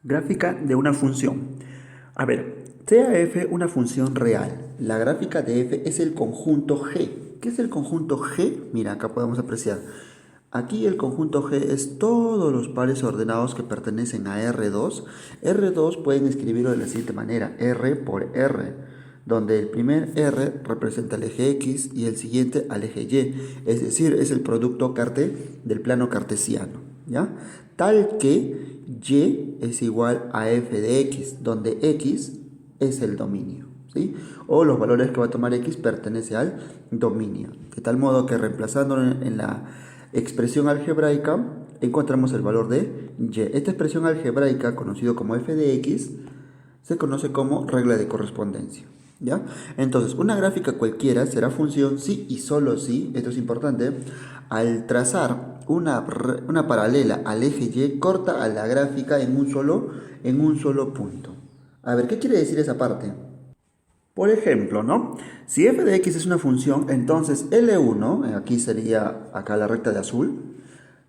Gráfica de una función. A ver, sea f una función real. La gráfica de f es el conjunto G. ¿Qué es el conjunto G? Mira, acá podemos apreciar. Aquí el conjunto G es todos los pares ordenados que pertenecen a R2. R2 pueden escribirlo de la siguiente manera, R por R, donde el primer R representa al eje X y el siguiente al eje Y, es decir, es el producto del plano cartesiano, ¿ya? Tal que Y es igual a f de X, donde X es el dominio, ¿sí? O los valores que va a tomar X pertenece al dominio, de tal modo que reemplazándolo en la expresión algebraica encontramos el valor de Y. Esta expresión algebraica, conocido como f de X, se conoce como regla de correspondencia, ¿ya? Entonces, una gráfica cualquiera será función si y solo si, esto es importante, al trazar una paralela al eje Y corta a la gráfica en un solo punto. A ver, ¿qué quiere decir esa parte? Por ejemplo, ¿no? Si f de x es una función, entonces L1, aquí sería acá la recta de azul,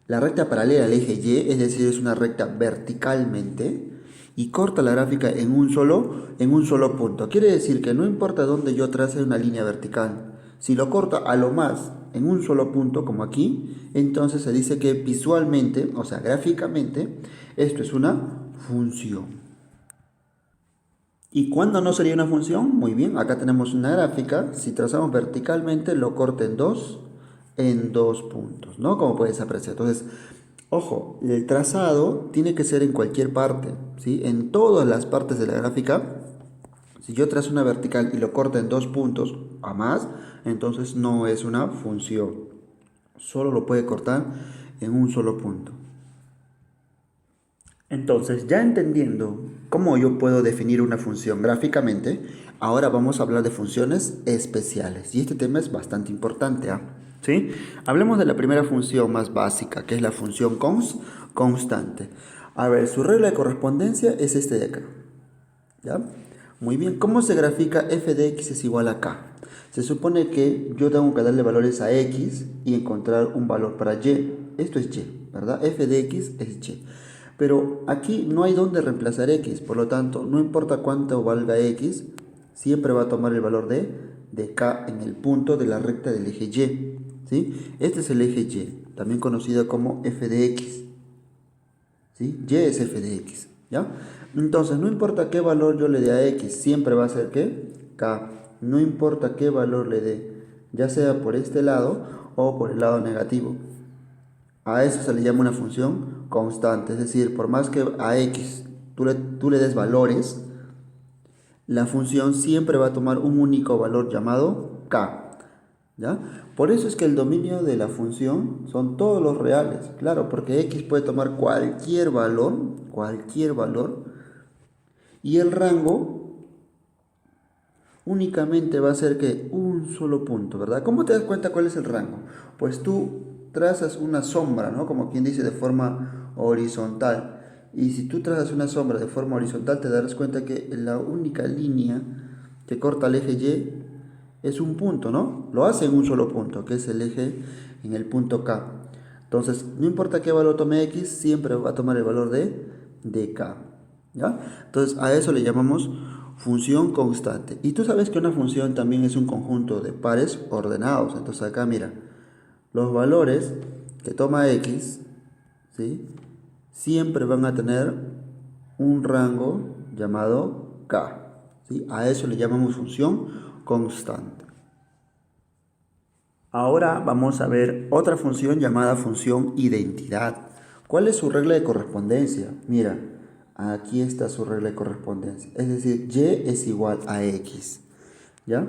la recta paralela al eje Y, es decir, es una recta verticalmente y corta la gráfica en un solo punto. Quiere decir que no importa dónde yo trace una línea vertical, si lo corta a lo más en un solo punto, como aquí, entonces se dice que visualmente, o sea, gráficamente, esto es una función. ¿Y cuándo no sería una función? Muy bien, acá tenemos una gráfica. Si trazamos verticalmente, lo corta en dos puntos, ¿no? Como puedes apreciar. Entonces, ojo, el trazado tiene que ser en cualquier parte, ¿sí? En todas las partes de la gráfica, si yo trazo una vertical y lo corto en dos puntos a más, entonces no es una función. Solo lo puede cortar en un solo punto. Entonces, ya entendiendo cómo yo puedo definir una función gráficamente, ahora vamos a hablar de funciones especiales. Y este tema es bastante importante, ¿ah? ¿Sí? Hablemos de la primera función más básica, que es la función constante. A ver, su regla de correspondencia es este de acá, ¿ya? Muy bien, ¿cómo se grafica f de x es igual a k? Se supone que yo tengo que darle valores a x y encontrar un valor para y. Esto es y, ¿verdad? F de x es y. Pero aquí no hay dónde reemplazar x, por lo tanto, no importa cuánto valga x, siempre va a tomar el valor de k en el punto de la recta del eje y, ¿sí? Este es el eje y, también conocido como f de x, ¿sí? Y es f de x, ¿ya? Entonces, no importa qué valor yo le dé a x, siempre va a ser ¿qué? K. No importa qué valor le dé, ya sea por este lado o por el lado negativo. A eso se le llama una función constante, es decir, por más que a x tú le des valores, la función siempre va a tomar un único valor llamado k, ¿ya? Por eso es que el dominio de la función son todos los reales, claro, porque x puede tomar cualquier valor, y el rango únicamente va a ser que un solo punto, ¿verdad? ¿Cómo te das cuenta cuál es el rango? Pues tú trazas una sombra, ¿no? Como quien dice, de forma horizontal. Y si tú trazas una sombra de forma horizontal, te darás cuenta que la única línea que corta el eje Y es un punto, ¿no? Lo hace en un solo punto, que es el eje en el punto K. Entonces, no importa qué valor tome X, siempre va a tomar el valor de K, ¿ya? Entonces, a eso le llamamos función constante. Y tú sabes que una función también es un conjunto de pares ordenados. Entonces, acá mira, los valores que toma X, ¿sí? Siempre van a tener un rango llamado K, ¿sí? A eso le llamamos función constante. Ahora vamos a ver otra función llamada función identidad. ¿Cuál es su regla de correspondencia? Mira, aquí está su regla de correspondencia. Es decir, y es igual a x, ¿ya?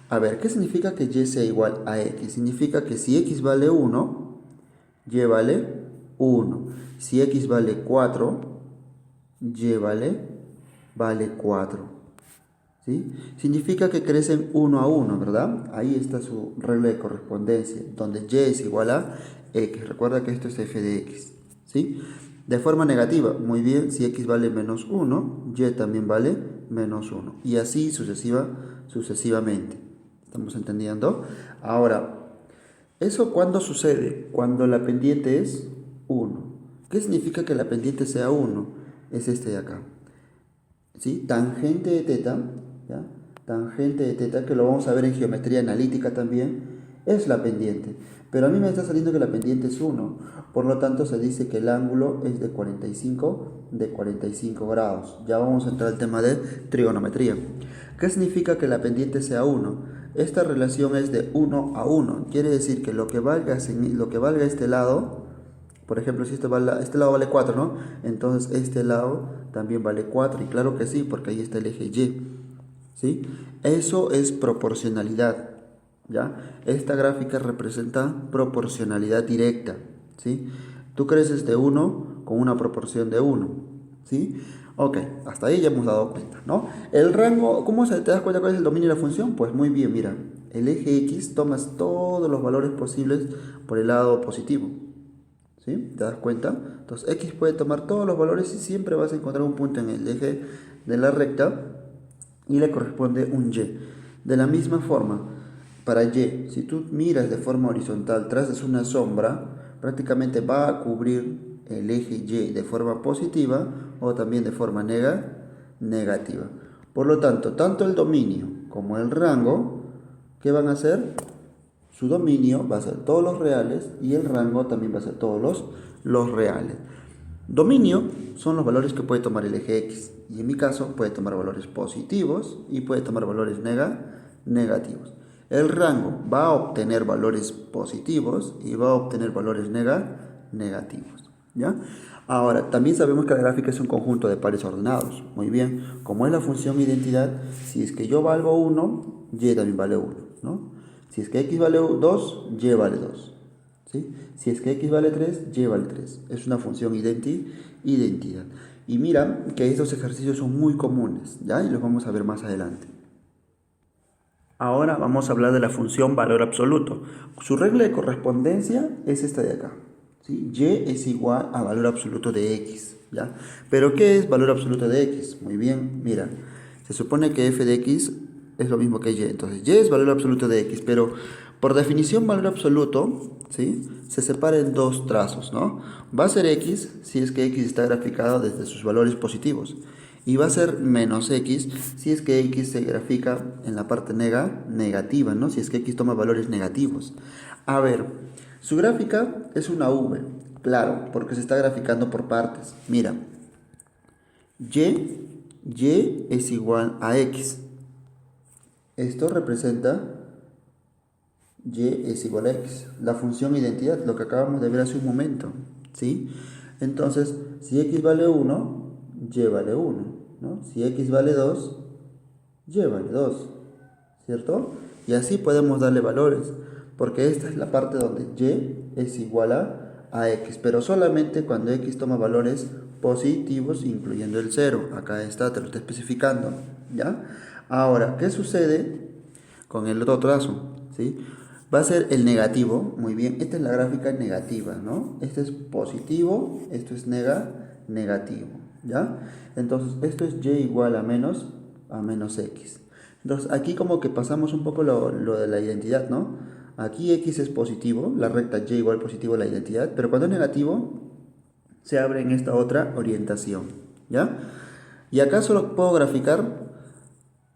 A ver, ¿qué significa que y sea igual a x? Significa que si x vale 1, y vale 1. Si x vale 4, y vale 4. ¿Sí? Significa que crecen uno a uno, ¿verdad? Ahí está su regla de correspondencia, donde y es igual a x. Recuerda que esto es f de x, ¿sí? De forma negativa, muy bien, si x vale menos 1, y también vale menos 1. Y así sucesivamente. ¿Estamos entendiendo? Ahora, ¿eso cuándo sucede? Cuando la pendiente es 1. ¿Qué significa que la pendiente sea 1? es este de acá. ¿Sí? Tangente de teta, ¿ya? Tangente de teta, que lo vamos a ver en geometría analítica también, es la pendiente. Pero a mí me está saliendo que la pendiente es 1. Por lo tanto, se dice que el ángulo es de 45 grados. Ya vamos a entrar al tema de trigonometría. ¿Qué significa que la pendiente sea 1? Esta relación es de 1 a 1. Quiere decir que lo que valga este lado, por ejemplo, si este lado vale 4, ¿no? Entonces este lado también vale 4. Y claro que sí, porque ahí está el eje Y. ¿Sí? Eso es proporcionalidad. ¿Ya? Esta gráfica representa proporcionalidad directa. ¿Sí? Tú creces de 1 con una proporción de 1. ¿Sí? Ok, hasta ahí ya hemos dado cuenta, ¿no? El rango, ¿cómo te das cuenta cuál es el dominio de la función? Pues muy bien, mira, el eje X tomas todos los valores posibles por el lado positivo. ¿Sí? ¿Te das cuenta? Entonces X puede tomar todos los valores y siempre vas a encontrar un punto en el eje de la recta y le corresponde un Y. De la misma forma, para Y, si tú miras de forma horizontal, trazas una sombra, prácticamente va a cubrir el eje Y de forma positiva o también de forma negativa. Por lo tanto, tanto el dominio como el rango, ¿qué van a hacer? Su dominio va a ser todos los reales y el rango también va a ser todos los reales. Dominio son los valores que puede tomar el eje X y en mi caso puede tomar valores positivos y puede tomar valores negativos. El rango va a obtener valores positivos y va a obtener valores negativos. ¿Ya? Ahora, también sabemos que la gráfica es un conjunto de pares ordenados. Muy bien, como es la función identidad, si es que yo valgo 1, Y también vale 1, ¿no? Si es que X vale 2, Y vale 2. ¿Sí? Si es que X vale 3, Y vale 3. Es una función identidad. Y mira que estos ejercicios son muy comunes, ¿ya? Y los vamos a ver más adelante. Ahora vamos a hablar de la función valor absoluto. Su regla de correspondencia es esta de acá. ¿Sí? Y es igual a valor absoluto de X, ¿ya? ¿Pero qué es valor absoluto de X? Muy bien, mira. Se supone que f de X es lo mismo que Y. Entonces, Y es valor absoluto de X, pero por definición valor absoluto, ¿sí? Se separa en dos trazos, ¿no? Va a ser X si es que X está graficado desde sus valores positivos. Y va a ser menos X si es que X se grafica en la parte negativa, ¿no? Si es que X toma valores negativos. A ver, su gráfica es una V, claro, porque se está graficando por partes. Mira, Y es igual a X. Esto representa Y es igual a X. La función identidad, lo que acabamos de ver hace un momento. ¿Sí? Entonces, si X vale 1, Y vale 1. ¿No? Si X vale 2, Y vale 2. ¿Cierto? Y así podemos darle valores. Porque esta es la parte donde Y es igual a X. Pero solamente cuando X toma valores positivos, incluyendo el 0. Acá está, te lo está especificando. ¿Ya? Ahora, ¿qué sucede con el otro trazo? ¿Sí? Va a ser el negativo, muy bien, esta es la gráfica negativa, ¿no? Este es positivo, esto es negativo, ¿ya? Entonces, esto es Y igual a menos X. Entonces, aquí como que pasamos un poco lo de la identidad, ¿no? Aquí X es positivo, la recta Y igual positivo la identidad, pero cuando es negativo, se abre en esta otra orientación, ¿ya? Y acá solo puedo graficar,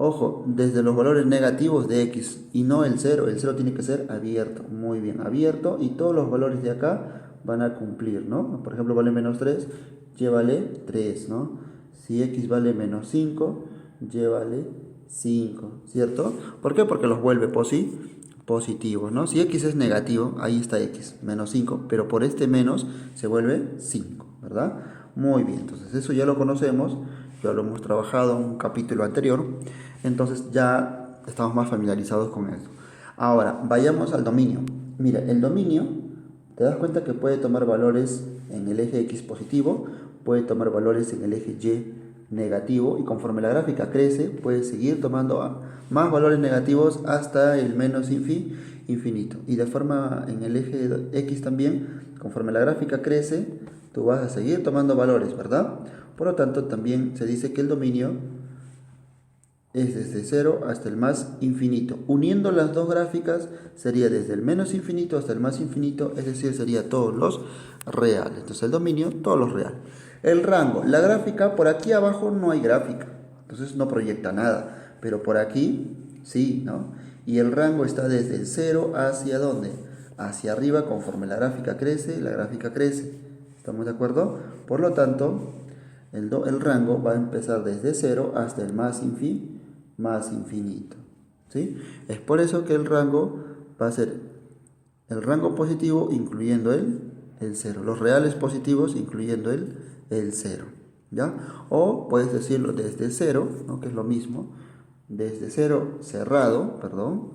ojo, desde los valores negativos de X y no el 0. El 0 tiene que ser abierto, muy bien, abierto, y todos los valores de acá van a cumplir, ¿no? Por ejemplo, vale menos 3, Y vale 3, ¿no? Si X vale menos 5, Y vale 5, ¿cierto? ¿Por qué? Porque los vuelve positivos, ¿no? Si X es negativo, ahí está X, menos 5, pero por este menos se vuelve 5, ¿verdad? Muy bien, entonces eso ya lo conocemos, ya lo hemos trabajado en un capítulo anterior, entonces ya estamos más familiarizados con eso. Ahora, vayamos al dominio. Mira, el dominio, te das cuenta que puede tomar valores en el eje X positivo, puede tomar valores en el eje Y negativo, y conforme la gráfica crece, puede seguir tomando más valores negativos hasta el menos infinito. Y de forma en el eje X también, conforme la gráfica crece, tú vas a seguir tomando valores, ¿verdad? Por lo tanto, también se dice que el dominio es desde 0 hasta el más infinito. Uniendo las dos gráficas sería desde el menos infinito hasta el más infinito, es decir, sería todos los reales. Entonces el dominio, todos los reales. El rango, la gráfica, por aquí abajo no hay gráfica, entonces no proyecta nada, pero por aquí sí, ¿no? Y el rango está desde el 0 hacia ¿dónde? Hacia arriba, conforme la gráfica crece, la gráfica crece. ¿Estamos de acuerdo? Por lo tanto, el rango va a empezar desde 0 hasta el más infinito. ¿Sí? Es por eso que el rango va a ser el rango positivo incluyendo el 0. Los reales positivos incluyendo el 0. ¿Ya? O puedes decirlo desde 0, ¿no? Que es lo mismo. Desde 0 cerrado, perdón,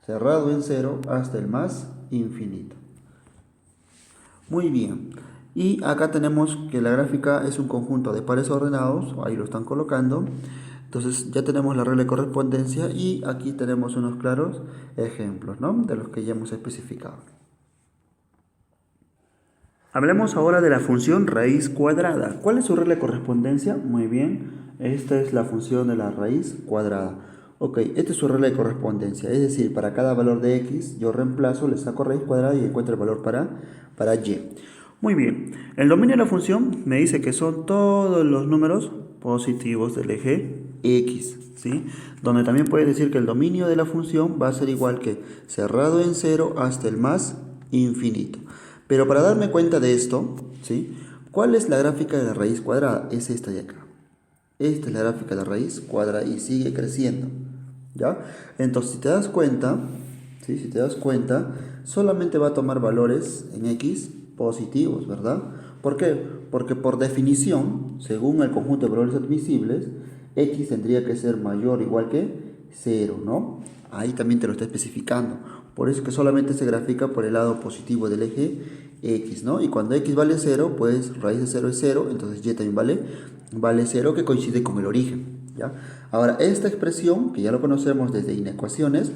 cerrado en 0 hasta el más infinito. Muy bien. Y acá tenemos que la gráfica es un conjunto de pares ordenados, ahí lo están colocando. Entonces ya tenemos la regla de correspondencia y aquí tenemos unos claros ejemplos, ¿no? De los que ya hemos especificado. Hablemos ahora de la función raíz cuadrada. ¿Cuál es su regla de correspondencia? Muy bien, esta es la función de la raíz cuadrada. Ok, esta es su regla de correspondencia, es decir, para cada valor de x yo reemplazo, le saco raíz cuadrada y encuentro el valor para y. Muy bien, el dominio de la función me dice que son todos los números positivos del eje x, ¿sí? Donde también puedes decir que el dominio de la función va a ser igual que cerrado en 0 hasta el más infinito. Pero para darme cuenta de esto, ¿sí? ¿Cuál es la gráfica de la raíz cuadrada? Es esta de acá. Esta es la gráfica de la raíz cuadrada y sigue creciendo, ¿ya? Entonces, si te das cuenta, ¿sí? Si te das cuenta, solamente va a tomar valores en x positivos, ¿verdad? ¿Por qué? Porque por definición, según el conjunto de valores admisibles, x tendría que ser mayor o igual que 0, ¿no? Ahí también te lo está especificando. Por eso que solamente se grafica por el lado positivo del eje x, ¿no? Y cuando x vale 0, pues raíz de 0 es 0, entonces y también vale 0, que coincide con el origen, ¿ya? Ahora, esta expresión, que ya lo conocemos desde inecuaciones,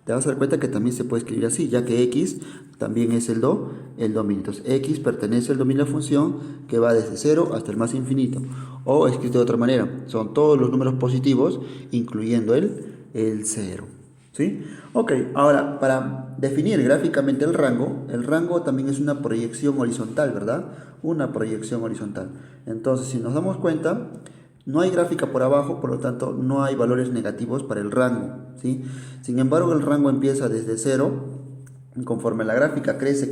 te vas a dar cuenta que también se puede escribir así, ya que x también es el dominio. Entonces, x pertenece al dominio de la función que va desde 0 hasta el más infinito. O escrito de otra manera, son todos los números positivos, incluyendo el 0. ¿Sí? Ok, ahora, para definir gráficamente el rango también es una proyección horizontal, ¿verdad? Una proyección horizontal. Entonces, si nos damos cuenta, no hay gráfica por abajo, por lo tanto no hay valores negativos para el rango, ¿sí? Sin embargo, el rango empieza desde 0, conforme la gráfica crece,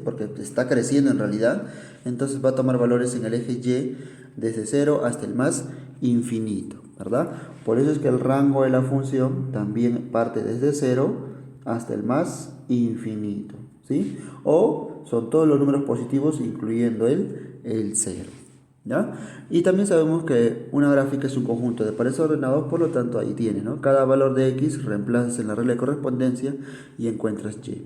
porque está creciendo en realidad, entonces va a tomar valores en el eje y desde 0 hasta el más infinito, ¿verdad? Por eso es que el rango de la función también parte desde 0 hasta el más infinito, ¿sí? O son todos los números positivos incluyendo el 0. ¿Ya? Y también sabemos que una gráfica es un conjunto de pares ordenados, por lo tanto ahí tiene, ¿no? Cada valor de x reemplazas en la regla de correspondencia y encuentras y.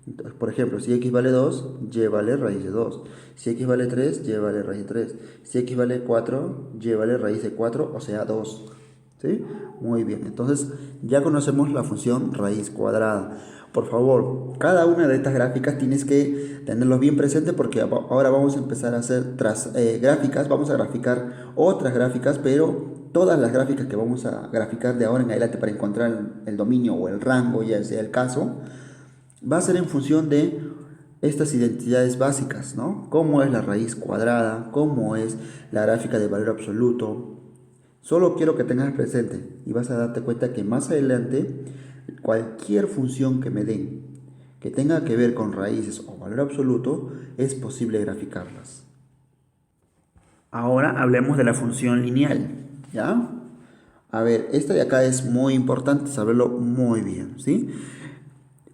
Entonces, por ejemplo, si x vale 2, y vale raíz de 2. Si x vale 3, y vale raíz de 3. Si x vale 4, y vale raíz de 4, o sea 2. ¿Sí? Muy bien, entonces ya conocemos la función raíz cuadrada. Por favor, cada una de estas gráficas tienes que tenerlo bien presente porque ahora vamos a empezar a hacer gráficas, vamos a graficar otras gráficas, pero todas las gráficas que vamos a graficar de ahora en adelante para encontrar el dominio o el rango, ya sea el caso, va a ser en función de estas identidades básicas, ¿no? Cómo es la raíz cuadrada, cómo es la gráfica de valor absoluto. Solo quiero que tengas presente y vas a darte cuenta que más adelante cualquier función que me den que tenga que ver con raíces o valor absoluto es posible graficarlas. Ahora hablemos de la función lineal, ¿ya? A ver, esta de acá es muy importante saberlo muy bien, ¿sí?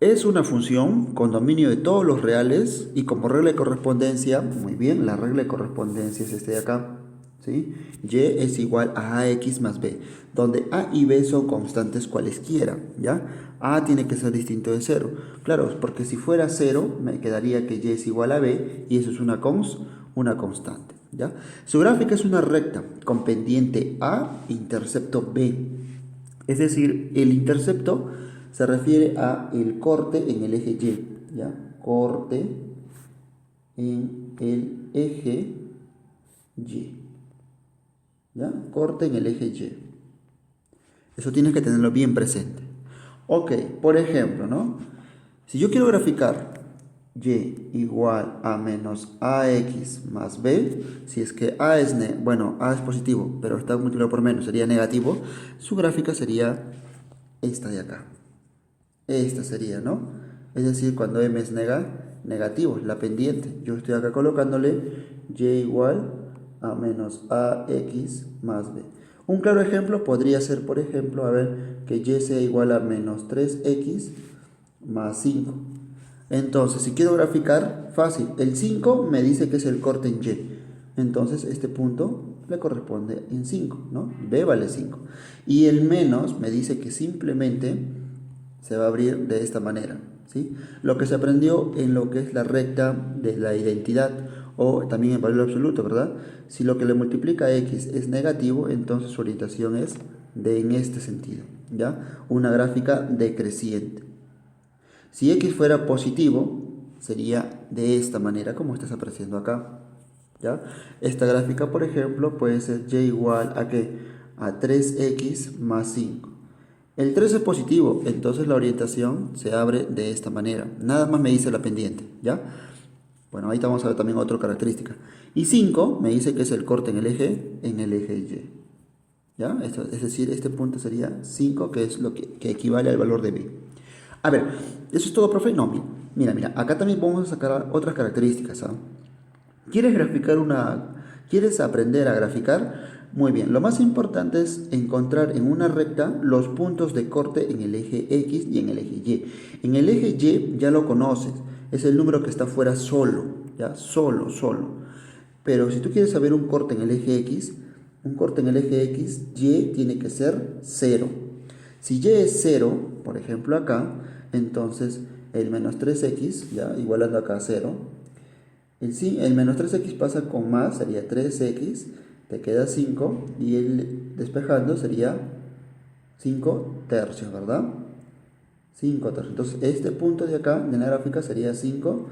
Es una función con dominio de todos los reales y como regla de correspondencia, muy bien, la regla de correspondencia es este de acá, ¿sí? Y es igual a ax más b, donde a y b son constantes cualesquiera, ¿ya? A tiene que ser distinto de 0, claro, porque si fuera 0 me quedaría que y es igual a b y eso es una constante, ¿ya? Su gráfica es una recta con pendiente a e intercepto b, es decir, el intercepto se refiere a el corte en el eje y, ¿ya? Corte en el eje y, ¿ya? Corte en el eje y. Eso tienes que tenerlo bien presente. Ok, por ejemplo, ¿no? Si yo quiero graficar y igual a menos ax más b, si es que a es, a es positivo, pero está multiplicado por menos, sería negativo, su gráfica sería esta de acá. Esta sería, ¿no? Es decir, cuando m es negativo, la pendiente. Yo estoy acá colocándole y igual a menos ax más b. Un claro ejemplo podría ser, por ejemplo, a ver, que y sea igual a menos 3x más 5. Entonces, si quiero graficar, fácil. El 5 me dice que es el corte en y. Entonces, este punto le corresponde en 5, ¿no? B vale 5. Y el menos me dice que simplemente se va a abrir de esta manera, ¿sí? Lo que se aprendió en lo que es la recta de la identidad o también en valor absoluto, ¿verdad? Si lo que le multiplica a x es negativo, entonces su orientación es en este sentido, ¿ya? Una gráfica decreciente. Si x fuera positivo, sería de esta manera como estás apreciando acá, ¿ya? Esta gráfica, por ejemplo, puede ser y igual a ¿qué? A 3x más 5. El 3 es positivo, entonces la orientación se abre de esta manera. Nada más me dice la pendiente, ¿ya? Bueno, ahí vamos a ver también otra característica. Y 5 me dice que es el corte en el eje Y. ¿Ya? Esto, es decir, este punto sería 5, que es lo que equivale al valor de B. A ver, ¿eso es todo, profe? No, mira, acá también vamos a sacar otras características, ¿ah? ¿Quieres aprender a graficar? Muy bien, lo más importante es encontrar en una recta los puntos de corte en el eje X y en el eje Y. En el eje Y ya lo conoces, es el número que está fuera solo, ya, solo. Pero si tú quieres saber un corte en el eje X, Y tiene que ser 0. Si Y es 0, por ejemplo acá, entonces el menos 3x, ya, igualando acá a 0, el menos 3x pasa con más, sería 3x, te queda 5, y el despejando sería 5 tercios, ¿verdad? 5 tercios. Entonces, este punto de acá, de la gráfica, sería 5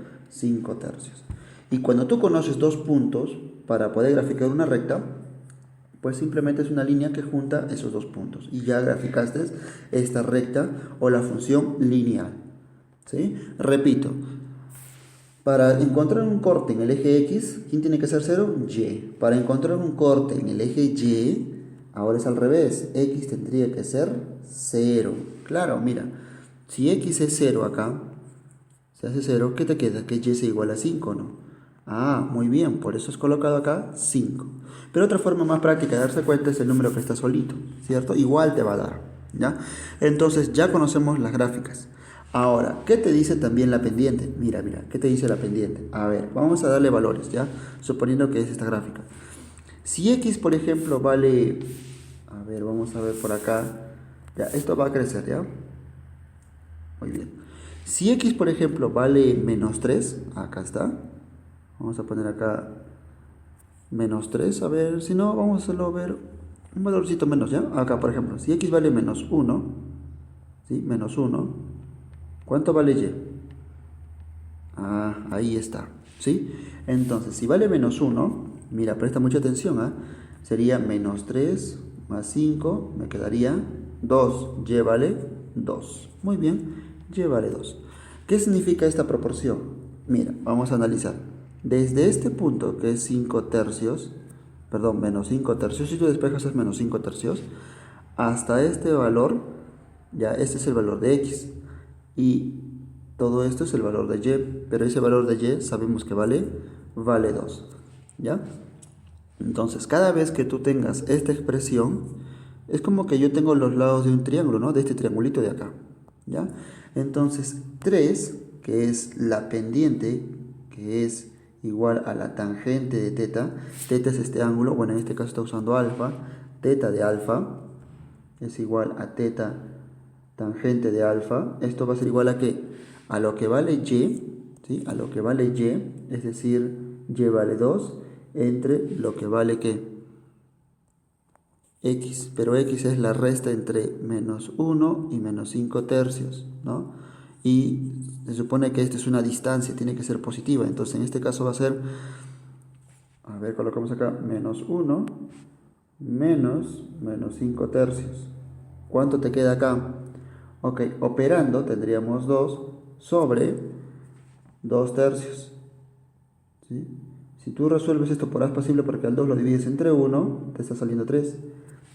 tercios. Y cuando tú conoces dos puntos para poder graficar una recta, pues simplemente es una línea que junta esos dos puntos. Y ya graficaste esta recta o la función lineal. ¿Sí? Repito, para encontrar un corte en el eje X, ¿quién tiene que ser 0? Y. Para encontrar un corte en el eje Y, ahora es al revés. X tendría que ser 0. Claro, mira, si X es 0 acá, se hace 0, ¿qué te queda? Que Y sea igual a 5, ¿no? Ah, muy bien, por eso es colocado acá 5. Pero otra forma más práctica de darse cuenta es el número que está solito, ¿cierto? Igual te va a dar, ¿ya? Entonces ya conocemos las gráficas. Ahora, ¿qué te dice también la pendiente? Mira, ¿qué te dice la pendiente? A ver, vamos a darle valores, ¿ya? Suponiendo que es esta gráfica. Si X, por ejemplo, vale... A ver, vamos a ver por acá. Ya, esto va a crecer, ¿ya? Muy bien. Si X, por ejemplo, vale menos 3, acá está. Vamos a poner acá menos 3, a ver, si no, vamos a hacerlo ver un valorcito menos, ¿ya? Acá, por ejemplo, si X vale menos 1, ¿sí? Menos 1, ¿cuánto vale Y? Ah, ahí está, ¿sí? Entonces, si vale menos 1, mira, presta mucha atención, ¿ah? Sería menos 3 más 5, me quedaría 2, Y vale 2. Muy bien, Y vale 2. ¿Qué significa esta proporción? Mira, vamos a analizar. Desde este punto, que es 5 tercios, perdón, menos 5 tercios, si tú despejas es menos 5 tercios, hasta este valor, ya este es el valor de X. Y todo esto es el valor de Y, pero ese valor de Y sabemos que vale 2, ¿ya? Entonces, cada vez que tú tengas esta expresión, es como que yo tengo los lados de un triángulo, ¿no? De este triangulito de acá, ¿ya? Entonces, 3, que es la pendiente, que es igual a la tangente de teta. Teta es este ángulo, bueno, en este caso está usando alfa. Teta de alfa es igual a teta tangente de alfa. Esto va a ser igual a ¿qué? A lo que vale y, ¿sí? A lo que vale y, es decir, y vale 2, entre lo que vale ¿qué? X, pero X es la resta entre menos 1 y menos 5 tercios, ¿no? Y se supone que esta es una distancia, tiene que ser positiva, entonces en este caso va a ser, a ver, colocamos acá, menos 1 menos 5 tercios. ¿Cuánto te queda acá? Ok, operando tendríamos 2 sobre 2 tercios. ¿Sí? Si tú resuelves esto por haz pasible porque al 2 lo divides entre 1, te está saliendo 3.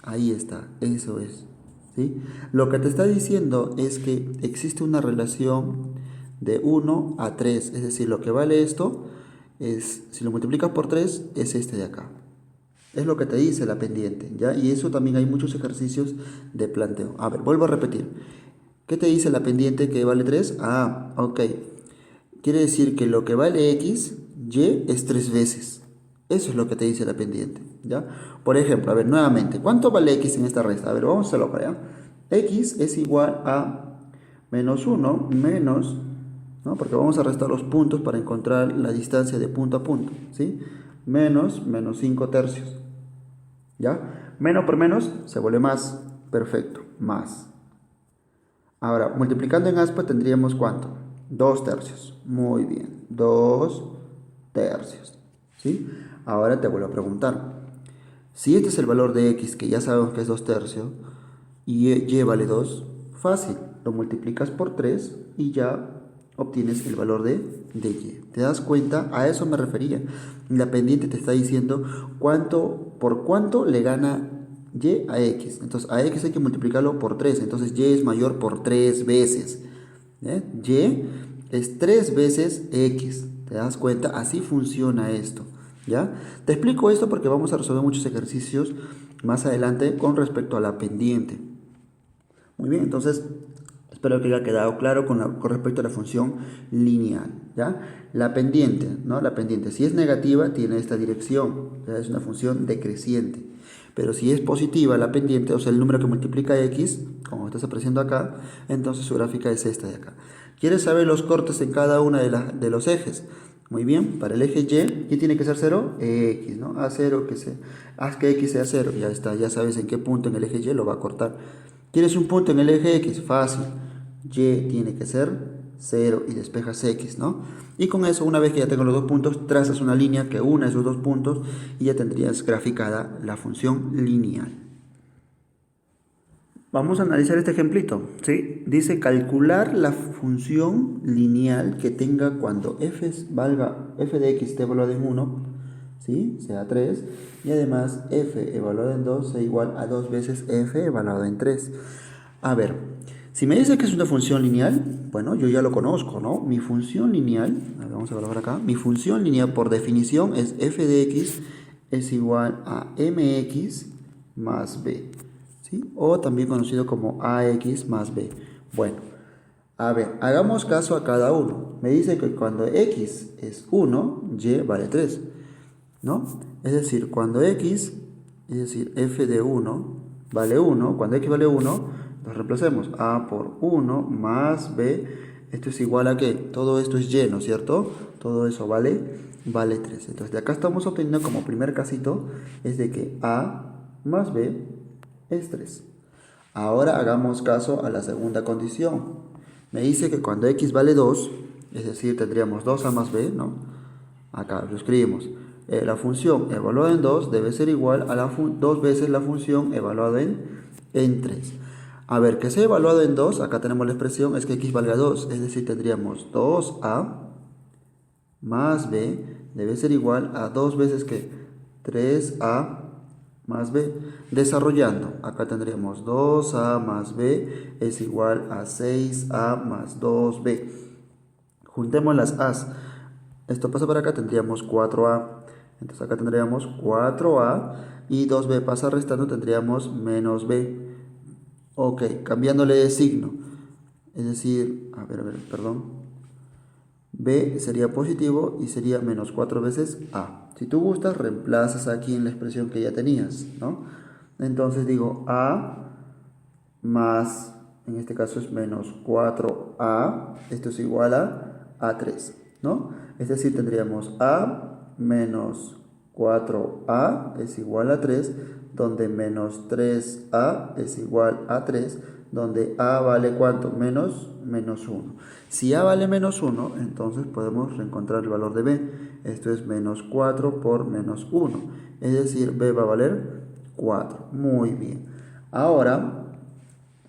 Ahí está, eso es. ¿Sí? Lo que te está diciendo es que existe una relación de 1 a 3, es decir, lo que vale esto es, si lo multiplicas por 3, es este de acá. Es lo que te dice la pendiente, ¿ya? Y eso también hay muchos ejercicios de planteo. A ver, vuelvo a repetir. ¿Qué te dice la pendiente que vale 3? Ah, ok. Quiere decir que lo que vale x, y es 3 veces. Eso es lo que te dice la pendiente, ¿ya? Por ejemplo, a ver, nuevamente, ¿cuánto vale x en esta resta? A ver, vamos a hacerlo para allá. X es igual a menos 1 menos, ¿no? Porque vamos a restar los puntos para encontrar la distancia de punto a punto, ¿sí? Menos 5 tercios, ¿ya? Menos por menos se vuelve más, perfecto, más. Ahora, multiplicando en aspa tendríamos ¿cuánto? 2 tercios. Muy bien, 2 tercios. ¿Sí? Ahora te vuelvo a preguntar. Si este es el valor de x, que ya sabemos que es 2 tercios, y y vale 2, fácil. Lo multiplicas por 3 y ya obtienes el valor de y. ¿Te das cuenta? A eso me refería. La pendiente te está diciendo por cuánto le gana y a x. Entonces a x hay que multiplicarlo por 3. Entonces y es mayor por 3 veces. Y es 3 veces x. ¿Te das cuenta? Así funciona esto. ¿Ya? Te explico esto porque vamos a resolver muchos ejercicios más adelante con respecto a la pendiente. Muy bien, entonces espero que haya quedado claro con respecto a la función lineal, ¿ya? La pendiente, ¿no? La pendiente, si es negativa, tiene esta dirección, ¿ya? Es una función decreciente. Pero si es positiva la pendiente, o sea, el número que multiplica x, como estás apreciando acá, entonces su gráfica es esta de acá. ¿Quieres saber los cortes en cada una de los ejes? Muy bien, para el eje Y, ¿qué tiene que ser 0? X, ¿no? A 0, haz que X sea 0, ya está, ya sabes en qué punto en el eje Y lo va a cortar. ¿Quieres un punto en el eje X? Fácil, Y tiene que ser 0 y despejas X, ¿no? Y con eso, una vez que ya tengo los dos puntos, trazas una línea que una esos dos puntos y ya tendrías graficada la función lineal. Vamos a analizar este ejemplito, ¿sí? Dice calcular la función lineal que tenga cuando f de x esté evaluado en 1, ¿sí? Sea 3, y además f evaluado en 2 sea igual a 2 veces f evaluado en 3. A ver, si me dice que es una función lineal, bueno, yo ya lo conozco, ¿no? Mi función lineal, a ver, vamos a evaluar acá, mi función lineal por definición es f de x es igual a mx más b. ¿Sí? O también conocido como AX más B. Bueno, a ver, hagamos caso a cada uno. Me dice que cuando X es 1, Y vale 3, ¿no? Es decir, cuando X, es decir, F de 1 vale 1, cuando X vale 1, nos reemplacemos A por 1 más B. Esto es igual a ¿qué? Todo esto es Y, ¿no es cierto? Todo eso vale 3. Entonces, de acá estamos obteniendo como primer casito, es de que A más B es 3. Ahora hagamos caso a la segunda condición. Me dice que cuando x vale 2, es decir, tendríamos 2a más b, ¿no? Acá lo escribimos. La función evaluada en 2 debe ser igual a 2 veces la función evaluada en 3. A ver, que sea evaluado en 2, acá tenemos la expresión, es que x valga 2, es decir, tendríamos 2a más b debe ser igual a 2 veces que 3a más b. Desarrollando, acá tendríamos 2a más b es igual a 6a más 2b. Juntemos las a's. Esto pasa para acá, tendríamos 4a. Entonces acá tendríamos 4a y 2b pasa restando, tendríamos menos b. Ok, cambiándole de signo. Es decir, perdón. B sería positivo y sería menos 4 veces A. Si tú gustas, reemplazas aquí en la expresión que ya tenías, ¿no? Entonces digo A más, en este caso es menos 4A, esto es igual a A3, ¿no? Es decir, tendríamos A menos 4A es igual a 3, donde menos 3A es igual a 3, donde A vale ¿cuánto? Menos 1. Si A vale menos 1, entonces podemos reencontrar el valor de B. Esto es menos 4 por menos 1. Es decir, B va a valer 4. Muy bien. Ahora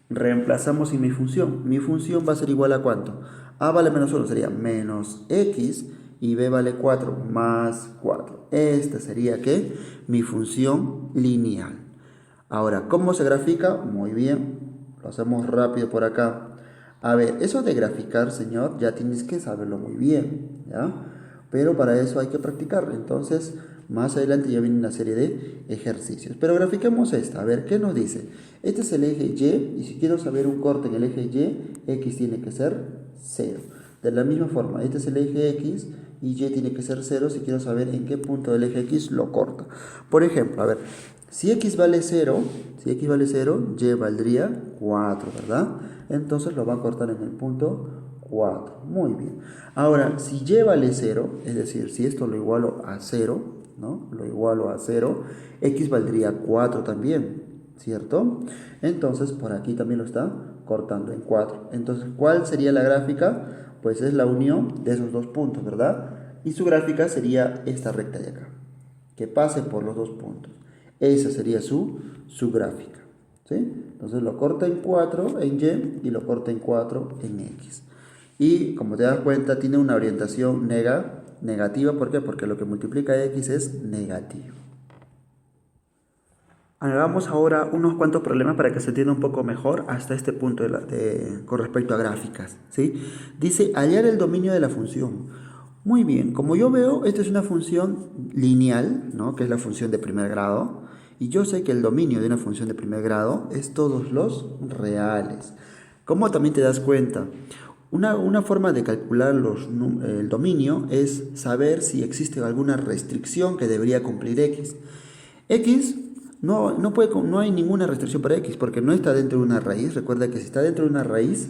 reemplazamos en mi función. Mi función va a ser igual a ¿cuánto? A vale menos 1 sería menos x y b vale 4 más 4. Esta sería, ¿qué? Mi función lineal. Ahora, ¿cómo se grafica? Muy bien, lo hacemos rápido por acá. A ver, eso de graficar, señor, ya tienes que saberlo muy bien, ¿ya? Pero para eso hay que practicar. Entonces, más adelante ya viene una serie de ejercicios. Pero grafiquemos esta. A ver, ¿qué nos dice? Este es el eje Y, y si quiero saber un corte en el eje Y, X tiene que ser 0. De la misma forma, este es el eje X y Y tiene que ser 0 si quiero saber en qué punto del eje X lo corta. Por ejemplo, a ver, si X vale 0, Y valdría 4, ¿verdad? Entonces lo va a cortar en el punto 4. Muy bien. Ahora, si Y vale 0, es decir, si esto lo igualo a 0, ¿no? Lo igualo a 0, X valdría 4 también, ¿cierto? Entonces, por aquí también lo está cortando en 4. Entonces, ¿cuál sería la gráfica? Pues es la unión de esos dos puntos, ¿verdad? Y su gráfica sería esta recta de acá, que pase por los dos puntos. Esa sería su gráfica, ¿sí? Entonces lo corta en 4 en Y y lo corta en 4 en X. Y como te das cuenta, tiene una orientación negativa. ¿Por qué? Porque lo que multiplica X es negativo. Hagamos ahora unos cuantos problemas para que se entienda un poco mejor hasta este punto con respecto a gráficas, ¿sí? Dice, hallar el dominio de la función. Muy bien, como yo veo, esta es una función lineal, ¿no? Que es la función de primer grado. Y yo sé que el dominio de una función de primer grado es todos los reales. ¿Cómo también te das cuenta? Una forma de calcular el dominio es saber si existe alguna restricción que debería cumplir X. X no hay ninguna restricción para X porque no está dentro de una raíz. Recuerda que si está dentro de una raíz,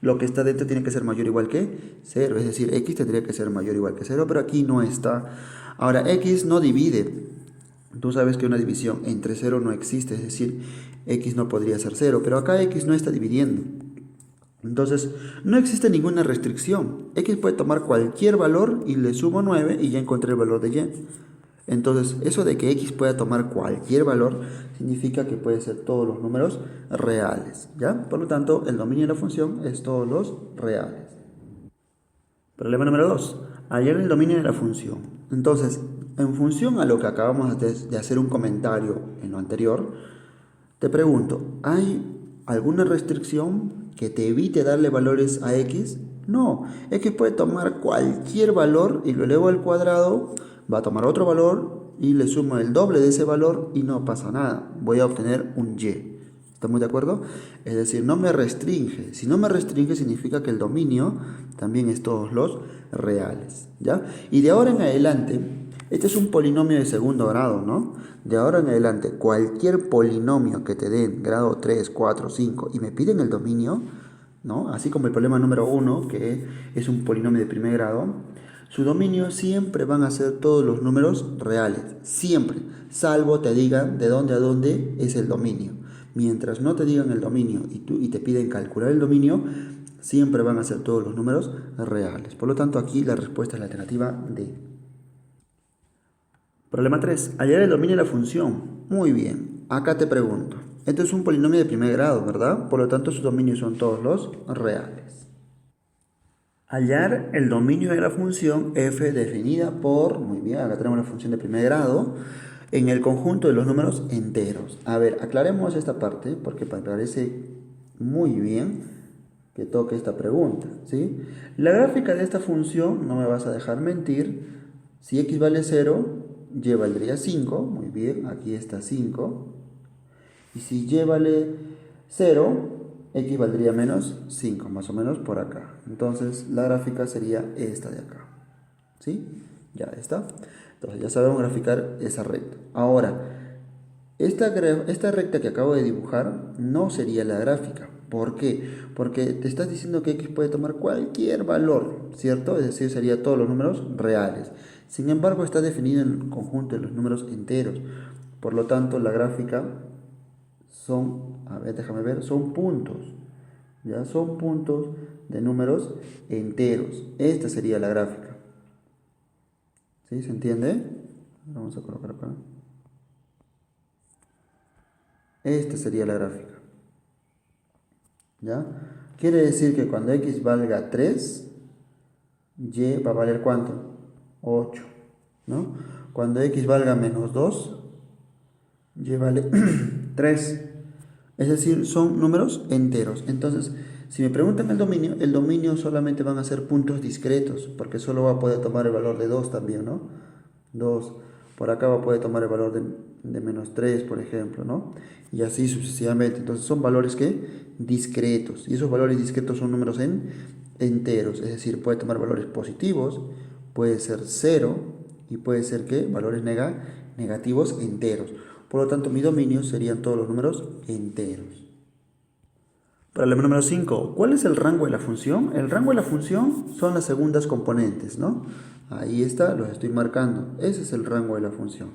lo que está dentro tiene que ser mayor o igual que 0. Es decir, X tendría que ser mayor o igual que 0, pero aquí no está. Ahora, X no divide. Tú sabes que una división entre 0 no existe, es decir, X no podría ser 0, pero acá X no está dividiendo. Entonces, no existe ninguna restricción. X puede tomar cualquier valor y le sumo 9 y ya encontré el valor de Y. Entonces, eso de que X pueda tomar cualquier valor significa que puede ser todos los números reales, ¿ya? Por lo tanto, el dominio de la función es todos los reales. Problema número 2. Hallar el dominio de la función. Entonces, en función a lo que acabamos de hacer un comentario en lo anterior, te pregunto, ¿hay alguna restricción que te evite darle valores a X? No, X puede tomar cualquier valor y lo elevo al cuadrado, va a tomar otro valor y le sumo el doble de ese valor y no pasa nada. Voy a obtener un Y. ¿Estamos de acuerdo? Es decir, no me restringe. Si no me restringe significa que el dominio también es todos los reales, ¿ya? Y de ahora en adelante, este es un polinomio de segundo grado, ¿no? De ahora en adelante, cualquier polinomio que te den grado 3, 4, 5 y me piden el dominio, ¿no? Así como el problema número 1, que es un polinomio de primer grado, su dominio siempre van a ser todos los números reales, siempre, salvo te digan de dónde a dónde es el dominio. Mientras no te digan el dominio y te piden calcular el dominio, siempre van a ser todos los números reales. Por lo tanto, aquí la respuesta es la alternativa D. Problema 3. Hallar el dominio de la función. Muy bien. Acá te pregunto. Esto es un polinomio de primer grado, ¿verdad? Por lo tanto, sus dominios son todos los reales. Hallar el dominio de la función f definida por, muy bien, acá tenemos la función de primer grado, en el conjunto de los números enteros. A ver, aclaremos esta parte porque me parece muy bien que toque esta pregunta, ¿sí? La gráfica de esta función, no me vas a dejar mentir, si x vale 0, y valdría 5, muy bien, aquí está 5, y si y vale 0, x valdría menos 5, más o menos por acá. Entonces la gráfica sería esta de acá, ¿sí? Ya está. Entonces ya sabemos graficar esa recta. Ahora, esta recta que acabo de dibujar no sería la gráfica. ¿Por qué? Porque te estás diciendo que x puede tomar cualquier valor, ¿cierto? Es decir, sería todos los números reales. Sin embargo, está definido en el conjunto de los números enteros. Por lo tanto, la gráfica son, a ver, déjame ver, son puntos. Ya son puntos de números enteros. Esta sería la gráfica. ¿Sí? ¿Se entiende? Vamos a colocar acá. Esta sería la gráfica. ¿Ya? Quiere decir que cuando x valga 3, y va a valer ¿cuánto? 8, ¿no? Cuando x valga menos 2, y vale 3. Es decir, son números enteros. Entonces, si me preguntan el dominio solamente van a ser puntos discretos, porque solo va a poder tomar el valor de 2 también, ¿no? 2. Por acá va a poder tomar el valor de menos 3, por ejemplo, ¿no? Y así sucesivamente. Entonces, son valores que discretos. Y esos valores discretos son números enteros. Es decir, puede tomar valores positivos, puede ser 0 y puede ser que valores negativos enteros. Por lo tanto, mi dominio serían todos los números enteros. Problema número 5. ¿Cuál es el rango de la función? El rango de la función son las segundas componentes, ¿no? Ahí está, los estoy marcando. Ese es el rango de la función.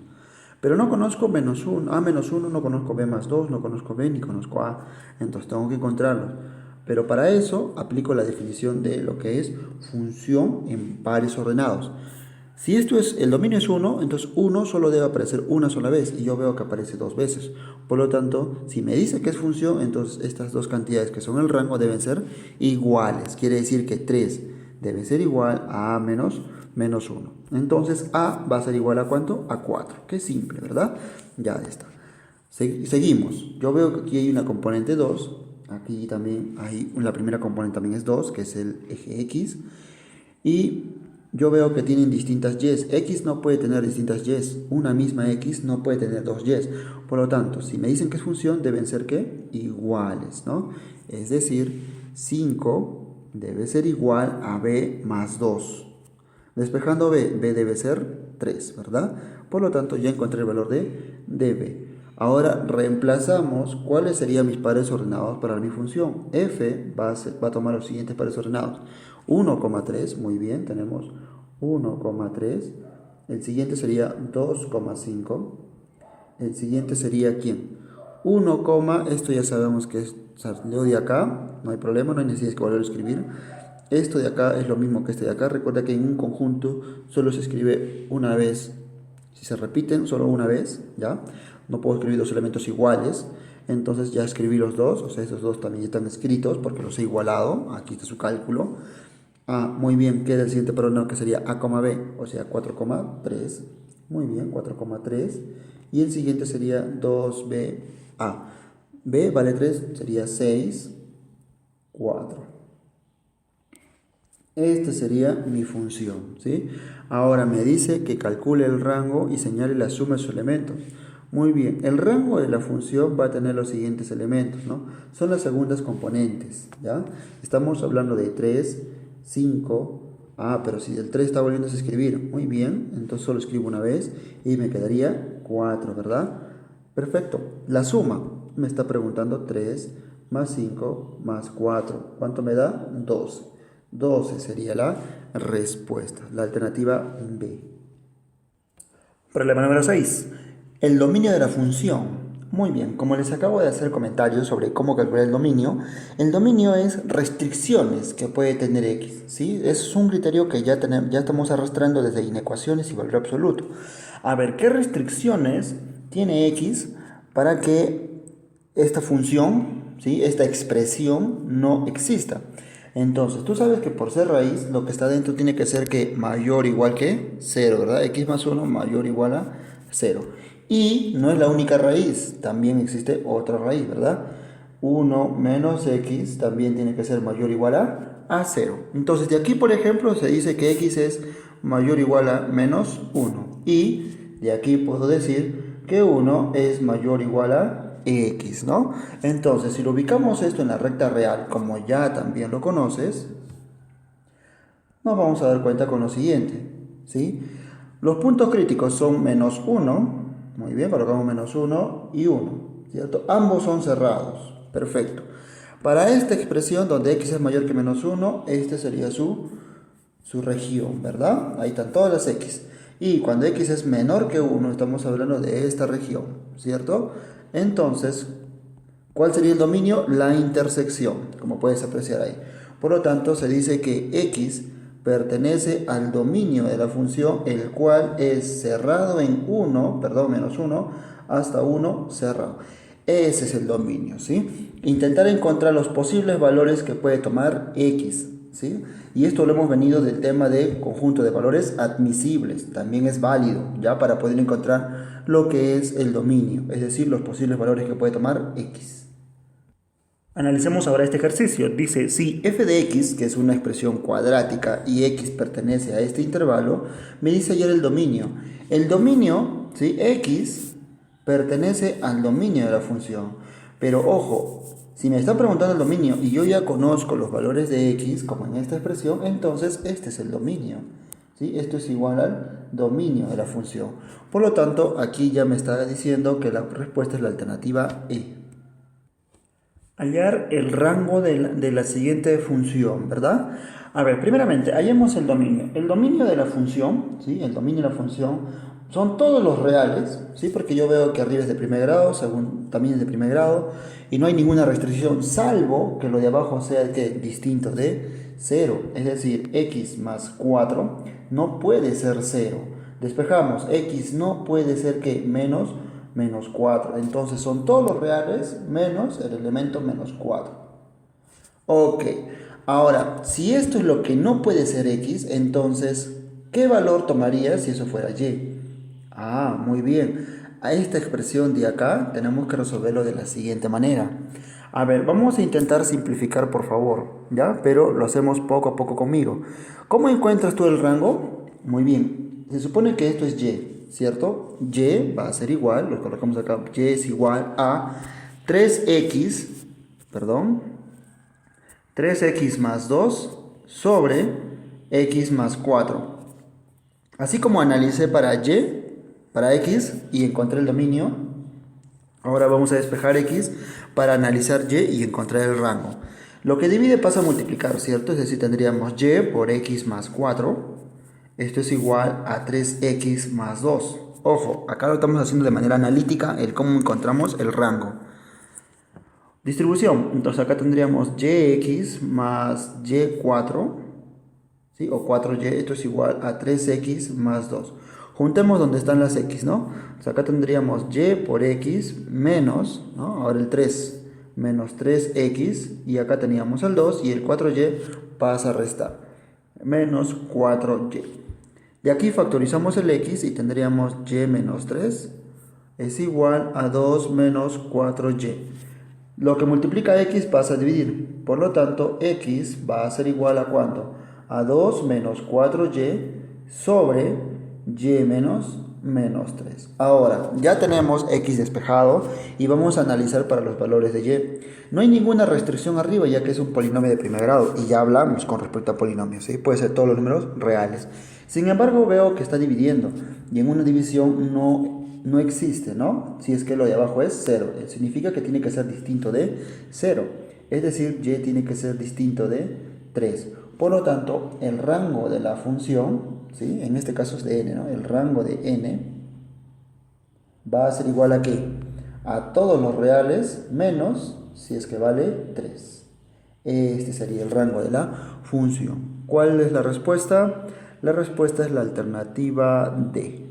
Pero no conozco menos 1, A menos 1, no conozco B más 2, no conozco B ni conozco A. Entonces tengo que encontrarlos. Pero para eso aplico la definición de lo que es función en pares ordenados. Si el dominio es 1, entonces 1 solo debe aparecer una sola vez y yo veo que aparece 2 veces. Por lo tanto, si me dice que es función, entonces estas dos cantidades que son el rango deben ser iguales. Quiere decir que 3 debe ser igual a menos 1. Entonces A va a ser igual a ¿cuánto? A 4. Qué simple, ¿verdad? Ya está. Seguimos. Yo veo que aquí hay una componente 2. Aquí también hay, la primera componente también es 2, que es el eje X. Y yo veo que tienen distintas y's. X no puede tener distintas y's. Una misma x no puede tener dos y's. Por lo tanto, si me dicen que es función, deben ser ¿qué? Iguales, ¿no? Es decir, 5 debe ser igual a b más 2. Despejando b debe ser 3, ¿verdad? Por lo tanto, ya encontré el valor de b. Ahora reemplazamos cuáles serían mis pares ordenados para mi función. F va a tomar los siguientes pares ordenados. 1,3, muy bien, tenemos 1,3. El siguiente sería 2,5. El siguiente sería ¿quién? 1, esto ya sabemos que es, salió de acá, no hay problema, no hay necesidad de volver a escribir. Esto de acá es lo mismo que este de acá. Recuerda que en un conjunto solo se escribe una vez. Si se repiten, solo una vez, ¿ya? No puedo escribir dos elementos iguales. Entonces ya escribí los dos, o sea, esos dos también están escritos porque los he igualado. Aquí está su cálculo. Muy bien, queda el siguiente parámetro que sería A, B, o sea, 4,3. Muy bien, 4,3. Y el siguiente sería 2BA. B vale 3, sería 6, 4. Esta sería mi función, ¿sí? Ahora me dice que calcule el rango y señale la suma de sus elementos. Muy bien, el rango de la función va a tener los siguientes elementos, ¿no? Son las segundas componentes, ¿ya? Estamos hablando de 3, 5, pero si el 3 está volviéndose a escribir, muy bien, entonces solo escribo una vez y me quedaría 4, ¿verdad? Perfecto, la suma me está preguntando 3 más 5 más 4, ¿cuánto me da? 12. 12 sería la respuesta, la alternativa B. Problema número 6. El dominio de la función. Muy bien, como les acabo de hacer comentarios sobre cómo calcular el dominio es restricciones que puede tener X, ¿sí? Es un criterio que ya estamos arrastrando desde inecuaciones y valor absoluto. A ver, ¿qué restricciones tiene X para que esta función, ¿sí? Esta expresión no exista? Entonces, tú sabes que por ser raíz, lo que está dentro tiene que ser que mayor o igual que 0, ¿verdad? X más 1 mayor o igual a 0. Y no es la única raíz, también existe otra raíz, ¿verdad? 1 menos X también tiene que ser mayor o igual a 0. Entonces, de aquí, por ejemplo, se dice que X es mayor o igual a menos 1. Y de aquí puedo decir que 1 es mayor o igual a X, ¿no? Entonces, si lo ubicamos esto en la recta real, como ya también lo conoces, nos vamos a dar cuenta con lo siguiente, ¿sí? Los puntos críticos son menos 1, muy bien, colocamos menos 1 y 1, ¿cierto? Ambos son cerrados, perfecto. Para esta expresión donde X es mayor que menos 1, esta sería su región, ¿verdad? Ahí están todas las X. Y cuando X es menor que 1, estamos hablando de esta región, ¿cierto? Entonces, ¿cuál sería el dominio? La intersección, como puedes apreciar ahí. Por lo tanto, se dice que X pertenece al dominio de la función, el cual es cerrado en 1, perdón, menos 1, hasta 1 cerrado. Ese es el dominio, ¿sí? Intentar encontrar los posibles valores que puede tomar X, ¿sí? Y esto lo hemos venido del tema de conjunto de valores admisibles. También es válido, ¿ya? Para poder encontrar lo que es el dominio, es decir, los posibles valores que puede tomar X. Analicemos ahora este ejercicio. Dice, si f de x, que es una expresión cuadrática, y x pertenece a este intervalo, me dice ayer el dominio. El dominio, ¿sí? X pertenece al dominio de la función. Pero ojo, si me está preguntando el dominio y yo ya conozco los valores de x, como en esta expresión, entonces este es el dominio, ¿sí? Esto es igual al dominio de la función. Por lo tanto, aquí ya me está diciendo que la respuesta es la alternativa E. Hallar el rango de la siguiente función, ¿verdad? A ver, primeramente, hallemos el dominio. El dominio de la función, ¿sí? El dominio de la función son todos los reales, ¿sí? Porque yo veo que arriba es de primer grado, también es de primer grado, y no hay ninguna restricción, salvo que lo de abajo sea que distinto de 0. Es decir, x más 4 no puede ser 0. Despejamos, x no puede ser que menos 4. Entonces son todos los reales menos el elemento menos 4. Ok, ahora, si esto es lo que no puede ser x, entonces, ¿qué valor tomaría si eso fuera y? Ah, muy bien. A esta expresión de acá tenemos que resolverlo de la siguiente manera. A ver, vamos a intentar simplificar, por favor, ¿ya? Pero lo hacemos poco a poco conmigo. ¿Cómo encuentras tú el rango? Muy bien. Se supone que esto es y, ¿cierto? Y va a ser igual, lo colocamos acá, y es igual a 3x, perdón, 3x más 2 sobre x más 4. Así como analicé para x y encontré el dominio, ahora vamos a despejar x para analizar y encontrar el rango. Lo que divide pasa a multiplicar, ¿cierto? Es decir, tendríamos y por x más 4. Esto es igual a 3x más 2. Ojo, acá lo estamos haciendo de manera analítica, el cómo encontramos el rango. Distribución, entonces acá tendríamos yx más y4, ¿sí? O 4y, esto es igual a 3x más 2. Juntemos donde están las x, ¿no? Entonces acá tendríamos y por x menos, ¿no? Ahora el 3 menos 3x, y acá teníamos el 2, y el 4y pasa a restar, menos 4y. De aquí factorizamos el x y tendríamos y menos 3 es igual a 2 menos 4y. Lo que multiplica x pasa a dividir, por lo tanto x va a ser igual a ¿cuánto? A 2 menos 4y sobre y menos 3. Ahora, ya tenemos x despejado y vamos a analizar para los valores de y. No hay ninguna restricción arriba ya que es un polinomio de primer grado y ya hablamos con respecto a polinomios, ¿sí? Puede ser todos los números reales. Sin embargo, veo que está dividiendo y en una división no existe, ¿no? Si es que lo de abajo es 0, significa que tiene que ser distinto de 0, es decir, y tiene que ser distinto de 3. Por lo tanto, el rango de la función, ¿sí? En este caso es de n, ¿no? El rango de n va a ser igual a ¿qué? A todos los reales menos si es que vale 3. Este sería el rango de la función. ¿Cuál es la respuesta? La respuesta es la alternativa D.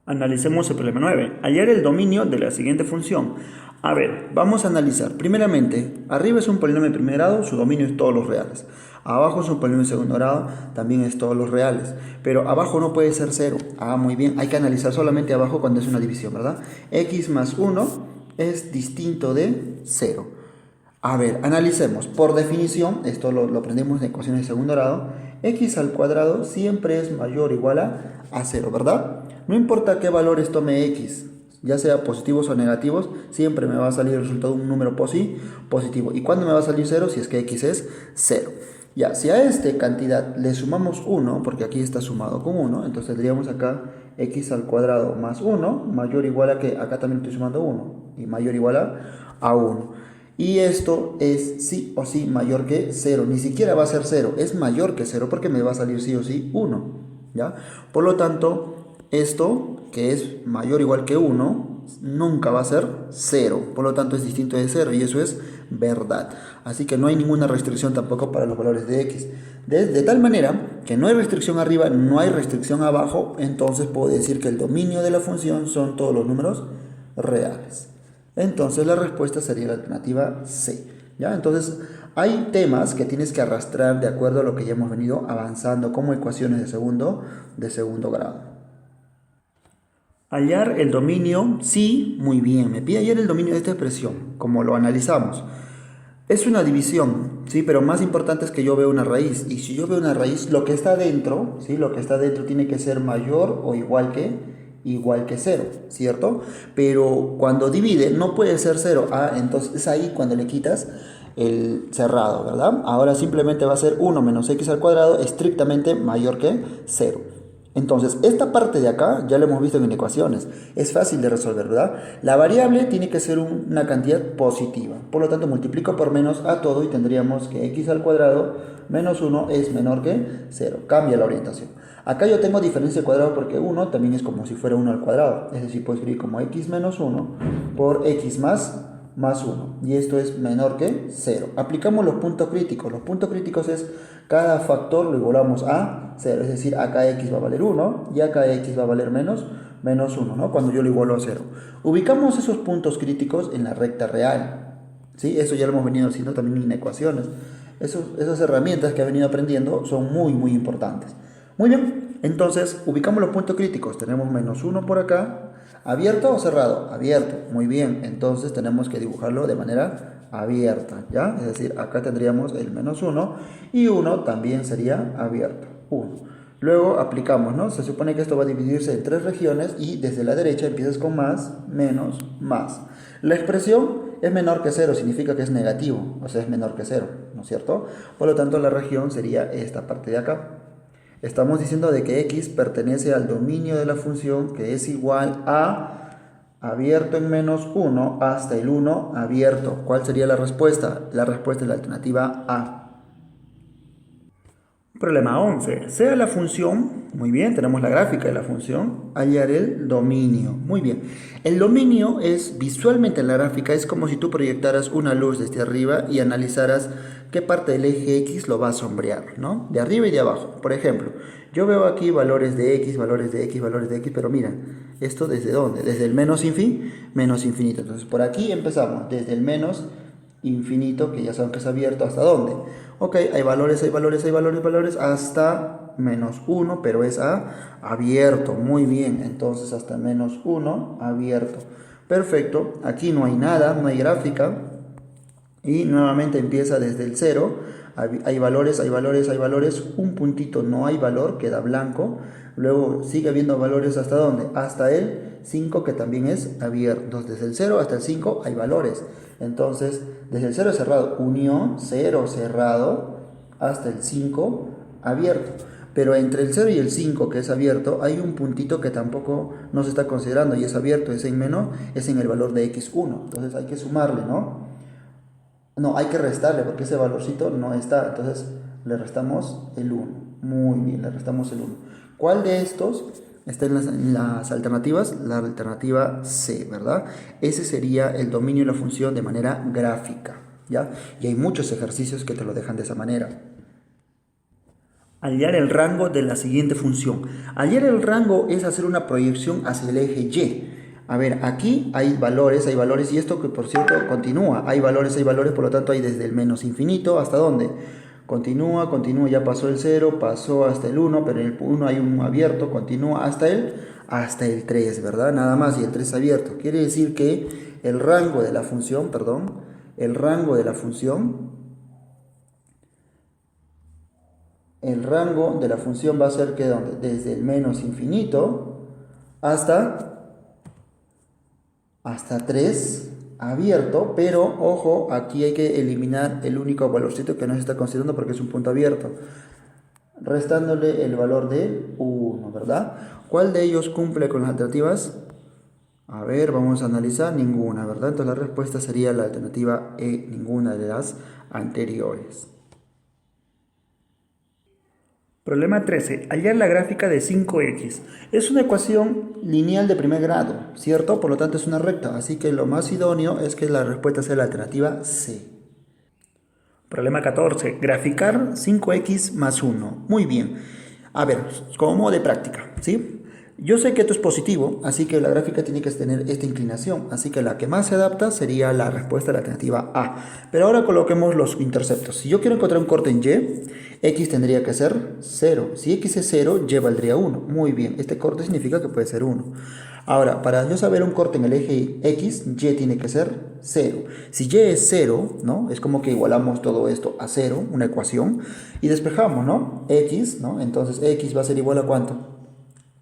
Analicemos el problema 9. Hallar el dominio de la siguiente función. A ver, vamos a analizar. Primeramente, arriba es un polinomio de primer grado, su dominio es todos los reales. Abajo es un polinomio de segundo grado, también es todos los reales. Pero abajo no puede ser 0. Ah, muy bien, hay que analizar solamente abajo cuando es una división, ¿verdad? X más 1 es distinto de 0. A ver, analicemos. Por definición, esto lo aprendemos en ecuaciones de segundo grado, x al cuadrado siempre es mayor o igual a 0, ¿verdad? No importa qué valores tome x, ya sea positivos o negativos, siempre me va a salir el resultado de un número positivo. ¿Y cuándo me va a salir 0? Si es que x es 0. Ya, si a esta cantidad le sumamos 1, porque aquí está sumado con 1, entonces tendríamos acá x al cuadrado más 1, mayor o igual a que, acá también estoy sumando 1, y mayor o igual a 1. Y esto es sí o sí mayor que 0, ni siquiera va a ser 0, es mayor que 0 porque me va a salir sí o sí 1, ¿ya? Por lo tanto, esto que es mayor o igual que 1, nunca va a ser 0, por lo tanto es distinto de 0 y eso es verdad. Así que no hay ninguna restricción tampoco para los valores de x. De tal manera que no hay restricción arriba, no hay restricción abajo, entonces puedo decir que el dominio de la función son todos los números reales. Entonces la respuesta sería la alternativa C. ¿Ya? Entonces hay temas que tienes que arrastrar de acuerdo a lo que ya hemos venido avanzando como ecuaciones de segundo grado. Hallar el dominio, sí, muy bien. Me pide hallar el dominio de esta expresión, como lo analizamos. Es una división, ¿sí? Pero más importante es que yo veo una raíz. Y si yo veo una raíz, lo que está dentro, ¿sí? Lo que está dentro tiene que ser mayor o igual que cero, ¿cierto? Pero cuando divide no puede ser cero. Ah, entonces es ahí cuando le quitas el cerrado, ¿verdad? Ahora simplemente va a ser 1 menos x al cuadrado estrictamente mayor que 0. Entonces, esta parte de acá ya lo hemos visto en ecuaciones. Es fácil de resolver, ¿verdad? La variable tiene que ser una cantidad positiva. Por lo tanto, multiplico por menos a todo y tendríamos que x al cuadrado menos 1 es menor que 0. Cambia la orientación. Acá yo tengo diferencia al cuadrado porque 1 también es como si fuera 1 al cuadrado. Es decir, puedo escribir como x menos 1 por x más 1. Y esto es menor que 0. Aplicamos los puntos críticos. Los puntos críticos es cada factor lo igualamos a 0. Es decir, acá x va a valer 1 y acá x va a valer menos 1, ¿no? Cuando yo lo igualo a 0. Ubicamos esos puntos críticos en la recta real. ¿Sí? Eso ya lo hemos venido haciendo también en ecuaciones. Esas herramientas que he venido aprendiendo son muy importantes. Muy bien, entonces ubicamos los puntos críticos. Tenemos menos 1 por acá. ¿Abierto o cerrado? Abierto. Muy bien, entonces tenemos que dibujarlo de manera abierta, ¿ya? Es decir, acá tendríamos el menos 1 y 1 también sería abierto, 1. Luego aplicamos, ¿no? Se supone que esto va a dividirse en 3 regiones y desde la derecha empiezas con más, menos, más. La expresión es menor que 0, significa que es negativo, o sea, es menor que 0, ¿no es cierto? Por lo tanto, la región sería esta parte de acá. Estamos diciendo de que x pertenece al dominio de la función que es igual a abierto en menos 1 hasta el 1 abierto. ¿Cuál sería la respuesta? La respuesta es la alternativa A. Problema 11. Sea la función, muy bien, tenemos la gráfica de la función, hallar el dominio. Muy bien. El dominio es, visualmente en la gráfica, es como si tú proyectaras una luz desde arriba y analizaras qué parte del eje X lo va a sombrear, ¿no? De arriba y de abajo. Por ejemplo, yo veo aquí valores de X, valores de X, valores de X, pero mira, ¿esto desde dónde? Desde el menos infinito. Entonces, por aquí empezamos, desde el menos infinito, que ya saben que es abierto, ¿hasta dónde? Ok, hay valores, hasta menos 1, pero es abierto. Muy bien, entonces hasta menos 1, abierto. Perfecto, aquí no hay nada, no hay gráfica. Y nuevamente empieza desde el 0. Hay valores, un puntito no hay valor, queda blanco. Luego sigue habiendo valores hasta dónde? Hasta el 5, que también es abierto. Entonces desde el 0 hasta el 5 hay valores. Entonces desde el 0 cerrado, unión, 0 cerrado, hasta el 5 abierto. Pero entre el 0 y el 5, que es abierto, hay un puntito que tampoco no se está considerando y es abierto, es en menos, es en el valor de x1. Entonces hay que sumarle, ¿no? No, hay que restarle porque ese valorcito no está. Entonces le restamos el 1. Muy bien, le restamos el 1. ¿Cuál de estos está en las alternativas? La alternativa C, ¿verdad? Ese sería el dominio de la función de manera gráfica, ¿ya? Y hay muchos ejercicios que te lo dejan de esa manera. Hallar el rango de la siguiente función. Hallar el rango es hacer una proyección hacia el eje Y. A ver, aquí hay valores, y esto que por cierto continúa. Hay valores, por lo tanto hay desde el menos infinito hasta dónde. Continúa, ya pasó el 0, pasó hasta el 1, pero en el 1 hay un abierto, continúa hasta el 3, ¿verdad? Nada más, y el 3 abierto. Quiere decir que el rango de la función, va a ser que desde el menos infinito hasta 3 abierto, pero ojo, aquí hay que eliminar el único valorcito que no se está considerando porque es un punto abierto, restándole el valor de 1, ¿verdad? ¿Cuál de ellos cumple con las alternativas? A ver, vamos a analizar ninguna, ¿verdad? Entonces la respuesta sería la alternativa E, ninguna de las anteriores. Problema 13. Hallar la gráfica de 5x. Es una ecuación lineal de primer grado, ¿cierto? Por lo tanto es una recta, así que lo más idóneo es que la respuesta sea la alternativa C. Problema 14. Graficar 5x más 1. Muy bien. A ver, como modo de práctica, ¿sí? Yo sé que esto es positivo, así que la gráfica tiene que tener esta inclinación, así que la que más se adapta sería la respuesta a la alternativa A. Pero ahora coloquemos los interceptos. Si yo quiero encontrar un corte en Y, X tendría que ser 0. Si X es 0, Y valdría 1. Muy bien, este corte significa que puede ser 1. Ahora, para yo saber un corte en el eje X, Y tiene que ser 0. Si Y es 0, ¿no? Es como que igualamos todo esto a 0, una ecuación, y despejamos, ¿no? X, ¿no? Entonces X va a ser igual a ¿cuánto?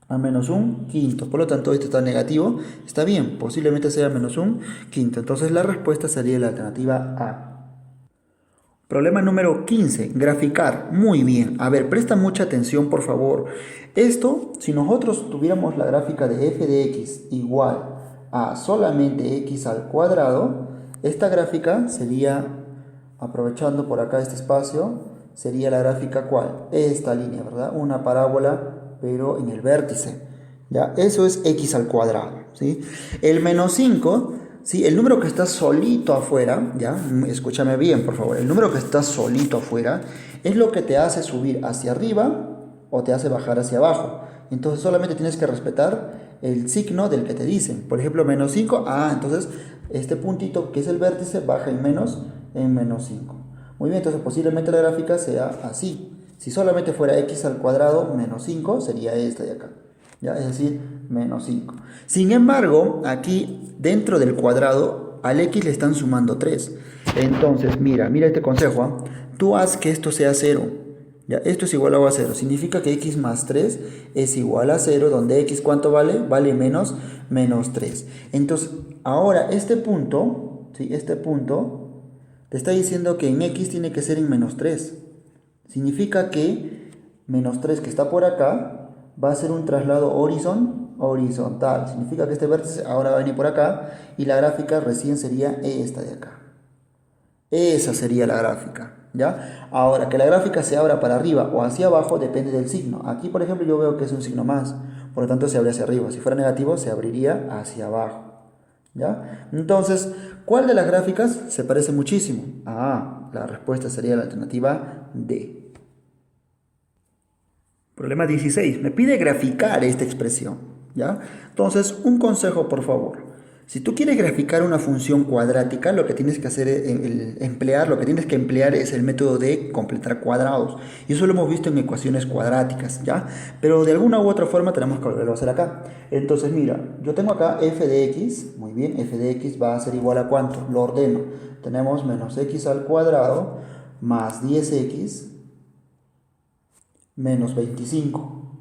A menos un quinto. Por lo tanto, esto está negativo. Está bien, posiblemente sea menos un quinto. Entonces la respuesta sería la alternativa A. Problema número 15. Graficar. Muy bien. A ver, presta mucha atención, por favor. Esto, si nosotros tuviéramos la gráfica de f de x igual a solamente x al cuadrado, esta gráfica sería, aprovechando por acá este espacio, sería la gráfica ¿cuál? Esta línea, ¿verdad? Una parábola, pero en el vértice. ¿Ya? Eso es x al cuadrado, ¿sí? El menos 5... ¿sí? El número que está solito afuera, ¿ya? Escúchame bien, por favor. El número que está solito afuera es lo que te hace subir hacia arriba o te hace bajar hacia abajo. Entonces solamente tienes que respetar el signo del que te dicen. Por ejemplo, menos 5, entonces este puntito que es el vértice baja en menos 5. Muy bien, entonces posiblemente la gráfica sea así. Si solamente fuera x al cuadrado menos 5, sería esta de acá. ¿Ya? Es decir, menos 5. Sin embargo, aquí dentro del cuadrado al x le están sumando 3. Entonces, mira este consejo. Tú haz que esto sea 0. ¿Ya? Esto es igual a 0. Significa que x más 3 es igual a 0, donde x ¿cuánto vale? Vale menos 3. Entonces, ahora este punto, ¿sí? Este punto te está diciendo que en x tiene que ser en menos 3. Significa que menos 3 que está por acá va a ser un traslado horizontal. Significa que este vértice ahora va a venir por acá y la gráfica recién sería esta de acá. Esa sería la gráfica, ¿ya? Ahora, que la gráfica se abra para arriba o hacia abajo depende del signo. Aquí, por ejemplo, yo veo que es un signo más, por lo tanto se abre hacia arriba. Si fuera negativo, se abriría hacia abajo, ¿ya? Entonces, ¿cuál de las gráficas se parece muchísimo? La respuesta sería la alternativa D. Problema 16. Me pide graficar esta expresión, ¿ya? Entonces, un consejo, por favor. Si tú quieres graficar una función cuadrática, lo que tienes que hacer es emplear es el método de completar cuadrados. Y eso lo hemos visto en ecuaciones cuadráticas, ¿ya? Pero de alguna u otra forma tenemos que volverlo a hacer acá. Entonces, mira, yo tengo acá f de x. Muy bien, f de x va a ser igual a ¿cuánto? Lo ordeno. Tenemos menos x al cuadrado más 10x menos 25.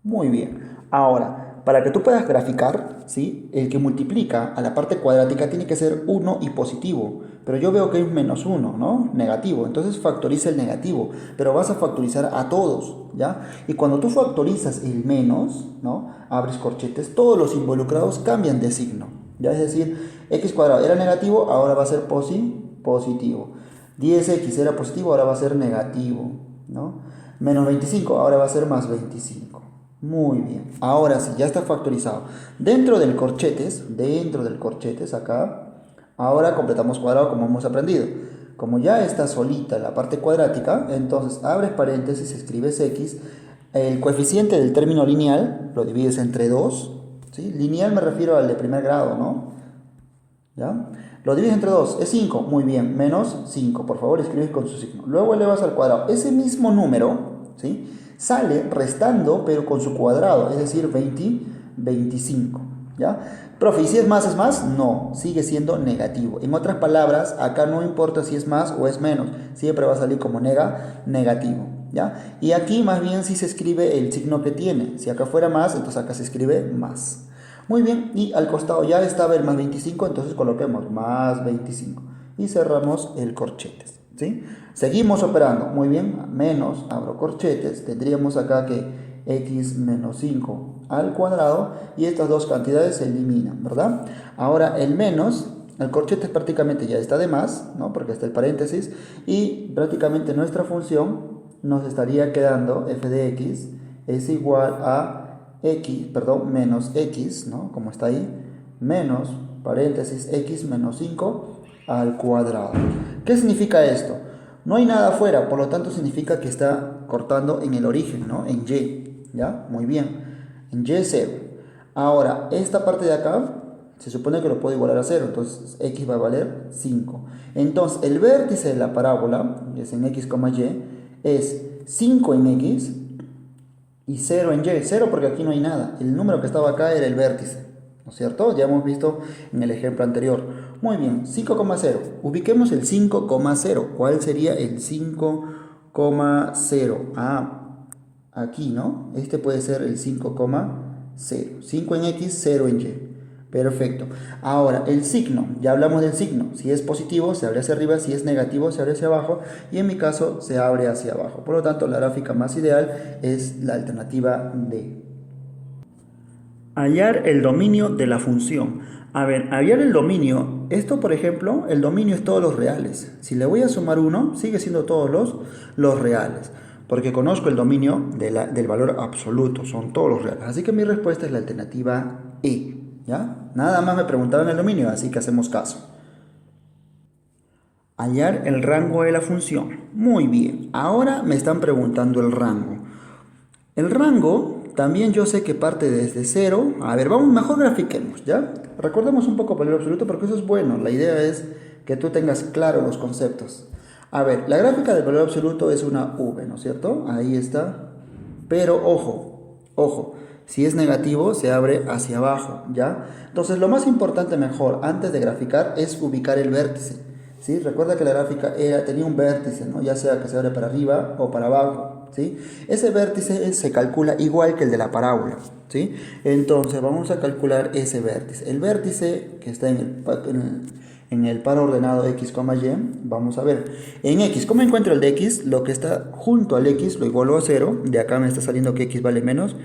Muy bien. Ahora, para que tú puedas graficar, ¿sí? El que multiplica a la parte cuadrática tiene que ser 1 y positivo. Pero yo veo que es menos 1, ¿no? Negativo. Entonces factoriza el negativo. Pero vas a factorizar a todos, ¿ya? Y cuando tú factorizas el menos, ¿no? Abres corchetes, todos los involucrados cambian de signo, ¿ya? Es decir, x cuadrado era negativo, ahora va a ser positivo. 10x era positivo, ahora va a ser negativo, ¿no? Menos 25, ahora va a ser más 25. Muy bien. Ahora sí, ya está factorizado. Dentro del corchetes, acá, ahora completamos cuadrado como hemos aprendido. Como ya está solita la parte cuadrática, entonces abres paréntesis, escribes x. El coeficiente del término lineal lo divides entre 2. ¿Sí? Lineal me refiero al de primer grado, ¿no? ¿Ya? Lo divides entre 2, es 5, muy bien, menos 5, por favor escribes con su signo. Luego elevas al cuadrado, ese mismo número, ¿sí? Sale restando pero con su cuadrado, es decir, 25, ¿ya? Profe, ¿y si es más? No, sigue siendo negativo. En otras palabras, acá no importa si es más o es menos, siempre va a salir como negativo, ¿ya? Y aquí más bien si se escribe el signo que tiene, si acá fuera más, entonces acá se escribe más. Muy bien, y al costado ya estaba el más 25, entonces coloquemos más 25 y cerramos el corchetes, ¿sí? Seguimos operando, muy bien, menos, abro corchetes, tendríamos acá que x menos 5 al cuadrado y estas dos cantidades se eliminan, ¿verdad? Ahora el menos, el corchetes prácticamente ya está de más, ¿no? Porque está el paréntesis y prácticamente nuestra función nos estaría quedando f de x es igual a menos x, ¿no? Como está ahí, menos, paréntesis, x menos 5 al cuadrado. ¿Qué significa esto? No hay nada afuera, por lo tanto significa que está cortando en el origen, ¿no? En y, ¿ya? Muy bien. En Y 0. Ahora, esta parte de acá se supone que lo puedo igualar a 0, entonces x va a valer 5. Entonces, el vértice de la parábola, que es en x, y, es 5 en x y 0 en y. 0 porque aquí no hay nada. El número que estaba acá era el vértice, ¿no es cierto? Ya hemos visto en el ejemplo anterior. Muy bien, 5,0. Ubiquemos el 5,0. ¿Cuál sería el 5,0? Ah, aquí, ¿no? Este puede ser el 5,0. 5 en x, 0 en y. Perfecto. Ahora, el signo. Ya hablamos del signo. Si es positivo, se abre hacia arriba. Si es negativo, se abre hacia abajo. Y en mi caso, se abre hacia abajo. Por lo tanto, la gráfica más ideal es la alternativa D. Hallar el dominio de la función. A ver, hallar el dominio. Esto, por ejemplo, el dominio es todos los reales. Si le voy a sumar 1, sigue siendo todos los reales. Porque conozco el dominio del valor absoluto. Son todos los reales. Así que mi respuesta es la alternativa E. ¿Ya? Nada más me preguntaban el dominio, así que hacemos caso. Hallar el rango de la función. Muy bien. Ahora me están preguntando el rango. El rango, también yo sé que parte desde 0. A ver, vamos, mejor grafiquemos, ¿ya? Recordemos un poco valor absoluto porque eso es bueno. La idea es que tú tengas claro los conceptos. A ver, la gráfica del valor absoluto es una V, ¿no es cierto? Ahí está. Pero ojo, ojo. Si es negativo, se abre hacia abajo, ¿ya? Entonces, lo más importante, mejor, antes de graficar, es ubicar el vértice, ¿sí? Recuerda que la gráfica tenía un vértice, ¿no? Ya sea que se abre para arriba o para abajo, ¿sí? Ese vértice se calcula igual que el de la parábola, ¿sí? Entonces, vamos a calcular ese vértice. El vértice que está en el par ordenado x, y, vamos a ver. En x, ¿cómo encuentro el de x? Lo que está junto al x lo igualo a 0. De acá me está saliendo que x vale menos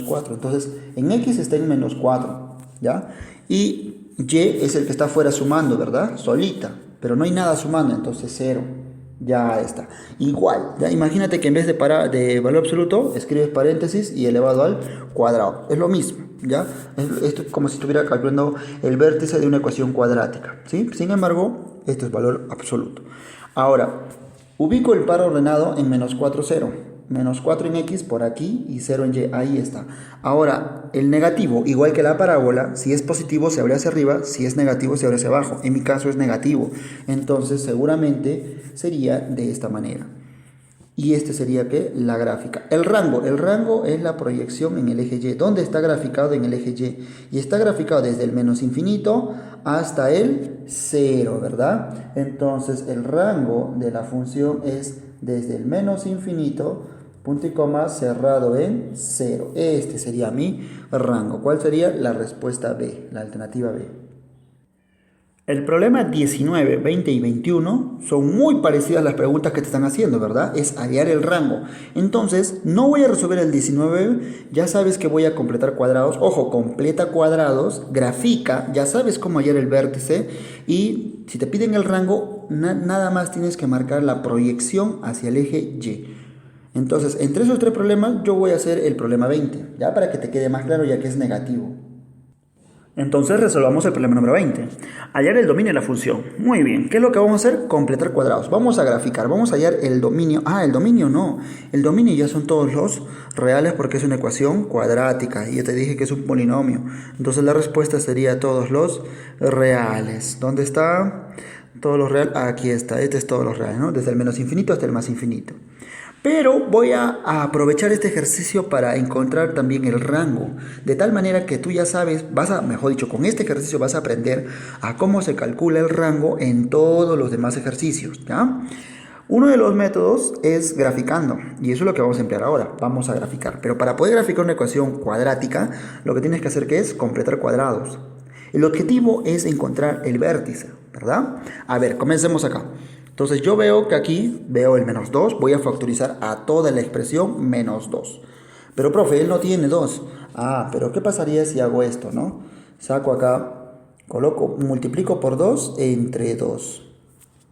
4. Entonces, en x está en menos 4, ¿ya? Y y es el que está afuera sumando, ¿verdad? Solita. Pero no hay nada sumando, entonces 0. Ya está. Igual, ¿ya? Imagínate que en vez de valor absoluto, escribes paréntesis y elevado al cuadrado. Es lo mismo, ¿ya? Esto es como si estuviera calculando el vértice de una ecuación cuadrática, ¿sí? Sin embargo, esto es valor absoluto. Ahora, ubico el par ordenado en menos 4, 0. Menos 4 en x por aquí y 0 en y. Ahí está. Ahora, el negativo, igual que la parábola, si es positivo se abre hacia arriba, si es negativo se abre hacia abajo. En mi caso es negativo. Entonces, seguramente sería de esta manera. Y este sería, ¿qué? La gráfica. El rango es la proyección en el eje Y. ¿Dónde está graficado en el eje Y? Y está graficado desde el menos infinito hasta el 0, ¿verdad? Entonces, el rango de la función es desde el menos infinito, punto y coma, cerrado en 0. Este sería mi rango. ¿Cuál sería? La respuesta B, la alternativa B. El problema 19, 20 y 21 son muy parecidas a las preguntas que te están haciendo, ¿verdad? Es hallar el rango. Entonces, no voy a resolver el 19, ya sabes que voy a completar cuadrados. Ojo, completa cuadrados, grafica, ya sabes cómo hallar el vértice. Y si te piden el rango, nada más tienes que marcar la proyección hacia el eje Y. Entonces, entre esos tres problemas, yo voy a hacer el problema 20, ya para que te quede más claro, ya que es negativo. Entonces resolvamos el problema número 20. Hallar el dominio de la función. Muy bien. ¿Qué es lo que vamos a hacer? Completar cuadrados. Vamos a graficar. Vamos a hallar el dominio. Ah, el dominio no. El dominio ya son todos los reales porque es una ecuación cuadrática. Y ya te dije que es un polinomio. Entonces la respuesta sería todos los reales. ¿Dónde está? Todos los reales. Aquí está. Este es todos los reales, ¿no? Desde el menos infinito hasta el más infinito. Pero voy a aprovechar este ejercicio para encontrar también el rango, de tal manera que tú ya sabes, mejor dicho, con este ejercicio vas a aprender a cómo se calcula el rango en todos los demás ejercicios, ¿ya? Uno de los métodos es graficando, y eso es lo que vamos a emplear ahora, vamos a graficar. Pero para poder graficar una ecuación cuadrática, lo que tienes que hacer es completar cuadrados. El objetivo es encontrar el vértice, ¿verdad? A ver, comencemos acá. Entonces yo veo que aquí veo el menos 2, voy a factorizar a toda la expresión menos 2. Pero profe, él no tiene 2. Ah, pero ¿qué pasaría si hago esto, no? Saco acá, multiplico por 2 entre 2.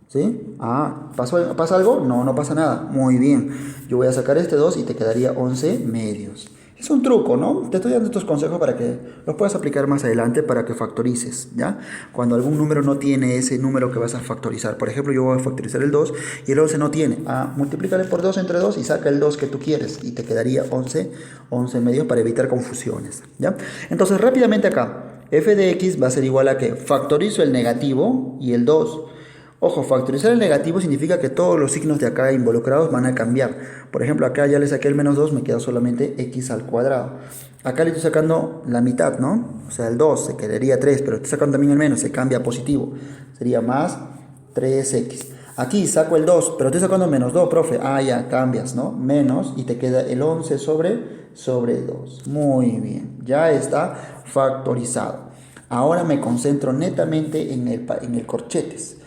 ¿Sí? Ah, ¿pasa algo? No, no pasa nada. Muy bien. Yo voy a sacar este 2 y te quedaría 11 medios. Es un truco, ¿no? Te estoy dando estos consejos para que los puedas aplicar más adelante para que factorices, ¿ya? Cuando algún número no tiene ese número que vas a factorizar. Por ejemplo, yo voy a factorizar el 2 y el 11 no tiene. Ah, multiplícale por 2 entre 2 y saca el 2 que tú quieres. Y te quedaría 11 medios para evitar confusiones, ¿ya? Entonces, rápidamente acá, f de x va a ser igual a que factorizo el negativo y el 2. Ojo, factorizar el negativo significa que todos los signos de acá involucrados van a cambiar. Por ejemplo, acá ya le saqué el menos 2, me queda solamente x al cuadrado. Acá le estoy sacando la mitad, ¿no? O sea, el 2 se quedaría 3, pero estoy sacando también el menos, se cambia a positivo. Sería más 3x. Aquí saco el 2, pero estoy sacando menos 2, profe. Ah, ya, cambias, ¿no? Menos y te queda el 11 sobre 2. Muy bien, ya está factorizado. Ahora me concentro netamente en el corchetes.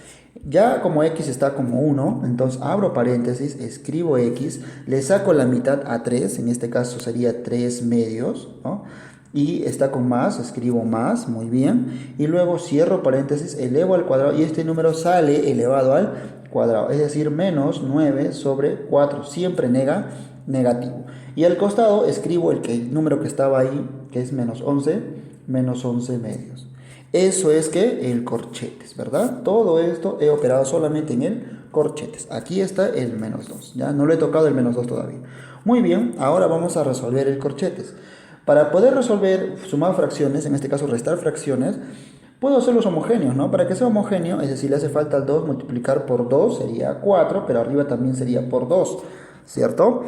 Ya como x está como 1, entonces abro paréntesis, escribo x, le saco la mitad a 3, en este caso sería 3 medios, ¿no? Y está con más, escribo más, muy bien, y luego cierro paréntesis, elevo al cuadrado y este número sale elevado al cuadrado, es decir, menos 9 sobre 4, siempre negativo. Y al costado escribo el número que estaba ahí, que es menos 11 medios. Eso es que el corchetes, ¿verdad? Todo esto he operado solamente en el corchetes. Aquí está el menos 2, ¿ya? No le he tocado el menos 2 todavía. Muy bien, ahora vamos a resolver el corchetes. Para poder resolver sumar fracciones, en este caso restar fracciones, puedo hacerlos homogéneos, ¿no? Para que sea homogéneo, es decir, le hace falta el 2, multiplicar por 2 sería 4, pero arriba también sería por 2, ¿cierto?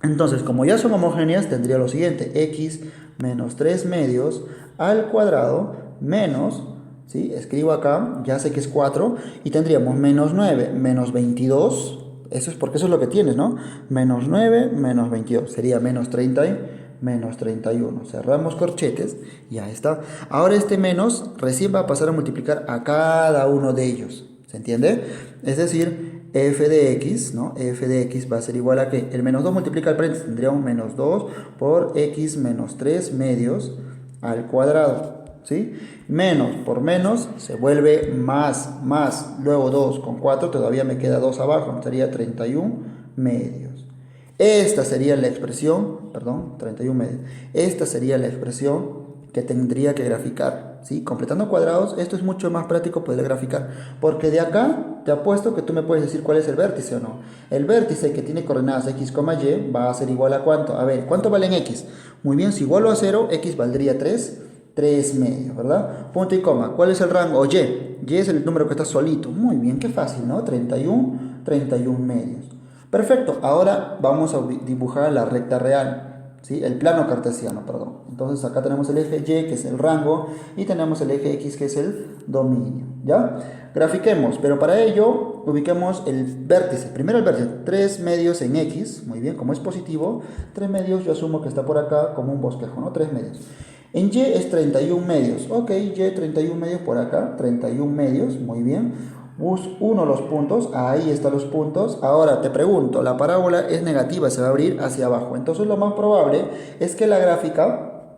Entonces, como ya son homogéneas, tendría lo siguiente, x menos 3 medios al cuadrado menos, ¿sí? Escribo acá, ya sé que es 4, y tendríamos menos 9 menos 22, eso es porque eso es lo que tienes, ¿no? Menos 9 menos 22, sería menos 30 y menos 31. Cerramos corchetes, ya está. Ahora este menos recién va a pasar a multiplicar a cada uno de ellos, ¿se entiende? Es decir, f de x, ¿no? F de x va a ser igual a que el menos 2 multiplica al paréntesis, tendría un menos 2 por x menos 3 medios al cuadrado, ¿sí? Menos por menos se vuelve más, luego 2 con 4, todavía me queda 2 abajo, sería 31 medios. Esta sería la expresión, perdón, 31 medios. Esta sería la expresión que tendría que graficar, ¿sí? Completando cuadrados, esto es mucho más práctico poder graficar, porque de acá te apuesto que tú me puedes decir cuál es el vértice o no. El vértice que tiene coordenadas x, y va a ser igual a ¿cuánto? A ver, ¿cuánto vale en x? Muy bien, si igualo a 0, x valdría 3 medios, ¿verdad? Punto y coma. ¿Cuál es el rango? Y. Y es el número que está solito. Muy bien, qué fácil, ¿no? 31 medios. Perfecto. Ahora vamos a dibujar la recta real, ¿sí? El plano cartesiano, perdón. Entonces acá tenemos el eje Y, que es el rango, y tenemos el eje X, que es el dominio, ¿ya? Grafiquemos, pero para ello ubiquemos el vértice. Primero el vértice, 3 medios en X. Muy bien, como es positivo, 3 medios yo asumo que está por acá como un bosquejo, ¿no? 3 medios. En Y es 31 medios. Ok, Y 31 medios por acá. 31 medios, muy bien. Uno los puntos. Ahí están los puntos. Ahora te pregunto, la parábola es negativa, se va a abrir hacia abajo. Entonces lo más probable es que la gráfica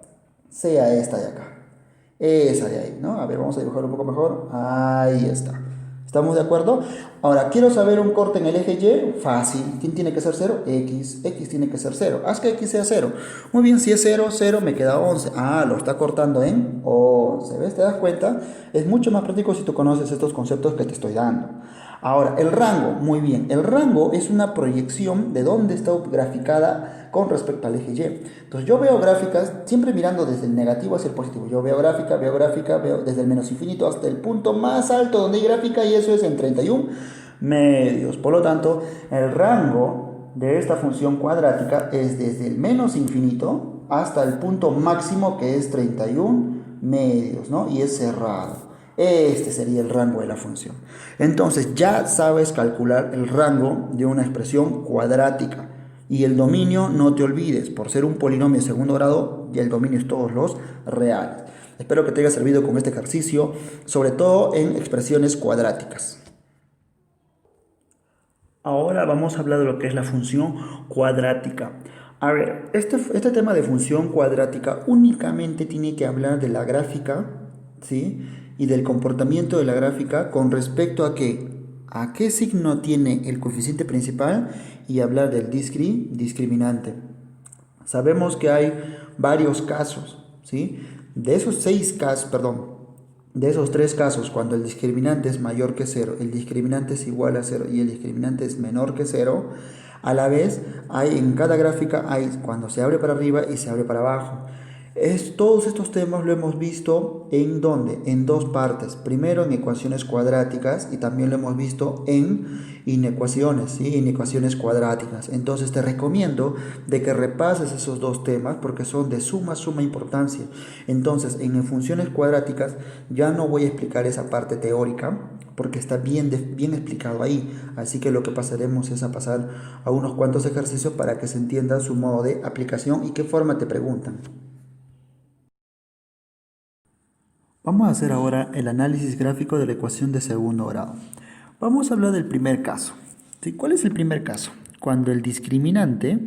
sea esta de acá. Esa de ahí, ¿no? A ver, vamos a dibujar un poco mejor. Ahí está. ¿Estamos de acuerdo? Ahora, quiero saber un corte en el eje Y. Fácil. ¿Quién tiene que ser 0? X. X tiene que ser 0. Haz que X sea 0. Muy bien, si es 0, 0 me queda 11. Ah, lo está cortando en 11. ¿Ves? ¿Te das cuenta? Es mucho más práctico si tú conoces estos conceptos que te estoy dando. Ahora, el rango. Muy bien. El rango es una proyección de dónde está graficada con respecto al eje Y. Entonces, yo veo gráficas siempre mirando desde el negativo hacia el positivo. Yo veo gráfica, veo desde el menos infinito hasta el punto más alto donde hay gráfica, y eso es en 31 medios. Por lo tanto, el rango de esta función cuadrática es desde el menos infinito hasta el punto máximo, que es 31 medios, ¿no? Y es cerrado. Este sería el rango de la función. Entonces ya sabes calcular el rango de una expresión cuadrática. Y el dominio, no te olvides, por ser un polinomio de segundo grado, y el dominio es todos los reales. Espero que te haya servido con este ejercicio, sobre todo en expresiones cuadráticas. Ahora vamos a hablar de lo que es la función cuadrática. A ver, este tema de función cuadrática únicamente tiene que hablar de la gráfica, ¿sí? Y del comportamiento de la gráfica con respecto a qué signo tiene el coeficiente principal, y hablar del discriminante. Sabemos que hay varios casos, ¿sí? De esos 6 casos, perdón, de esos 3 casos, cuando el discriminante es mayor que 0, el discriminante es igual a 0 y el discriminante es menor que 0, a la vez hay en cada gráfica hay cuando se abre para arriba y se abre para abajo. Todos estos temas lo hemos visto en ¿dónde? En 2 partes. Primero en ecuaciones cuadráticas y también lo hemos visto en inecuaciones, ¿sí? Inecuaciones cuadráticas. Entonces te recomiendo de que repases esos 2 temas porque son de suma importancia. Entonces en funciones cuadráticas ya no voy a explicar esa parte teórica porque está bien explicado ahí. Así que lo que pasaremos es a pasar a unos cuantos ejercicios para que se entienda su modo de aplicación y qué forma te preguntan. Vamos a hacer ahora el análisis gráfico de la ecuación de segundo grado. Vamos a hablar del primer caso. ¿Sí? ¿Cuál es el primer caso? Cuando el discriminante,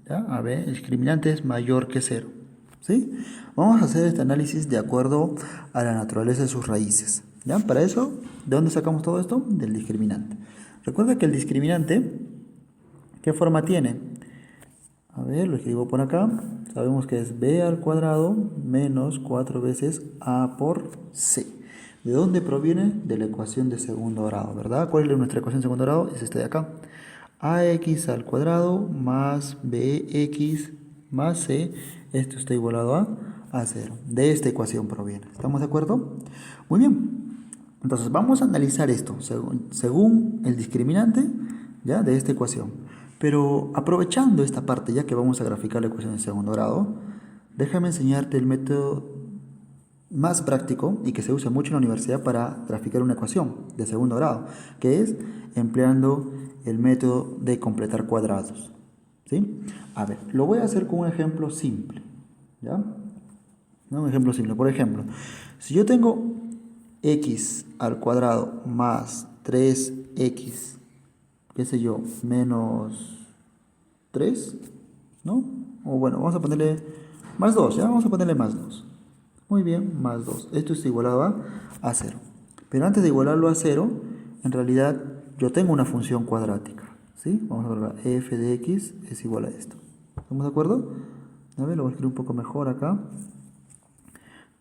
¿ya? A ver, el discriminante es mayor que 0. ¿Sí? Vamos a hacer este análisis de acuerdo a la naturaleza de sus raíces. ¿Ya? Para eso, ¿de dónde sacamos todo esto? Del discriminante. Recuerda que el discriminante, ¿qué forma tiene? A ver, lo escribo por acá. Sabemos que es b al cuadrado menos 4 veces a por c. ¿De dónde proviene? De la ecuación de segundo grado, ¿verdad? ¿Cuál es nuestra ecuación de segundo grado? Es esta de acá. Ax al cuadrado más bx más c. Esto está igualado a 0. De esta ecuación proviene. ¿Estamos de acuerdo? Muy bien. Entonces vamos a analizar esto según el discriminante, ¿ya? De esta ecuación. Pero aprovechando esta parte, ya que vamos a graficar la ecuación de segundo grado, déjame enseñarte el método más práctico y que se usa mucho en la universidad para graficar una ecuación de segundo grado, que es empleando el método de completar cuadrados. ¿Sí? A ver, lo voy a hacer con un ejemplo simple, ¿ya? ¿No? Un ejemplo simple. Por ejemplo, si yo tengo x al cuadrado más 3x, qué sé yo, menos 3, ¿no? O bueno, vamos a ponerle más 2, ¿ya? Vamos a ponerle más 2. Muy bien, más 2. Esto está igualado a 0. Pero antes de igualarlo a 0, en realidad yo tengo una función cuadrática, ¿sí? Vamos a colocar f de x es igual a esto. ¿Estamos de acuerdo? A ver, lo voy a escribir un poco mejor acá.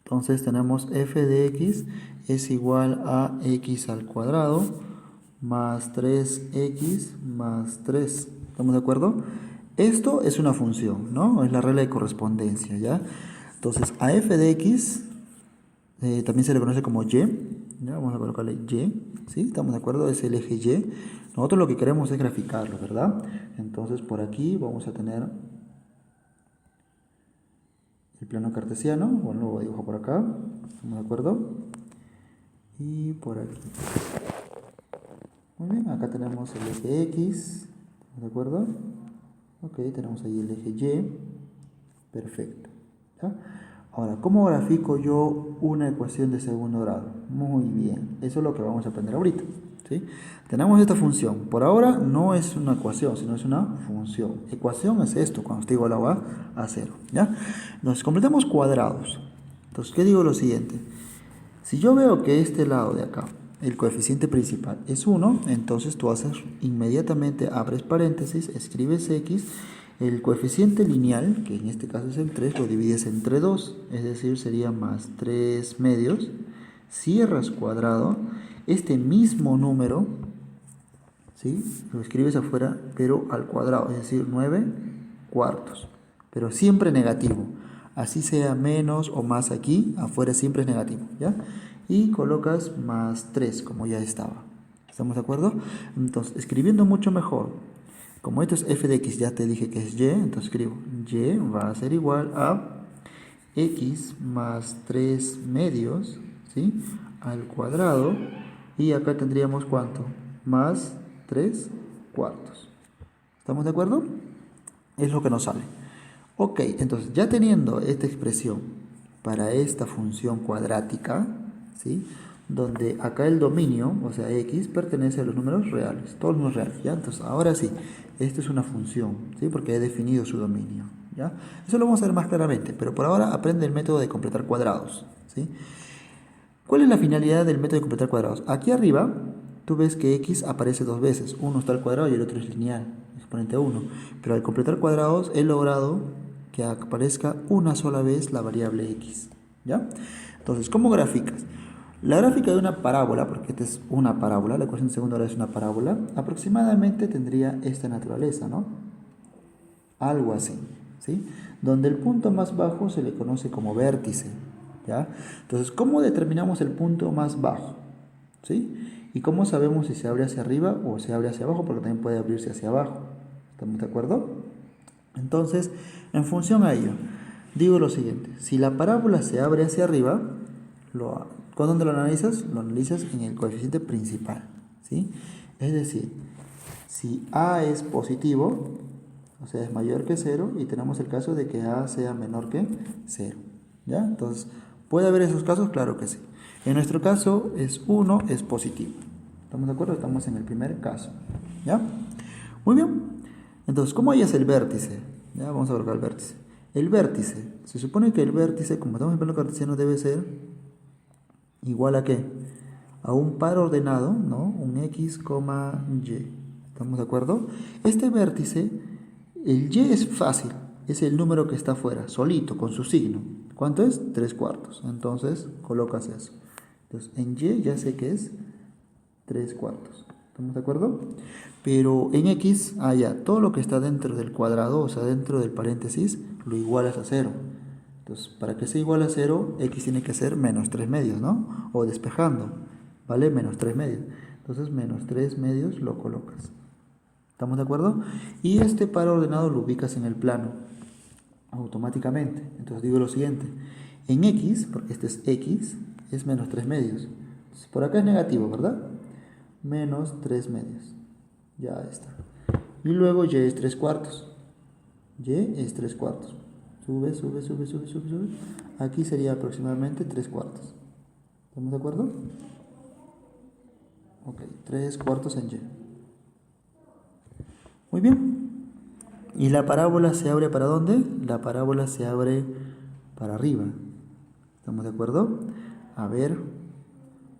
Entonces tenemos f de x es igual a x al cuadrado más 3x más 3. ¿Estamos de acuerdo? Esto es una función, ¿no? Es la regla de correspondencia, ¿ya? Entonces, a f de x también se le conoce como y, ¿ya? Vamos a colocarle y, ¿sí? ¿Estamos de acuerdo? Es el eje y. Nosotros lo que queremos es graficarlo, ¿verdad? Entonces, por aquí vamos a tener el plano cartesiano. Bueno, lo voy a dibujar por acá. ¿Estamos de acuerdo? Y por aquí. Muy bien, acá tenemos el eje X, ¿de acuerdo? Ok, tenemos ahí el eje Y, perfecto. ¿Ya? Ahora, ¿cómo grafico yo una ecuación de segundo grado? Muy bien, eso es lo que vamos a aprender ahorita, ¿sí? Tenemos esta función, por ahora no es una ecuación, sino es una función. Ecuación es esto, cuando esté igual a 0, ¿ya? Entonces, completamos cuadrados. Entonces, ¿qué digo lo siguiente? Si yo veo que este lado de acá, el coeficiente principal es 1, entonces tú haces inmediatamente, abres paréntesis, escribes x, el coeficiente lineal, que en este caso es el 3, lo divides entre 2, es decir, sería más 3 medios, cierras cuadrado, este mismo número, ¿sí? Lo escribes afuera, pero al cuadrado, es decir, 9 cuartos, pero siempre negativo. Así sea menos o más aquí, afuera siempre es negativo, ¿ya? Y colocas más 3, como ya estaba. ¿Estamos de acuerdo? Entonces, escribiendo mucho mejor, como esto es f de x, ya te dije que es y, entonces escribo y va a ser igual a x más 3 medios, ¿sí? Al cuadrado, y acá tendríamos ¿cuánto? Más 3 cuartos. ¿Estamos de acuerdo? Es lo que nos sale. Ok, entonces ya teniendo esta expresión para esta función cuadrática, ¿sí? Donde acá el dominio, o sea x, pertenece a los números reales, todos los números reales, ¿ya? Entonces ahora sí, esto es una función, ¿sí? Porque he definido su dominio, ¿ya? Eso lo vamos a ver más claramente, pero por ahora aprende el método de completar cuadrados, ¿sí? ¿Cuál es la finalidad del método de completar cuadrados? Aquí arriba, tú ves que x aparece 2 veces, uno está al cuadrado y el otro es lineal, exponente 1, pero al completar cuadrados he logrado que aparezca una sola vez la variable x, ¿ya? Entonces, ¿cómo graficas? La gráfica de una parábola, porque esta es una parábola, la ecuación de segundo grado es una parábola, aproximadamente tendría esta naturaleza, ¿no? Algo así, ¿sí? Donde el punto más bajo se le conoce como vértice, ¿ya? Entonces, ¿cómo determinamos el punto más bajo? ¿Sí? ¿Y cómo sabemos si se abre hacia arriba o se abre hacia abajo? Porque también puede abrirse hacia abajo. ¿Estamos de acuerdo? Entonces, en función a ello, digo lo siguiente. Si la parábola se abre hacia arriba, ¿con dónde lo analizas? Lo analizas en el coeficiente principal, ¿sí? Es decir, si A es positivo, o sea, es mayor que 0, y tenemos el caso de que A sea menor que 0, ¿ya? Entonces, ¿puede haber esos casos? Claro que sí. En nuestro caso, es 1, es positivo. ¿Estamos de acuerdo? Estamos en el primer caso, ¿ya? Muy bien. Entonces, ¿cómo hallas el vértice? Ya, vamos a colocar el vértice. El vértice, se supone que el vértice, como estamos en plano cartesiano, debe ser igual a ¿qué? A un par ordenado, ¿no? Un x, y. ¿Estamos de acuerdo? Este vértice, el y es fácil, es el número que está afuera, solito, con su signo. ¿Cuánto es? 3/4. Entonces, colocas eso. Entonces, en y ya sé que es 3/4. ¿Estamos de acuerdo? Pero en x, ya, todo lo que está dentro del cuadrado, o sea, dentro del paréntesis, lo igualas a 0. Entonces, para que sea igual a 0, x tiene que ser menos 3 medios, ¿no? O despejando, ¿vale? Menos 3 medios. Entonces, menos 3 medios lo colocas. ¿Estamos de acuerdo? Y este par ordenado lo ubicas en el plano, automáticamente. Entonces, digo lo siguiente. En x, porque este es x, es menos 3 medios. Entonces, por acá es negativo, ¿verdad? Menos 3 medios. Ya está. Y luego y es 3/4. Y es 3/4. Sube, sube, sube, sube, sube, sube. Aquí sería aproximadamente 3/4. ¿Estamos de acuerdo? Ok, 3/4 en y. Muy bien. ¿Y la parábola se abre para dónde? La parábola se abre para arriba. ¿Estamos de acuerdo? A ver,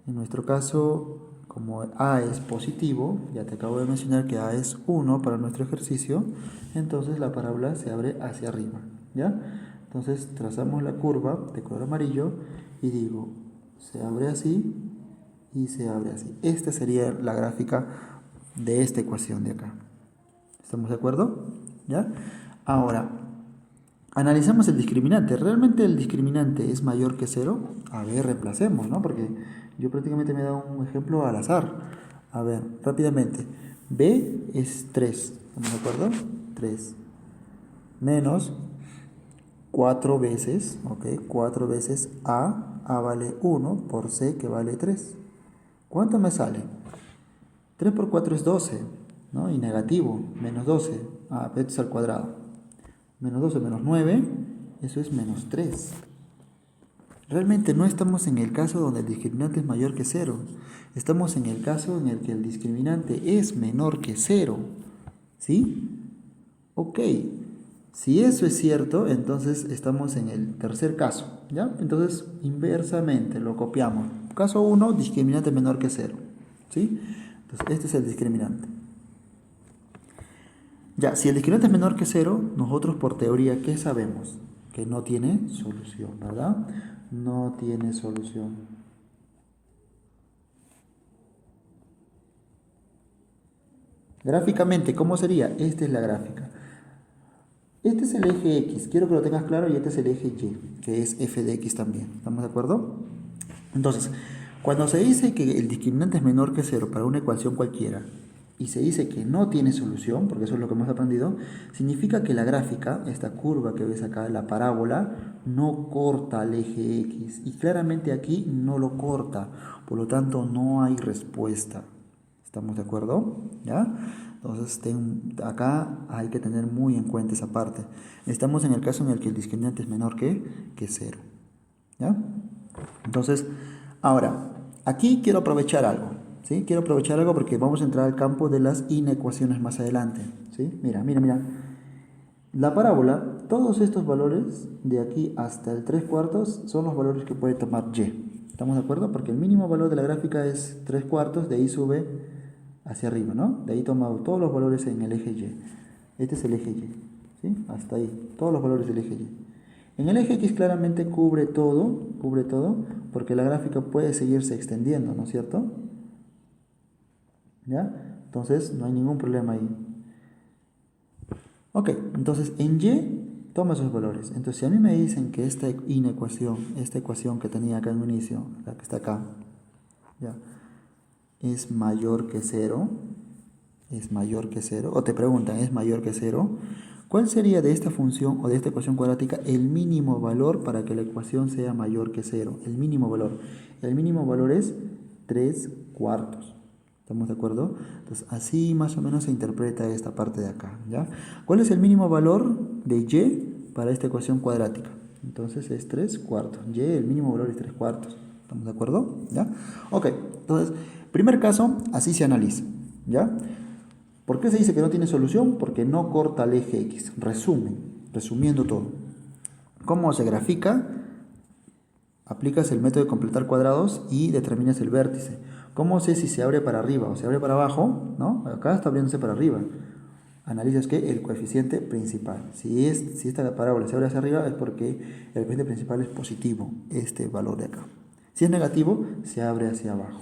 en nuestro caso, como A es positivo, ya te acabo de mencionar que A es 1 para nuestro ejercicio, entonces la parábola se abre hacia arriba, ¿ya? Entonces trazamos la curva de color amarillo y digo, se abre así y se abre así. Esta sería la gráfica de esta ecuación de acá. ¿Estamos de acuerdo? ¿Ya? Ahora, analizamos el discriminante. ¿Realmente el discriminante es mayor que 0? A ver, reemplacemos, ¿no? Porque yo prácticamente me he dado un ejemplo al azar. A ver, rápidamente. B es 3. ¿Estamos de acuerdo? 3. Menos 4 veces, ¿ok? 4 veces A. A vale 1 por C que vale 3. ¿Cuánto me sale? 3 por 4 es 12, ¿no? Y negativo, menos 12. Esto es al cuadrado. Menos 12 menos 9, eso es menos 3. Realmente no estamos en el caso donde el discriminante es mayor que 0. Estamos en el caso en el que el discriminante es menor que 0. ¿Sí? Ok. Si eso es cierto, entonces estamos en el tercer caso. ¿Ya? Entonces, inversamente lo copiamos. Caso 1, discriminante menor que 0. ¿Sí? Entonces, este es el discriminante. Ya, si el discriminante es menor que 0, nosotros por teoría, ¿qué sabemos? Que no tiene solución, ¿verdad? No tiene solución. Gráficamente, ¿cómo sería? Esta es la gráfica. Este es el eje X, quiero que lo tengas claro, y este es el eje Y, que es f de X también. ¿Estamos de acuerdo? Entonces, cuando se dice que el discriminante es menor que 0 para una ecuación cualquiera, y se dice que no tiene solución, porque eso es lo que hemos aprendido, significa que la gráfica, esta curva que ves acá, la parábola, no corta al eje X. Y claramente aquí no lo corta, por lo tanto no hay respuesta. ¿Estamos de acuerdo? ¿Ya? Entonces acá hay que tener muy en cuenta esa parte. Estamos en el caso en el que el discriminante es menor que 0. ¿Ya? Entonces, ahora, aquí quiero aprovechar algo. ¿Sí? Quiero aprovechar algo porque vamos a entrar al campo de las inecuaciones más adelante. ¿Sí? Mira, mira, mira. La parábola, todos estos valores de aquí hasta el 3/4 son los valores que puede tomar y. ¿Estamos de acuerdo? Porque el mínimo valor de la gráfica es 3/4, de ahí sube hacia arriba, ¿no? De ahí toma todos los valores en el eje Y. Este es el eje Y. ¿sí? Hasta ahí, todos los valores del eje Y. En el eje X claramente cubre todo, porque la gráfica puede seguirse extendiendo, ¿no es cierto? ¿Ya? Entonces no hay ningún problema ahí. Ok, entonces en Y toma esos valores. Entonces si a mí me dicen que esta inecuación, esta ecuación que tenía acá en un inicio, la que está acá, ¿ya? Es mayor que 0, o te preguntan, ¿es mayor que 0? ¿Cuál sería de esta función o de esta ecuación cuadrática el mínimo valor para que la ecuación sea mayor que 0? El mínimo valor. El mínimo valor es 3/4. ¿Estamos de acuerdo? Entonces, así más o menos se interpreta esta parte de acá, ¿ya? ¿Cuál es el mínimo valor de Y para esta ecuación cuadrática? Entonces es 3/4. Y, el mínimo valor es 3/4. ¿Estamos de acuerdo? ¿Ya? Ok, entonces, primer caso, así se analiza, ¿ya? ¿Por qué se dice que no tiene solución? Porque no corta el eje X. Resumiendo todo. ¿Cómo se grafica? Aplicas el método de completar cuadrados y determinas el vértice. ¿Cómo sé si se abre para arriba o se abre para abajo? ¿No? Acá está abriéndose para arriba. Analizas que el coeficiente principal. Si esta parábola se abre hacia arriba es porque el coeficiente principal es positivo, este valor de acá. Si es negativo, se abre hacia abajo.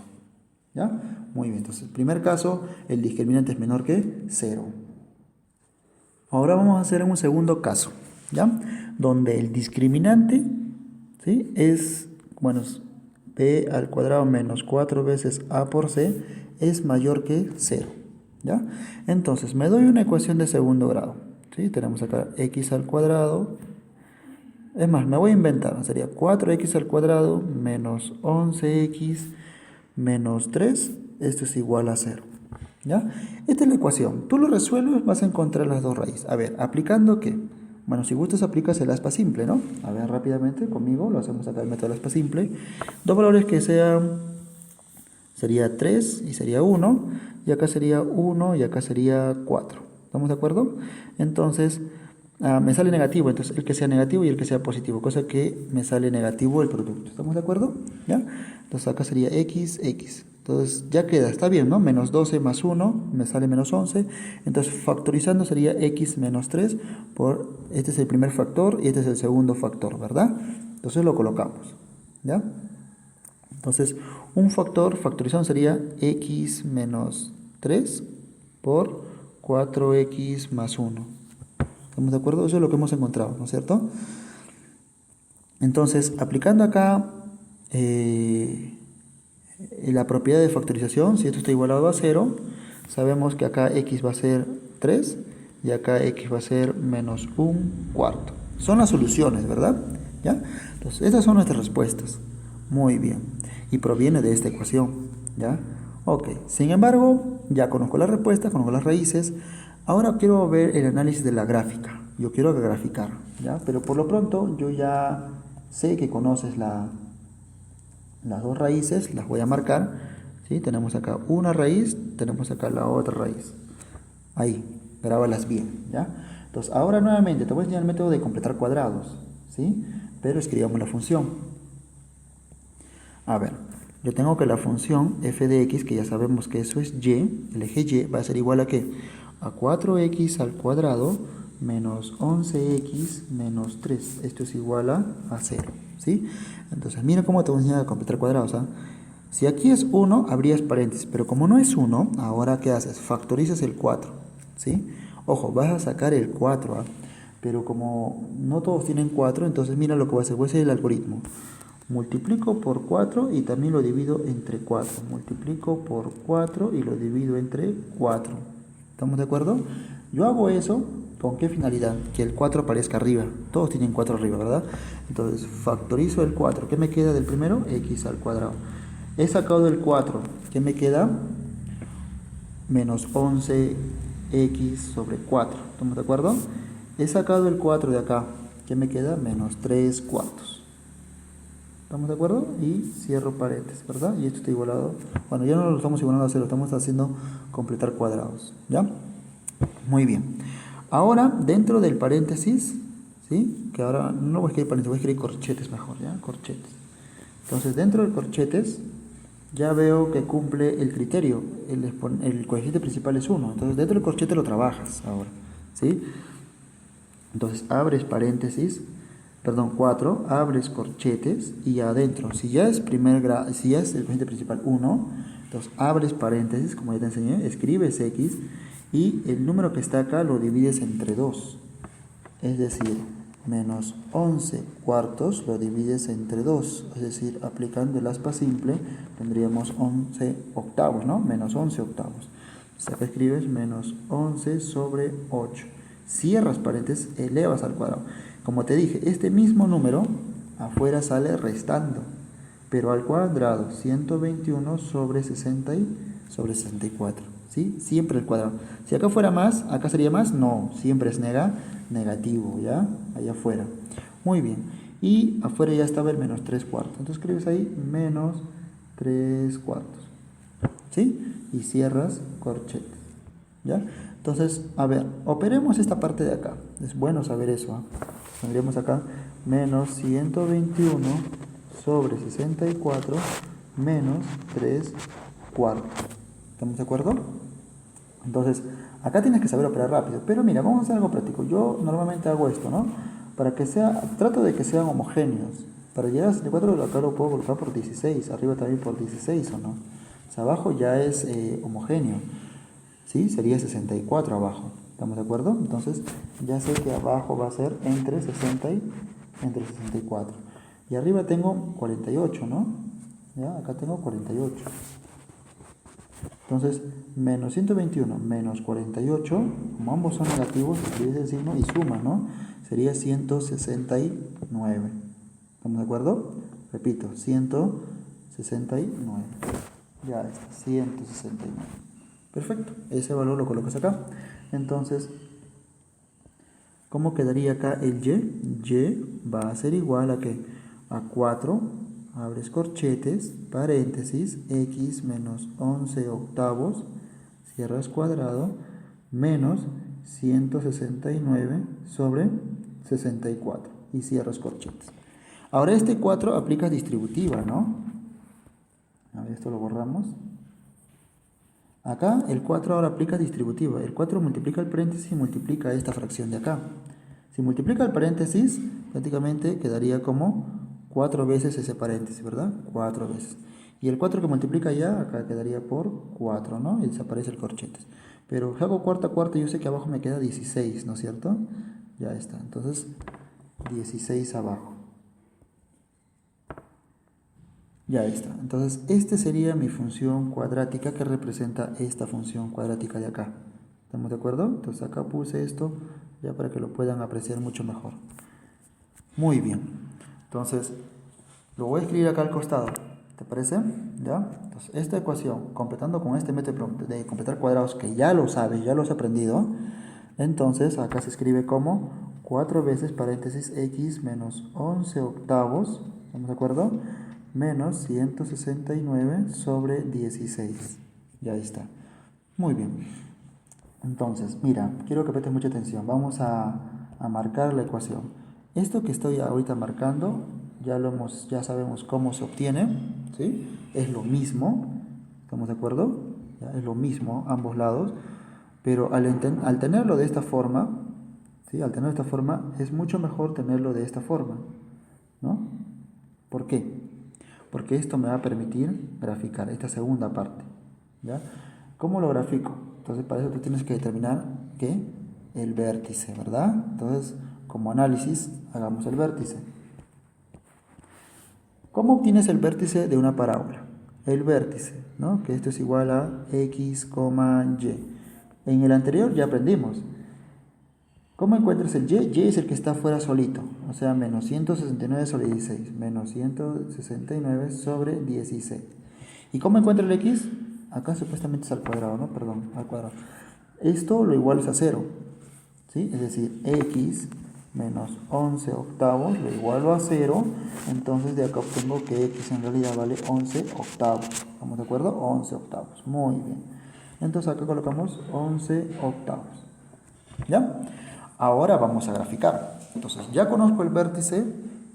¿Ya? Muy bien, entonces, primer caso, el discriminante es menor que 0. Ahora vamos a hacer un segundo caso, ¿ya? Donde el discriminante, ¿sí? Es, bueno, b al cuadrado menos 4 veces a por c es mayor que 0, ¿ya? Entonces, me doy una ecuación de segundo grado, ¿sí? Tenemos acá x al cuadrado, es más, me voy a inventar, sería 4x al cuadrado menos 11x menos 3, esto es igual a 0, ¿ya? Esta es la ecuación. Tú lo resuelves, vas a encontrar las dos raíces. A ver, ¿aplicando qué? Bueno, si gustas aplicas el aspa simple, ¿no? A ver, rápidamente, conmigo, lo hacemos acá el método del aspa simple. Dos valores que sean, sería 3 y sería 1, y acá sería 1 y acá sería 4. ¿Estamos de acuerdo? Entonces, me sale negativo, entonces el que sea negativo y el que sea positivo, cosa que me sale negativo el producto. ¿Estamos de acuerdo? ¿Ya? Entonces acá sería x. Entonces ya queda, está bien, ¿no? Menos 12 más 1, me sale menos 11. Entonces factorizando sería x menos 3 por, este es el primer factor y este es el segundo factor, ¿verdad? Entonces lo colocamos, ¿ya? Entonces un factor factorizando sería x menos 3 por 4x más 1. ¿Estamos de acuerdo? Eso es lo que hemos encontrado, ¿no es cierto? Entonces, aplicando acá la propiedad de factorización, si esto está igualado a 0, sabemos que acá x va a ser 3 y acá x va a ser menos 1/4. Son las soluciones, ¿verdad? ¿Ya? Entonces, estas son nuestras respuestas. Muy bien. Y proviene de esta ecuación, ¿ya? Ok. Sin embargo, ya conozco la respuesta, conozco las raíces. Ahora quiero ver el análisis de la gráfica. Yo quiero graficar, ¿ya? Pero por lo pronto yo ya sé que conoces las dos raíces, las voy a marcar, ¿sí? Tenemos acá una raíz, tenemos acá la otra raíz. Ahí, grábalas bien, ¿ya? Entonces, ahora nuevamente te voy a enseñar el método de completar cuadrados, ¿sí? Pero escribamos la función. A ver, yo tengo que la función f de x, que ya sabemos que eso es y, el eje y, va a ser igual a ¿qué? A 4x al cuadrado menos 11x menos 3. Esto es igual a 0, ¿sí? Entonces, mira cómo te voy a enseñar a completar cuadrados, ¿ah? Si aquí es 1, abrías paréntesis, pero como no es 1, ahora ¿qué haces? Factorizas el 4, ¿sí? Ojo, vas a sacar el 4, ¿ah? Pero como no todos tienen 4, entonces mira lo que voy a hacer el algoritmo. Multiplico por 4 y también lo divido entre 4. Multiplico por 4 y lo divido entre 4. ¿Estamos de acuerdo? Yo hago eso, ¿con qué finalidad? Que el 4 aparezca arriba. Todos tienen 4 arriba, ¿verdad? Entonces, factorizo el 4. ¿Qué me queda del primero? X al cuadrado. He sacado el 4. ¿Qué me queda? Menos 11x sobre 4. ¿Estamos de acuerdo? He sacado el 4 de acá. ¿Qué me queda? Menos 3/4. ¿Estamos de acuerdo? Y cierro paréntesis, ¿verdad? Y esto está igualado. Bueno, ya no lo estamos igualando a 0, estamos haciendo completar cuadrados, ¿ya? Muy bien. Ahora, dentro del paréntesis, ¿sí? Que ahora no voy a escribir paréntesis, voy a escribir corchetes mejor, ¿ya? Corchetes. Entonces, dentro del corchetes, ya veo que cumple el criterio. El coeficiente principal es 1. Entonces, dentro del corchete lo trabajas ahora, ¿sí? Entonces abres paréntesis, perdón, 4, abres corchetes y adentro, si ya es si ya es el coeficiente principal 1, entonces abres paréntesis, como ya te enseñé, escribes x y el número que está acá lo divides entre 2. Es decir, menos 11 cuartos lo divides entre 2. Es decir, aplicando el aspa simple tendríamos 11 octavos, ¿no? Menos 11 octavos. Entonces acá escribes menos 11 sobre 8. Cierras paréntesis, elevas al cuadrado. Como te dije, este mismo número afuera sale restando, pero al cuadrado, 121 sobre 60 sobre 64. ¿Sí? Siempre el cuadrado. Si acá fuera más, acá sería más, no, siempre es negativo, ¿ya? Allá afuera. Muy bien. Y afuera ya estaba el menos 3 cuartos. Entonces escribes ahí menos 3 cuartos. ¿Sí? Y cierras corchetes. ¿Ya? Entonces, a ver, operemos esta parte de acá. Es bueno saber eso. ¿Eh? Tendríamos acá menos 121 sobre 64 menos 3 cuartos. ¿Estamos de acuerdo? Entonces, acá tienes que saber operar rápido. Pero mira, vamos a hacer algo práctico. Yo normalmente hago esto, ¿no? Para que sea, trato de que sean homogéneos. Para llegar a 64, acá lo puedo colocar por 16. Arriba también por 16, ¿o no? O sea, abajo ya es homogéneo. ¿Sí? Sería 64 abajo. ¿Estamos de acuerdo? Entonces, ya sé que abajo va a ser entre 60 y entre 64. Y arriba tengo 48, ¿no? ¿Ya? Acá tengo 48. Entonces, menos 121 menos 48, como ambos son negativos, escribes el signo y suma, ¿no? Sería 169. ¿Estamos de acuerdo? Repito, 169. Ya está, 169. Perfecto, ese valor lo colocas acá. Entonces, ¿cómo quedaría acá el y? Y va a ser igual a ¿qué? A 4, abres corchetes, paréntesis, x menos 11 octavos, cierras cuadrado, menos 169 sobre 64 y cierras corchetes. Ahora este 4 aplica distributiva, ¿no? A ver, esto lo borramos. Acá el 4 ahora aplica distributiva. El 4 multiplica el paréntesis y multiplica esta fracción de acá. Si multiplica el paréntesis, prácticamente quedaría como 4 veces ese paréntesis, ¿verdad? 4 veces. Y el 4 que multiplica ya, acá quedaría por 4, ¿no? Y desaparece el corchetes. Pero si hago cuarta, yo sé que abajo me queda 16, ¿no es cierto? Ya está. Entonces, 16 abajo. Ya está. Entonces, esta sería mi función cuadrática que representa esta función cuadrática de acá. ¿Estamos de acuerdo? Entonces acá puse esto ya para que lo puedan apreciar mucho mejor. Muy bien. Entonces, lo voy a escribir acá al costado. ¿Te parece? ¿Ya? Entonces, esta ecuación, completando con este método de completar cuadrados, que ya lo sabes, ya lo has aprendido, entonces acá se escribe como 4 veces paréntesis x menos 11 octavos, ¿estamos de acuerdo? Menos 169 sobre 16. Ya está. Muy bien. Entonces, mira, quiero que prestes mucha atención. Vamos a marcar la ecuación. Esto que estoy ahorita marcando, ya sabemos cómo se obtiene, ¿sí? Es lo mismo, ¿estamos de acuerdo? ¿Ya? Es lo mismo, ambos lados, pero al tenerlo de esta forma, ¿sí? Al tenerlo de esta forma, es mucho mejor tenerlo de esta forma, ¿no? ¿Por qué? Porque esto me va a permitir graficar esta segunda parte, ¿ya? ¿Cómo lo grafico? Entonces, para eso tú tienes que determinar ¿qué? El vértice, ¿verdad? Entonces, como análisis, hagamos el vértice. ¿Cómo obtienes el vértice de una parábola? El vértice, ¿no? Que esto es igual a x, y. En el anterior ya aprendimos. ¿Cómo encuentras el y? Y es el que está fuera solito, o sea, menos 169 sobre 16, menos 169 sobre 16. ¿Y cómo encuentro el x? Acá supuestamente es al cuadrado, ¿no? Perdón, al cuadrado. Esto lo igual es a 0, ¿sí? Es decir, x menos 11 octavos lo igualo a 0, entonces de acá obtengo que x en realidad vale 11 octavos. ¿Estamos de acuerdo? 11 octavos, muy bien. Entonces acá colocamos 11 octavos, ¿ya? Ahora vamos a graficar. Entonces, ya conozco el vértice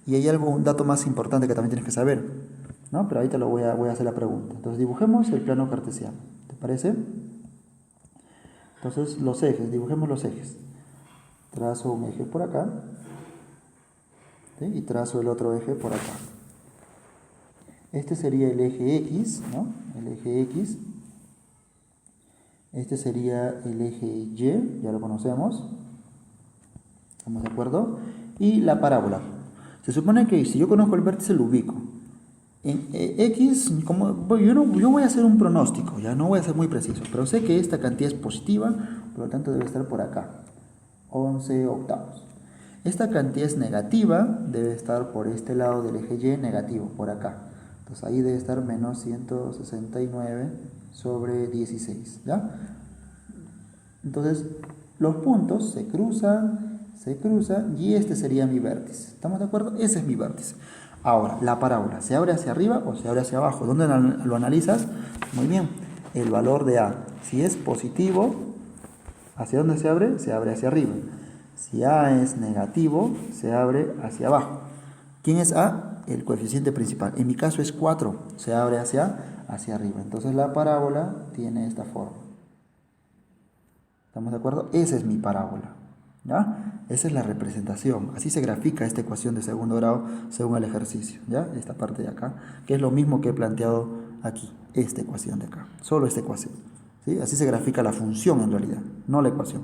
y hay un dato más importante que también tienes que saber, ¿no? Pero ahorita voy a hacer la pregunta. Entonces, dibujemos el plano cartesiano. ¿Te parece? Entonces, los ejes, dibujemos los ejes. trazo un eje por acá, ¿sí? Y trazo el otro eje por acá. Este sería el eje X, ¿no? El eje X. Este sería el eje Y, ya lo conocemos. ¿Estamos de acuerdo? Y la parábola. Se supone que si yo conozco el vértice, lo ubico. En X, yo voy a hacer un pronóstico, ya no voy a ser muy preciso, pero sé que esta cantidad es positiva, por lo tanto debe estar por acá, 11 octavos. Esta cantidad es negativa, debe estar por este lado del eje Y, negativo, por acá. Entonces ahí debe estar menos 169 sobre 16, ¿ya? Entonces los puntos se cruzan y este sería mi vértice. ¿Estamos de acuerdo? Ese es mi vértice. Ahora, la parábola, ¿se abre hacia arriba o se abre hacia abajo? ¿Dónde lo analizas? Muy bien, el valor de A. Si es positivo, ¿hacia dónde se abre? Se abre hacia arriba. Si A es negativo, se abre hacia abajo. ¿Quién es A? El coeficiente principal. En mi caso es 4, se abre hacia arriba. Entonces la parábola tiene esta forma. ¿Estamos de acuerdo? Esa es mi parábola. ¿Ya? Esa es la representación. Así se grafica esta ecuación de segundo grado según el ejercicio. ¿Ya? Esta parte de acá, que es lo mismo que he planteado aquí. Esta ecuación de acá. Solo esta ecuación. ¿Sí? Así se grafica la función en realidad, no la ecuación.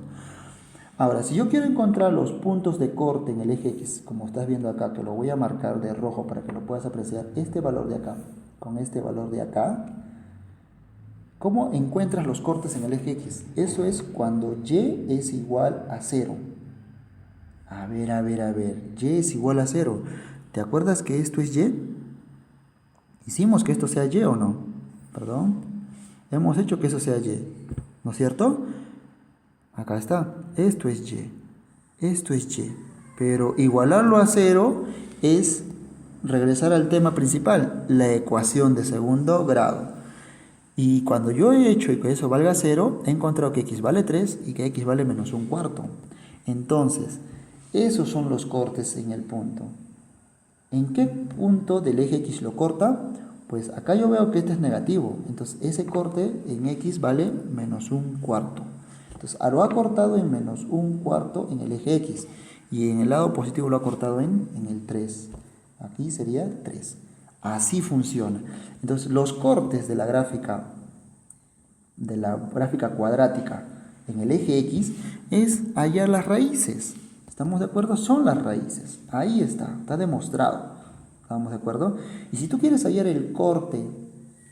Ahora, si yo quiero encontrar los puntos de corte en el eje X, como estás viendo acá, que lo voy a marcar de rojo para que lo puedas apreciar, este valor de acá con este valor de acá, ¿cómo encuentras los cortes en el eje X? Eso es cuando Y es igual a 0. A ver, Y es igual a 0. ¿Te acuerdas que esto es Y? ¿Hicimos que esto sea Y o no? Perdón. Hemos hecho que eso sea Y, ¿no es cierto? Acá está, esto es Y, pero igualarlo a 0 es regresar al tema principal, la ecuación de segundo grado. Y cuando yo he hecho que eso valga 0, he encontrado que X vale 3 y que X vale menos un cuarto. Entonces, esos son los cortes en el punto. ¿En qué punto del eje X lo corta? Pues acá yo veo que este es negativo, entonces ese corte en X vale menos un cuarto. Entonces lo ha cortado en menos un cuarto en el eje X y en el lado positivo lo ha cortado en el 3. Aquí sería 3. Así funciona. Entonces los cortes de la gráfica cuadrática en el eje X es hallar las raíces. ¿Estamos de acuerdo? Son las raíces. Ahí está demostrado. ¿Estamos de acuerdo? Y si tú quieres hallar el corte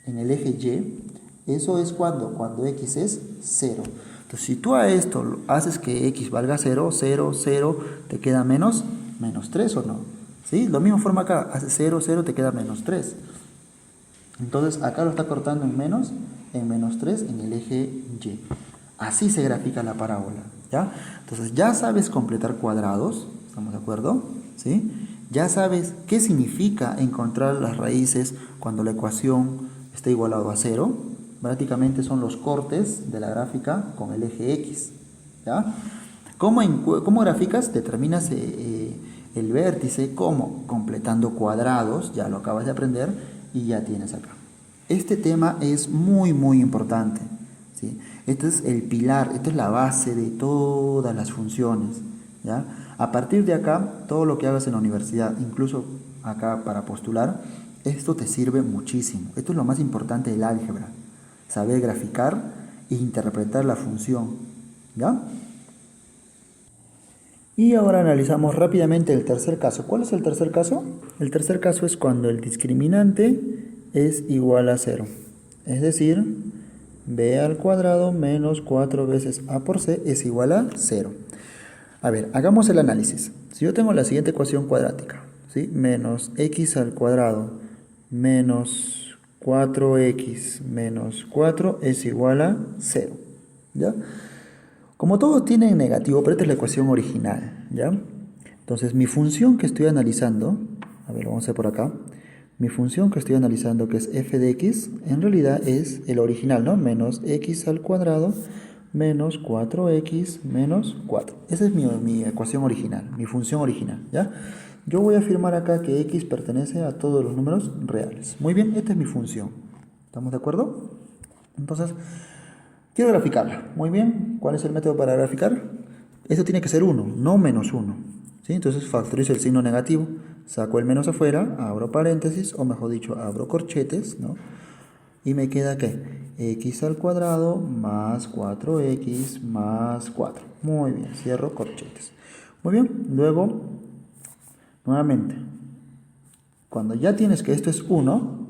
en el eje Y, eso es cuando X es 0. Entonces, si tú a esto haces que X valga 0, 0, 0, te queda menos 3 o no. ¿Sí? Lo mismo forma acá, hace 0, 0, te queda menos 3. Entonces, acá lo está cortando en menos 3 en el eje Y. Así se grafica la parábola. ¿Ya? Entonces, ya sabes completar cuadrados, ¿estamos de acuerdo? ¿Sí? Ya sabes qué significa encontrar las raíces cuando la ecuación está igualado a 0. Prácticamente son los cortes de la gráfica con el eje X. ¿Ya? ¿Cómo graficas? Determinas el vértice, ¿cómo? Completando cuadrados, ya lo acabas de aprender y ya tienes acá. Este tema es muy importante. ¿Sí? Este es el pilar, esta es la base de todas las funciones. ¿Ya? A partir de acá, todo lo que hagas en la universidad, incluso acá para postular, esto te sirve muchísimo. Esto es lo más importante del álgebra. Saber graficar e interpretar la función. ¿Ya? Y ahora analizamos rápidamente el tercer caso. ¿Cuál es el tercer caso? El tercer caso es cuando el discriminante es igual a 0. Es decir, b al cuadrado menos 4 veces a por c es igual a 0. A ver, hagamos el análisis. Si yo tengo la siguiente ecuación cuadrática, ¿sí? Menos x al cuadrado menos 4x menos 4 es igual a 0. ¿Ya? Como todos tienen negativo, pero esta es la ecuación original, ¿ya? Entonces, mi función que estoy analizando, a ver, lo vamos a hacer por acá. Mi función que estoy analizando, que es f de x, en realidad es el original, ¿no? Menos x al cuadrado menos 4x menos 4. Esa es mi ecuación original, mi función original, ¿ya? Yo voy a afirmar acá que x pertenece a todos los números reales. Muy bien, esta es mi función. ¿Estamos de acuerdo? Entonces, quiero graficarla. Muy bien. ¿Cuál es el método para graficar? Esto tiene que ser 1, no menos 1. ¿Sí? Entonces factorizo el signo negativo, saco el menos afuera, abro paréntesis, o mejor dicho, abro corchetes, ¿no? Y me queda ¿qué? X al cuadrado más 4x más 4. Muy bien, cierro corchetes. Muy bien, luego, nuevamente, cuando ya tienes que esto es 1,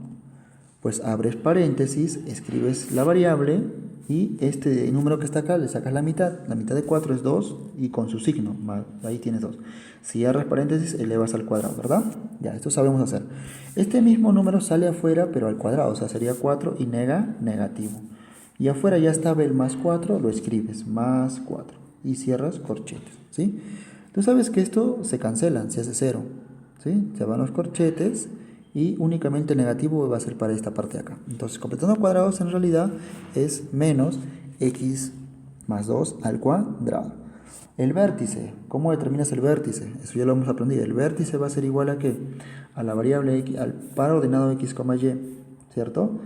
pues abres paréntesis, escribes la variable y este número que está acá le sacas la mitad de 4 es 2 y con su signo, ahí tienes 2. Si abres paréntesis, elevas al cuadrado, ¿verdad? Ya, esto sabemos hacer. Este mismo número sale afuera, pero al cuadrado, o sea, sería 4 y negativo. Y afuera ya estaba el más 4, lo escribes, más 4, y cierras corchetes, ¿sí? Tú sabes que esto se cancelan, se hace 0, ¿sí? Se van los corchetes y únicamente negativo va a ser para esta parte de acá. Entonces, completando cuadrados en realidad es menos x más 2 al cuadrado. El vértice, ¿cómo determinas el vértice? Eso ya lo hemos aprendido. El vértice va a ser igual a ¿qué? A la variable x, al par ordenado x, y, ¿cierto?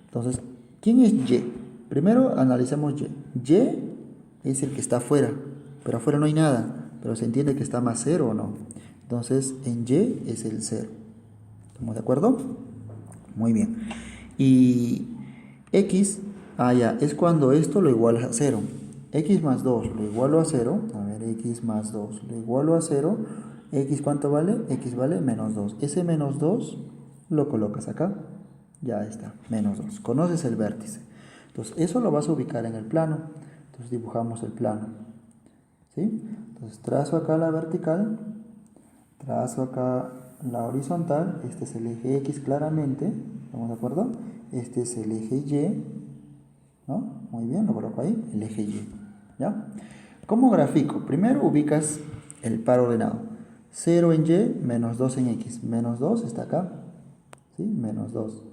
Entonces, ¿quién es y? Primero analicemos y. Y es el que está afuera, pero afuera no hay nada, pero se entiende que está más 0 o no. Entonces, en y es el 0. ¿Estamos de acuerdo? Muy bien. Y x, ya, es cuando esto lo igualas a 0. X más 2 lo igualo a 0. A ver, x más 2 lo igualo a 0. X, ¿cuánto vale? X vale menos 2. Ese menos 2 lo colocas acá. Ya está, menos 2. Conoces el vértice. Entonces, eso lo vas a ubicar en el plano. Entonces, dibujamos el plano. ¿Sí? Entonces, trazo acá la vertical. Trazo acá la horizontal. Este es el eje X claramente. ¿Estamos de acuerdo? Este es el eje Y. ¿No? Muy bien, lo coloco ahí, el eje Y. ¿Ya? ¿Cómo grafico? Primero ubicas el par ordenado. 0 en Y, menos 2 en X. Menos 2 está acá. ¿Sí? Menos 2.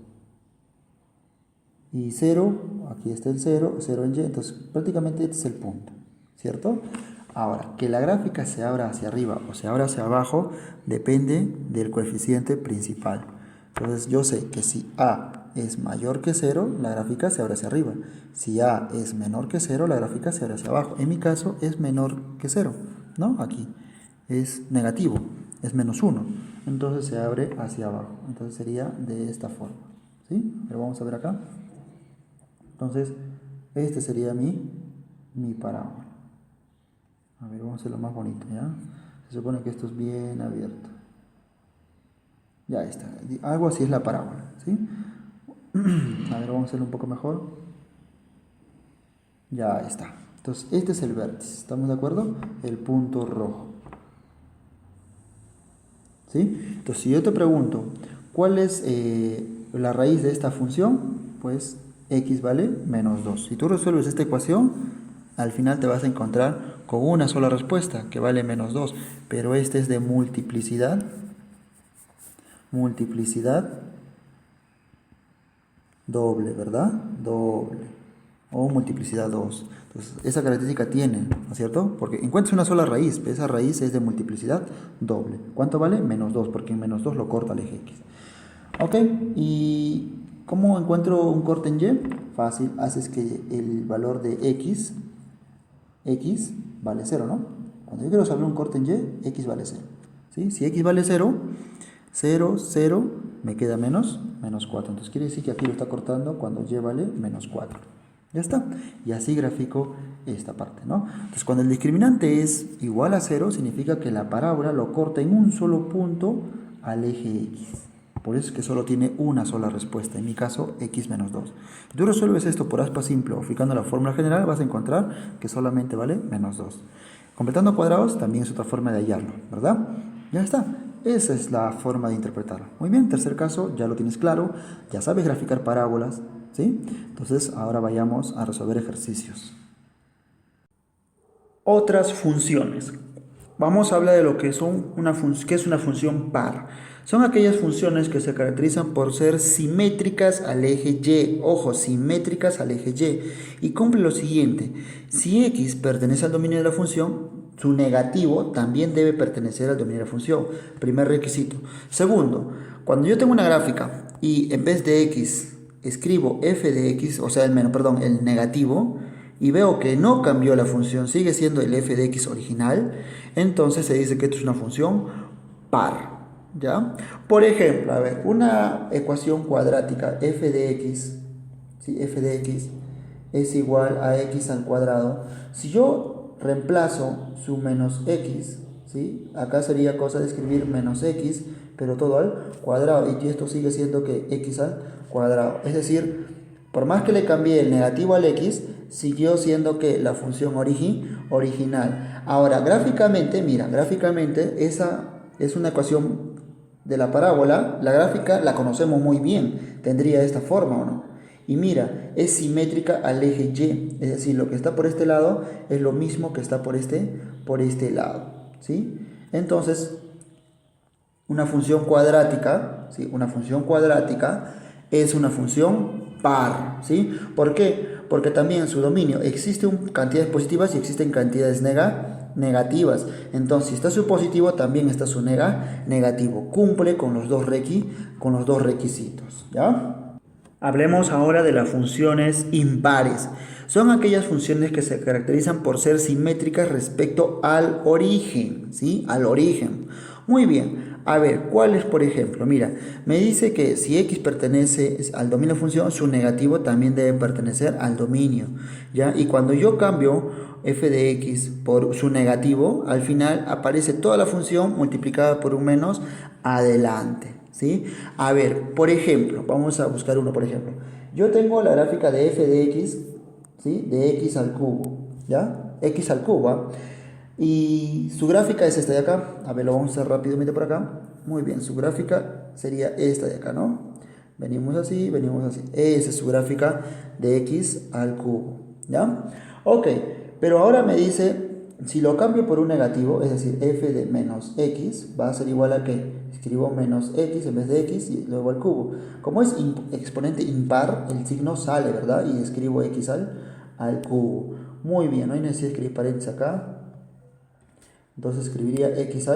Y 0, aquí está el 0, 0 en Y. Entonces prácticamente este es el punto. ¿Cierto? Ahora, que la gráfica se abra hacia arriba o se abra hacia abajo depende del coeficiente principal. Entonces yo sé que si A es mayor que 0, la gráfica se abre hacia arriba. Si A es menor que 0, la gráfica se abre hacia abajo. En mi caso es menor que 0, ¿no? Aquí es negativo, es menos 1. Entonces se abre hacia abajo. Entonces sería de esta forma, ¿sí? Pero vamos a ver acá. Entonces, este sería mi parábola. A ver, vamos a hacerlo más bonito, ¿ya? Se supone que esto es bien abierto. Ya está. Algo así es la parábola, ¿sí? A ver, vamos a hacerlo un poco mejor. Ya está. Entonces, este es el vértice. ¿Estamos de acuerdo? El punto rojo. ¿Sí? Entonces, si yo te pregunto, ¿cuál es la raíz de esta función? Pues x vale menos 2. Si tú resuelves esta ecuación, al final te vas a encontrar con una sola respuesta, que vale menos 2. Pero este es de multiplicidad. Multiplicidad doble, ¿verdad? Doble. O multiplicidad 2. Entonces, esa característica tiene, ¿no es cierto? Porque encuentras una sola raíz, pero esa raíz es de multiplicidad doble. ¿Cuánto vale? Menos 2, porque en menos 2 lo corta el eje X. Ok, ¿y cómo encuentro un corte en Y? Fácil, haces que el valor de X vale 0, ¿no? Cuando yo quiero saber un corte en Y, X vale 0. ¿Sí? Si X vale 0, 0, 0, me queda menos 4. Entonces quiere decir que aquí lo está cortando cuando Y vale menos 4. Ya está. Y así grafico esta parte, ¿no? Entonces cuando el discriminante es igual a 0, significa que la parábola lo corta en un solo punto al eje X. Por eso es que solo tiene una sola respuesta, en mi caso x menos 2. Si tú resuelves esto por aspa simple o fijando la fórmula general, vas a encontrar que solamente vale menos 2. Completando cuadrados también es otra forma de hallarlo, ¿verdad? Ya está. Esa es la forma de interpretarlo. Muy bien, tercer caso, ya lo tienes claro, ya sabes graficar parábolas, ¿sí? Entonces ahora vayamos a resolver ejercicios. Otras funciones. Vamos a hablar de lo que son ¿qué es una función par? Son aquellas funciones que se caracterizan por ser simétricas al eje Y. Ojo, simétricas al eje Y. Y cumple lo siguiente. Si X pertenece al dominio de la función, su negativo también debe pertenecer al dominio de la función. Primer requisito. Segundo, cuando yo tengo una gráfica y en vez de X escribo f de X, o sea, el negativo, y veo que no cambió la función, sigue siendo el f de x original, entonces se dice que esto es una función par, ¿ya? Por ejemplo, a ver, una ecuación cuadrática f de x, ¿sí? F de x es igual a x al cuadrado. Si yo reemplazo su menos x, ¿sí? Acá sería cosa de escribir menos x, pero todo al cuadrado, y esto sigue siendo que x al cuadrado. Es decir, por más que le cambié el negativo al x, siguió siendo que la función original. Ahora, gráficamente, mira, gráficamente esa es una ecuación de la parábola. La gráfica la conocemos muy bien, tendría esta forma, ¿o no? Y mira, es simétrica al eje y, es decir, lo que está por este lado es lo mismo que está por este lado, ¿sí? Entonces, una función cuadrática, ¿sí? Una función cuadrática es una función par, ¿sí? ¿Por qué? Porque también en su dominio existen cantidades positivas y existen cantidades negativas. Entonces, si está su positivo, también está su negativo. Cumple con los dos requisitos, ¿ya? Hablemos ahora de las funciones impares. Son aquellas funciones que se caracterizan por ser simétricas respecto al origen, ¿sí? Al origen. Muy bien. A ver, ¿cuál es, por ejemplo? Mira, me dice que si x pertenece al dominio de la función, su negativo también debe pertenecer al dominio, ¿ya? Y cuando yo cambio f de x por su negativo, al final aparece toda la función multiplicada por un menos adelante, ¿sí? A ver, por ejemplo, vamos a buscar uno, por ejemplo. Yo tengo la gráfica de f de x, ¿sí? De x al cubo, ¿ya? X al cubo, ¿ah? Y su gráfica es esta de acá. A ver, lo vamos a hacer rápidamente por acá. Muy bien, su gráfica sería esta de acá, ¿no? Venimos así, venimos así. Esa es su gráfica de x al cubo, ¿ya? Ok, pero ahora me dice, si lo cambio por un negativo, es decir, f de menos x, va a ser igual a que escribo menos x en vez de x y luego al cubo. Como es exponente impar, el signo sale, ¿verdad? Y escribo x al cubo. Muy bien, no hay necesidad de escribir paréntesis acá. Entonces escribiría x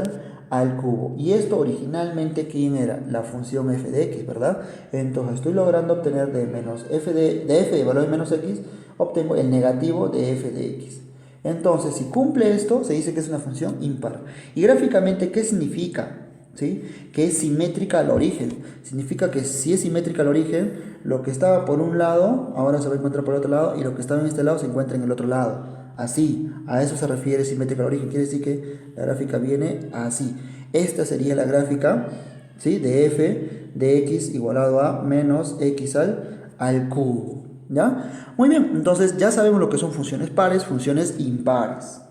al cubo. Y esto originalmente, ¿quién era? La función f de x, ¿verdad? Entonces estoy logrando obtener de menos f de valor de menos x, obtengo el negativo de f de x. Entonces, si cumple esto, se dice que es una función impar. Y gráficamente, ¿qué significa? ¿Sí? Que es simétrica al origen. Significa que si es simétrica al origen, lo que estaba por un lado, ahora se va a encontrar por el otro lado, y lo que estaba en este lado se encuentra en el otro lado. Así, a eso se refiere simétrica al origen. Quiere decir que la gráfica viene así. Esta sería la gráfica, ¿sí? De f de x igualado a menos x al cubo, ¿ya? Muy bien, entonces ya sabemos lo que son funciones pares, funciones impares.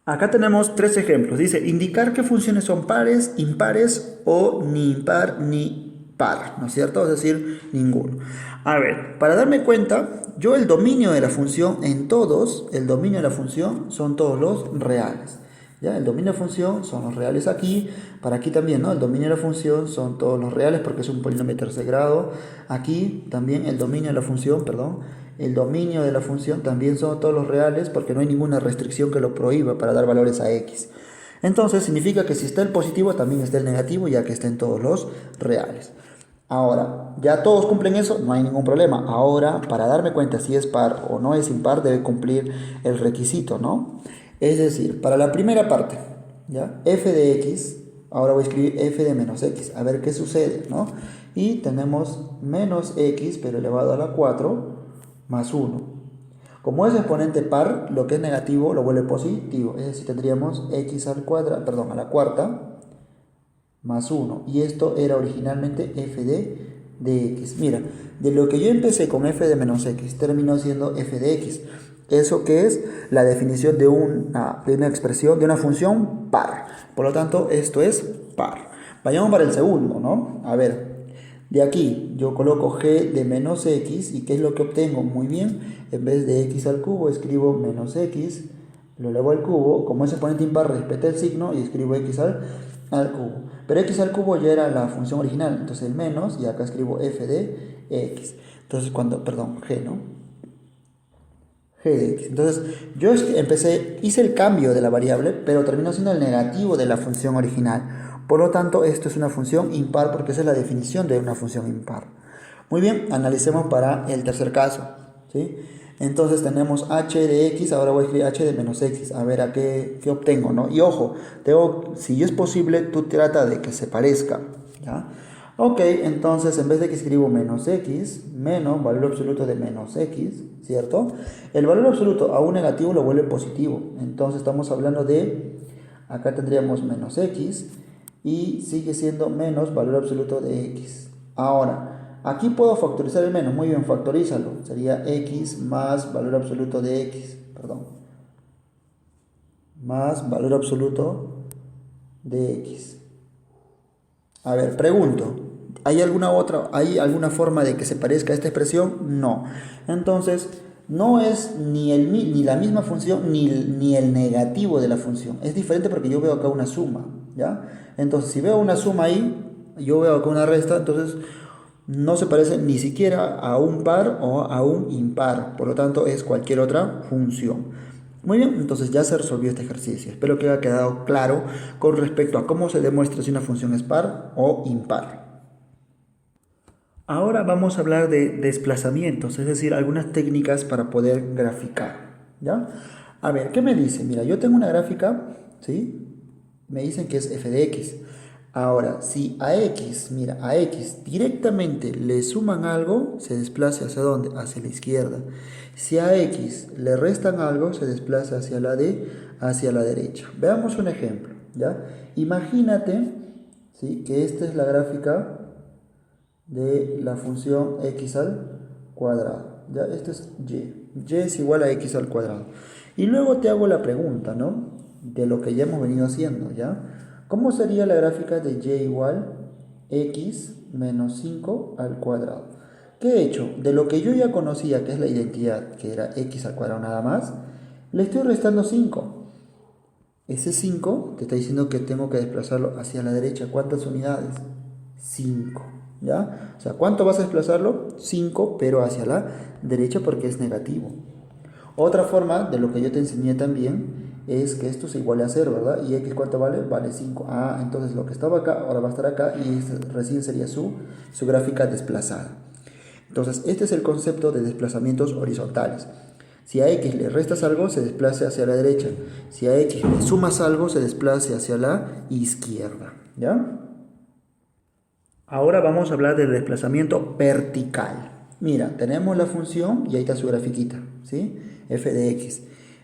Acá tenemos tres ejemplos. Dice, indicar qué funciones son pares, impares o ni impar ni par, ¿no es cierto? Es decir, ninguno. A ver, para darme cuenta, yo el dominio de la función el dominio de la función son todos los reales. ¿Ya? El dominio de la función son los reales aquí, para aquí también, ¿no? El dominio de la función son todos los reales porque es un polinomio de tercer grado. Aquí también el dominio de la función, perdón, el dominio de la función también son todos los reales porque no hay ninguna restricción que lo prohíba para dar valores a x. Entonces significa que si está el positivo también está el negativo, ya que está en todos los reales. Ahora, ya todos cumplen eso, no hay ningún problema. Ahora, para darme cuenta si es par o no es impar, debe cumplir el requisito, ¿no? Es decir, para la primera parte, ¿ya? F de x, ahora voy a escribir f de menos x, a ver qué sucede, ¿no? Y tenemos menos x, pero elevado a la 4, más 1. Como es exponente par, lo que es negativo lo vuelve positivo, es decir, tendríamos x al cuadrado, perdón, a la cuarta, más 1. Y esto era originalmente f de x. Mira, de lo que yo empecé con f de menos x, terminó siendo f de x. Eso que es la definición de una expresión, de una función par. Por lo tanto, esto es par. Vayamos para el segundo, ¿no? A ver, de aquí yo coloco g de menos x, ¿y qué es lo que obtengo? Muy bien, en vez de x al cubo escribo menos x, lo elevo al cubo. Como es exponente impar, respeta el signo y escribo x al cubo. Pero x al cubo ya era la función original, entonces el menos, y acá escribo f de x. Entonces g, ¿no? G de x. Entonces yo hice el cambio de la variable, pero terminó siendo el negativo de la función original. Por lo tanto, esto es una función impar porque esa es la definición de una función impar. Muy bien, analicemos para el tercer caso, ¿sí? Entonces tenemos h de x, ahora voy a escribir h de menos x, a ver a qué obtengo, ¿no? Y ojo, si es posible, tú trata de que se parezca, ¿ya? Ok, entonces en vez de que escribo menos x, menos valor absoluto de menos x, ¿cierto? El valor absoluto a un negativo lo vuelve positivo, entonces estamos hablando de, acá tendríamos menos x y sigue siendo menos valor absoluto de x. Ahora, aquí puedo factorizar el menos, muy bien, factorízalo, sería x más valor absoluto de x, perdón, más valor absoluto de x. A ver, pregunto, ¿hay alguna forma de que se parezca a esta expresión? No. Entonces, no es ni la misma función ni el negativo de la función. Es diferente porque yo veo acá una suma, ¿ya? Entonces, si veo una suma ahí, yo veo acá una resta, entonces no se parece ni siquiera a un par o a un impar. Por lo tanto, es cualquier otra función. Muy bien, entonces ya se resolvió este ejercicio. Espero que haya quedado claro con respecto a cómo se demuestra si una función es par o impar. Ahora vamos a hablar de desplazamientos, es decir, algunas técnicas para poder graficar, ¿ya? A ver, ¿qué me dice? Mira, yo tengo una gráfica, ¿sí? Me dicen que es f de x. Ahora, si a x, mira, a x directamente le suman algo, se desplaza ¿hacia dónde? Hacia la izquierda. Si a x le restan algo, se desplaza hacia la derecha. Veamos un ejemplo, ¿ya? Imagínate, ¿sí? Que esta es la gráfica de la función x al cuadrado. Ya, esto es y. Y es igual a x al cuadrado. Y luego te hago la pregunta, ¿no? De lo que ya hemos venido haciendo, ¿ya? ¿Cómo sería la gráfica de y igual x menos 5 al cuadrado? ¿Qué he hecho? De lo que yo ya conocía, que es la identidad, que era x al cuadrado nada más, le estoy restando 5. Ese 5 te está diciendo que tengo que desplazarlo hacia la derecha. ¿Cuántas unidades? 5. ¿Ya? O sea, ¿cuánto vas a desplazarlo? 5, pero hacia la derecha porque es negativo. Otra forma de lo que yo te enseñé también es que esto se iguale a 0, ¿verdad? ¿Y x cuánto vale? Vale 5. Ah, entonces lo que estaba acá ahora va a estar acá y recién sería su gráfica desplazada. Entonces, este es el concepto de desplazamientos horizontales. Si a x le restas algo, se desplace hacia la derecha. Si a x le sumas algo, se desplace hacia la izquierda. ¿Ya? Ahora vamos a hablar del desplazamiento vertical. Mira, tenemos la función y ahí está su grafiquita, ¿sí? F de x.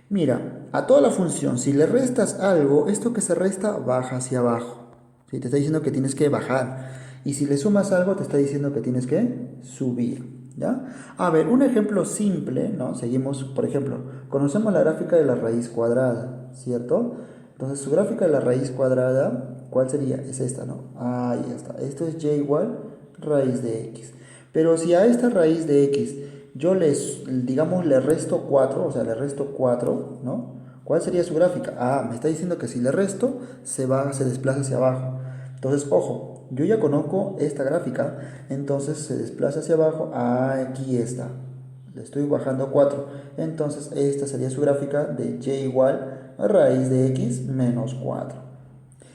Mira, a toda la función, si le restas algo, esto que se resta baja hacia abajo. ¿Sí? Te está diciendo que tienes que bajar. Y si le sumas algo, te está diciendo que tienes que subir. ¿Ya? A ver, un ejemplo simple, ¿no? Seguimos, por ejemplo, conocemos la gráfica de la raíz cuadrada, ¿cierto? Entonces, su gráfica de la raíz cuadrada, ¿cuál sería? Es esta, ¿no? Ahí está. Esto es y igual raíz de x. Pero si a esta raíz de x yo digamos, le resto 4, o sea, le resto 4, ¿no? ¿Cuál sería su gráfica? Ah, me está diciendo que si le resto, se desplaza hacia abajo. Entonces, ojo, yo ya conozco esta gráfica, entonces se desplaza hacia abajo, aquí está. Le estoy bajando 4. Entonces, esta sería su gráfica de y igual a raíz de x menos 4.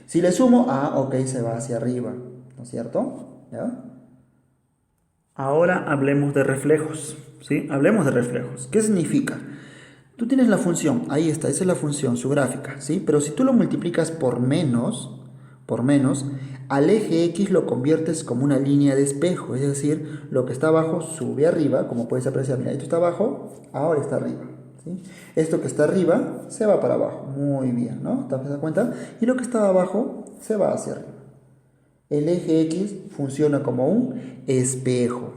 Si le sumo, ok, se va hacia arriba, ¿no es cierto? ¿Ya? Ahora hablemos de reflejos, ¿sí? Hablemos de reflejos. ¿Qué significa? Tú tienes la función, ahí está, esa es la función, su gráfica, ¿sí? Pero si tú lo multiplicas por menos, al eje X lo conviertes como una línea de espejo, es decir, lo que está abajo sube arriba, como puedes apreciar, mira, esto está abajo, ahora está arriba, ¿sí? Esto que está arriba se va para abajo, muy bien, ¿no? ¿Te das cuenta? Y lo que está abajo se va hacia arriba. El eje X funciona como un espejo,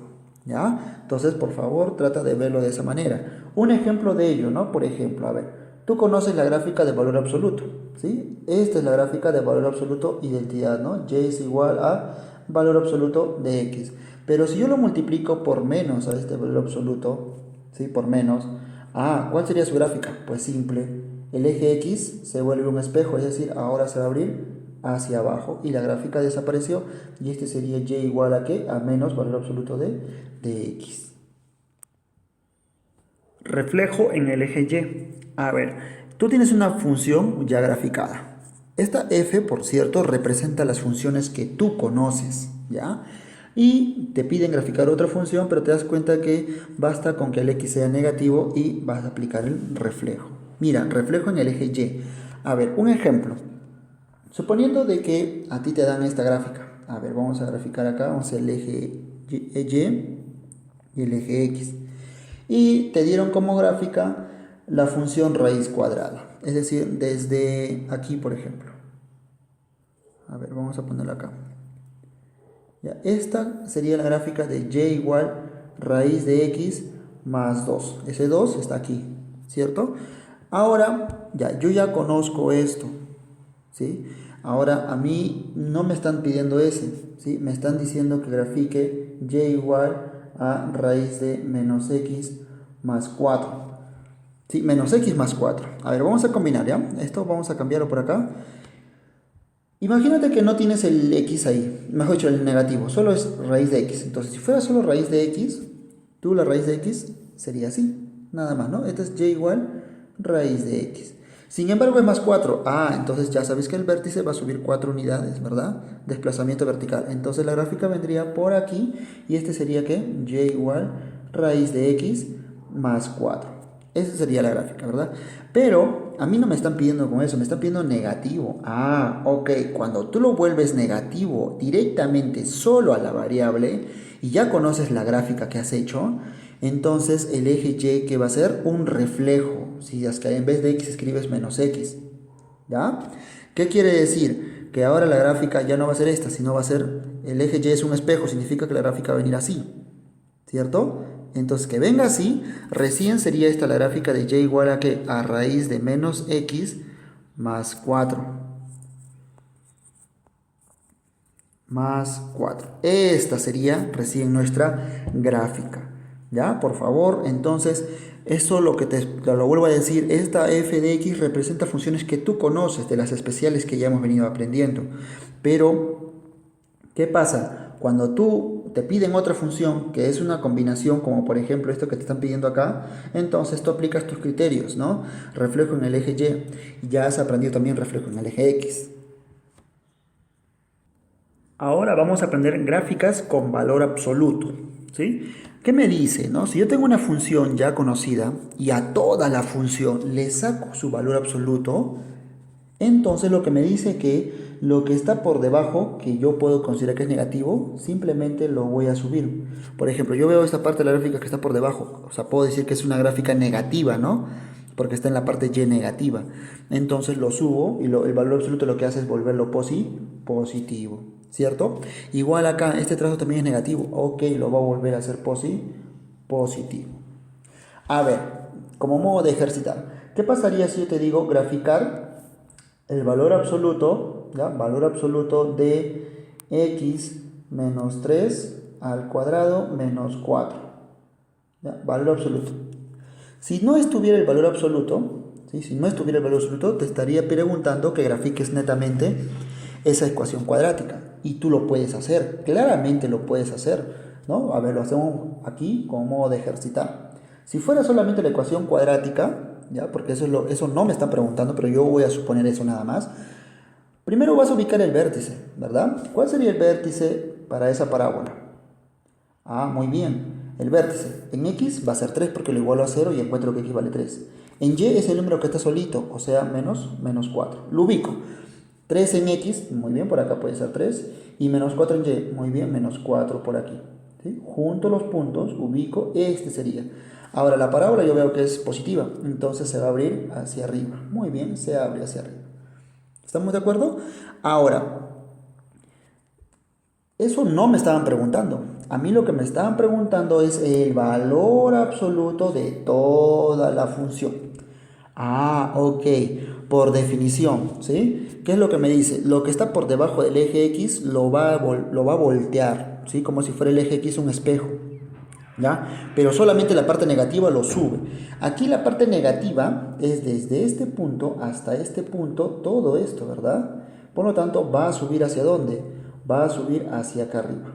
¿ya? Entonces, por favor, trata de verlo de esa manera. Un ejemplo de ello, ¿no? Por ejemplo, a ver, tú conoces la gráfica de valor absoluto, ¿sí? Esta es la gráfica de valor absoluto identidad, ¿no? Y es igual a valor absoluto de x. Pero si yo lo multiplico por menos a este valor absoluto, ¿sí? Por menos, ¿cuál sería su gráfica? Pues simple, el eje X se vuelve un espejo, es decir, ahora se va a abrir hacia abajo y la gráfica desapareció y este sería y igual a ¿qué? A menos valor absoluto de x. Reflejo en el eje y. A ver, tú tienes una función ya graficada. Esta f, por cierto, representa las funciones que tú conoces, ¿ya? Y te piden graficar otra función, pero te das cuenta que basta con que el x sea negativo y vas a aplicar el reflejo. Mira, reflejo en el eje Y. A ver, un ejemplo. Suponiendo de que a ti te dan esta gráfica. A ver, vamos a graficar acá, vamos a hacer el eje Y y el eje X. Y te dieron como gráfica la función raíz cuadrada. Es decir, desde aquí, por ejemplo. A ver, vamos a ponerla acá. Ya, esta sería la gráfica de y igual raíz de x más 2. Ese 2 está aquí, ¿cierto? Ahora, yo ya conozco esto, ¿sí? Ahora a mí no me están pidiendo ese, ¿sí? Me están diciendo que grafique y igual a raíz de menos x más 4. ¿Sí? Menos x más 4. A ver, vamos a combinar, ¿ya? Esto vamos a cambiarlo por acá. Imagínate que no tienes el x ahí, mejor dicho, el negativo, solo es raíz de x. Entonces, si fuera solo raíz de x, la raíz de x sería así, nada más, ¿no? Esta es y igual raíz de x. Sin embargo, es más 4. Entonces ya sabes que el vértice va a subir 4 unidades, ¿verdad? Desplazamiento vertical. Entonces la gráfica vendría por aquí y este sería que y igual raíz de x más 4. Esa sería la gráfica, ¿verdad? Pero a mí no me están pidiendo con eso, me están pidiendo negativo. Ok, cuando tú lo vuelves negativo directamente solo a la variable y ya conoces la gráfica que has hecho, entonces el eje Y que va a ser un reflejo. Si es que en vez de x escribes menos x, ¿ya? ¿Qué quiere decir? Que ahora la gráfica ya no va a ser esta, sino va a ser, el eje Y es un espejo, significa que la gráfica va a venir así, ¿cierto? Entonces que venga así, recién sería esta la gráfica de y igual a que a raíz de menos x más 4. Más 4. Esta sería recién nuestra gráfica. ¿Ya? Por favor, entonces, eso lo que te lo vuelvo a decir, esta f de x representa funciones que tú conoces, de las especiales que ya hemos venido aprendiendo. Pero, ¿qué pasa? Cuando tú te piden otra función, que es una combinación, como por ejemplo esto que te están pidiendo acá, entonces tú aplicas tus criterios, ¿no? Reflejo en el eje Y, ya has aprendido también reflejo en el eje X. Ahora vamos a aprender gráficas con valor absoluto, ¿sí? ¿Qué me dice, no? Si yo tengo una función ya conocida y a toda la función le saco su valor absoluto, entonces lo que me dice que lo que está por debajo, que yo puedo considerar que es negativo, simplemente lo voy a subir. Por ejemplo, yo veo esta parte de la gráfica que está por debajo, o sea, puedo decir que es una gráfica negativa, ¿no? Porque está en la parte Y negativa. Entonces lo subo y el valor absoluto lo que hace es volverlo positivo, ¿cierto? Igual acá, este trazo también es negativo, ok, lo va a volver a hacer positivo. A ver, como modo de ejercitar, ¿qué pasaría si yo te digo graficar el valor absoluto, ¿ya? Valor absoluto de x menos 3 al cuadrado menos 4, ¿ya? Valor absoluto. Si no estuviera el valor absoluto, ¿sí? Si no estuviera el valor absoluto, te estaría preguntando que grafiques netamente esa ecuación cuadrática. Y tú lo puedes hacer, claramente lo puedes hacer, ¿no? A ver, lo hacemos aquí como modo de ejercitar. Si fuera solamente la ecuación cuadrática, ¿ya? Porque eso no me están preguntando, pero yo voy a suponer eso nada más. Primero vas a ubicar el vértice, ¿verdad? ¿Cuál sería el vértice para esa parábola? Muy bien. El vértice en x va a ser 3 porque lo igualo a 0 y encuentro que x vale 3. En y es el número que está solito, o sea, menos 4. Lo ubico. 3 en x, muy bien, por acá puede ser 3. Y menos 4 en y, muy bien, menos 4 por aquí. ¿Sí? Junto los puntos, ubico, este sería. Ahora, la parábola yo veo que es positiva, entonces se va a abrir hacia arriba. Muy bien, se abre hacia arriba. ¿Estamos de acuerdo? Ahora, eso no me estaban preguntando. A mí lo que me estaban preguntando es el valor absoluto de toda la función. Ok. Por definición, ¿sí? ¿Qué es lo que me dice? Lo que está por debajo del eje X lo va a voltear, ¿sí? Como si fuera el eje X un espejo, ¿ya? Pero solamente la parte negativa lo sube. Aquí la parte negativa es desde este punto hasta este punto, todo esto, ¿verdad? Por lo tanto, va a subir ¿hacia dónde? Va a subir hacia acá arriba.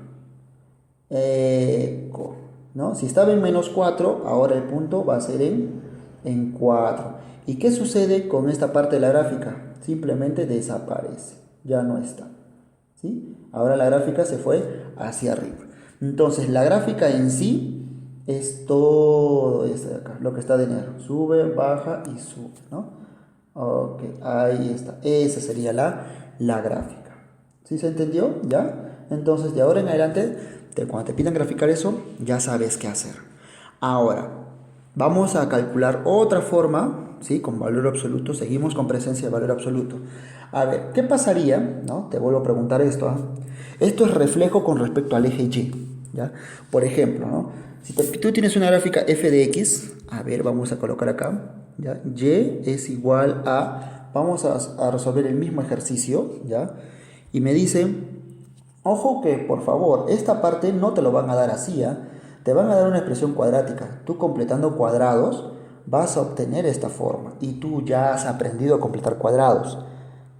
¿No? Si estaba en menos 4, ahora el punto va a ser en 4. ¿Y qué sucede con esta parte de la gráfica? Simplemente desaparece, ya no está, ¿sí? Ahora la gráfica se fue hacia arriba. Entonces, la gráfica en sí es todo esto de acá, lo que está de negro. Sube, baja y sube, ¿no? Ok, ahí está. Esa sería la gráfica. ¿Sí se entendió? ¿Ya? Entonces, de ahora en adelante, cuando te pidan graficar eso, ya sabes qué hacer. Ahora, vamos a calcular otra forma, ¿sí? Con valor absoluto. Seguimos con presencia de valor absoluto. A ver, ¿qué pasaría? ¿No? Te vuelvo a preguntar esto. Esto es reflejo con respecto al eje Y. ¿Ya? Por ejemplo, ¿no? Si tú tienes una gráfica f de x, a ver, vamos a colocar acá, ¿ya? Y es igual a, vamos a resolver el mismo ejercicio, ¿ya? Y me dice, ojo que por favor, esta parte no te lo van a dar así, ¿ya? Te van a dar una expresión cuadrática. Tú completando cuadrados vas a obtener esta forma y tú ya has aprendido a completar cuadrados.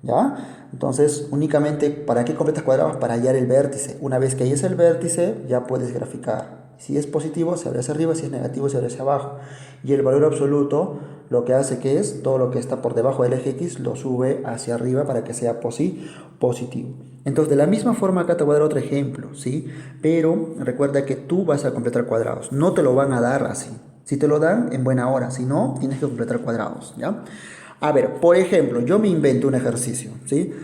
¿Ya? Entonces, únicamente, ¿para qué completas cuadrados? Para hallar el vértice. Una vez que halles el vértice, ya puedes graficar. Si es positivo, se abre hacia arriba, si es negativo, se abre hacia abajo. Y el valor absoluto lo que hace que es todo lo que está por debajo del eje X lo sube hacia arriba para que sea positivo. Entonces, de la misma forma, acá te voy a dar otro ejemplo, ¿sí? Pero recuerda que tú vas a completar cuadrados. No te lo van a dar así. Si te lo dan, en buena hora. Si no, tienes que completar cuadrados, ¿ya? A ver, por ejemplo, yo me invento un ejercicio, ¿sí?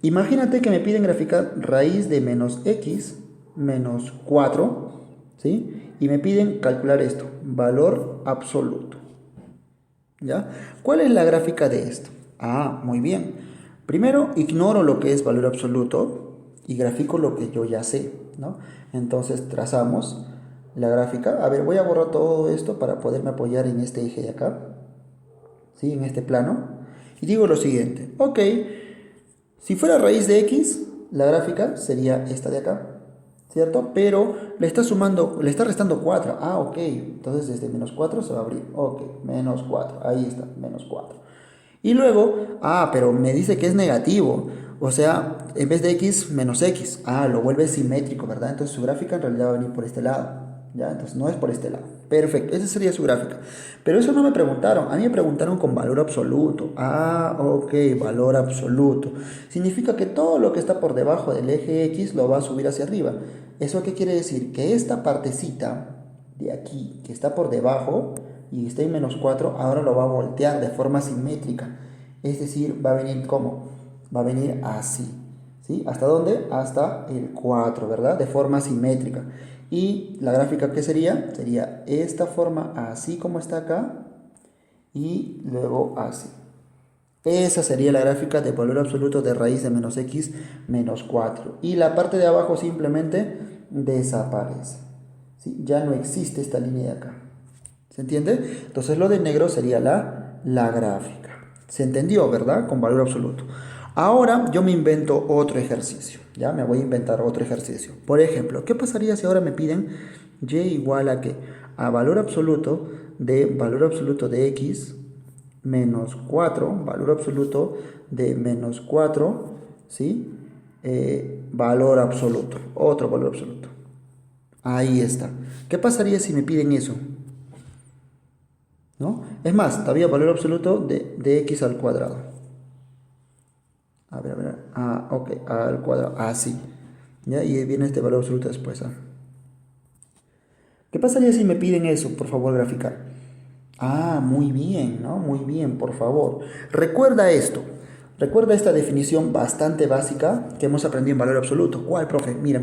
Imagínate que me piden graficar raíz de menos x menos 4, ¿sí? Y me piden calcular esto, valor absoluto, ¿ya? ¿Cuál es la gráfica de esto? Ah, muy bien. Primero ignoro lo que es valor absoluto y grafico lo que yo ya sé, ¿no? Entonces trazamos la gráfica. A ver, voy a borrar todo esto para poderme apoyar en este eje de acá. ¿Sí? En este plano, y digo lo siguiente, ok, si fuera raíz de x, la gráfica sería esta de acá, ¿cierto? Pero le está sumando, le está restando 4, ah, ok, entonces desde menos 4 se va a abrir, ok, menos 4, ahí está, menos 4. Y luego, pero me dice que es negativo, o sea, en vez de x, menos x, lo vuelve simétrico, ¿verdad? Entonces su gráfica en realidad va a venir por este lado. ¿Ya? Entonces no es por este lado. Perfecto, esa sería su gráfica. Pero eso no me preguntaron, a mí me preguntaron con valor absoluto. Ok, valor absoluto. Significa que todo lo que está por debajo del eje X lo va a subir hacia arriba. ¿Eso qué quiere decir? Que esta partecita de aquí, que está por debajo y está en menos 4, ahora lo va a voltear de forma simétrica. Es decir, va a venir ¿cómo? Va a venir así. ¿Sí? ¿Hasta dónde? Hasta el 4, ¿verdad? De forma simétrica. Y la gráfica, ¿qué sería? Sería esta forma así como está acá y luego así. Esa sería la gráfica de valor absoluto de raíz de menos x menos 4. Y la parte de abajo simplemente desaparece. ¿Sí? Ya no existe esta línea de acá. ¿Se entiende? Entonces lo de negro sería la gráfica. ¿Se entendió, verdad? Con valor absoluto. Ahora yo me invento otro ejercicio. Ya me voy a inventar otro ejercicio. Por ejemplo, ¿qué pasaría si ahora me piden y igual a qué? A valor absoluto de x menos 4, valor absoluto de menos 4, ¿sí? Valor absoluto, otro valor absoluto. Ahí está. ¿Qué pasaría si me piden eso? ¿No? Es más, todavía valor absoluto de x al cuadrado. A ver. Ok, al cuadrado. Así. ¿Ya? Y viene este valor absoluto después. ¿Qué pasaría si me piden eso? Por favor, graficar. Muy bien, ¿no? Muy bien, por favor. Recuerda esto. Recuerda esta definición bastante básica que hemos aprendido en valor absoluto. ¿Cuál, profe? Mira.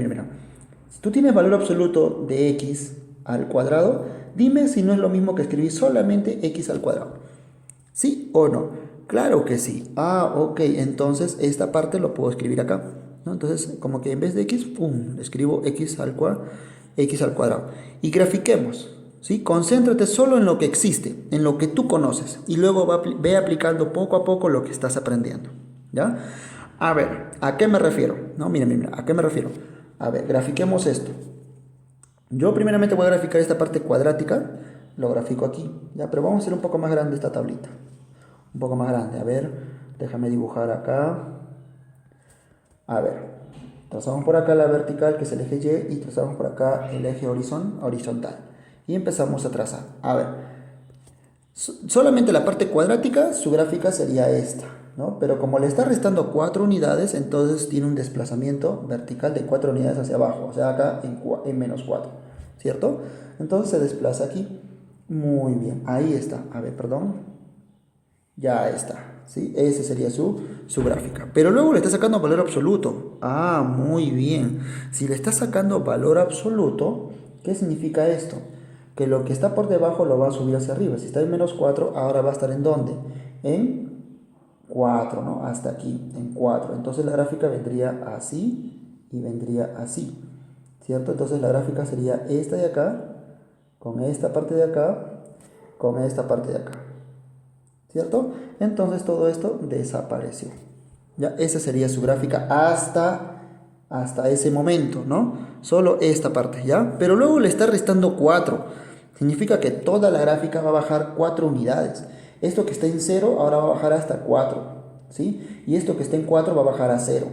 Si tú tienes valor absoluto de x al cuadrado, dime si no es lo mismo que escribir solamente x al cuadrado. ¿Sí o no? Claro que sí. Ok, entonces esta parte lo puedo escribir acá, ¿no? Entonces, como que en vez de x, pum, escribo x al cuadrado. Y grafiquemos, ¿sí? Concéntrate solo en lo que existe, en lo que tú conoces, y luego ve aplicando poco a poco lo que estás aprendiendo, ¿ya? A ver, ¿a qué me refiero? No, mira, ¿a qué me refiero? A ver, grafiquemos esto. Yo primeramente voy a graficar esta parte cuadrática, lo grafico aquí, ¿ya? Pero vamos a hacer un poco más grande esta tablita. Un poco más grande, a ver, déjame dibujar acá. A ver, trazamos por acá la vertical, que es el eje Y, y trazamos por acá el eje horizontal. Y empezamos a trazar. A ver, solamente la parte cuadrática, su gráfica sería esta. ¿no? Pero como le está restando 4 unidades, entonces tiene un desplazamiento vertical de 4 unidades hacia abajo, o sea, acá en menos 4, ¿cierto? Entonces se desplaza aquí. Muy bien, ahí está. A ver, perdón. Ya está, ¿sí? Esa sería su gráfica. Pero luego le está sacando valor absoluto. Ah, muy bien. Si le está sacando valor absoluto, ¿qué significa esto? Que lo que está por debajo lo va a subir hacia arriba. Si está en menos 4, ahora va a estar ¿en dónde? En 4, ¿no? Hasta aquí, en 4. Entonces la gráfica vendría así y vendría así, ¿cierto? Entonces la gráfica sería esta de acá, con esta parte de acá, con esta parte de acá, ¿cierto? Entonces todo esto desapareció. Ya, esa sería su gráfica hasta ese momento, ¿no? Solo esta parte, ¿ya? Pero luego le está restando 4. Significa que toda la gráfica va a bajar 4 unidades. Esto que está en 0 ahora va a bajar hasta 4, ¿sí? Y esto que está en 4 va a bajar a 0.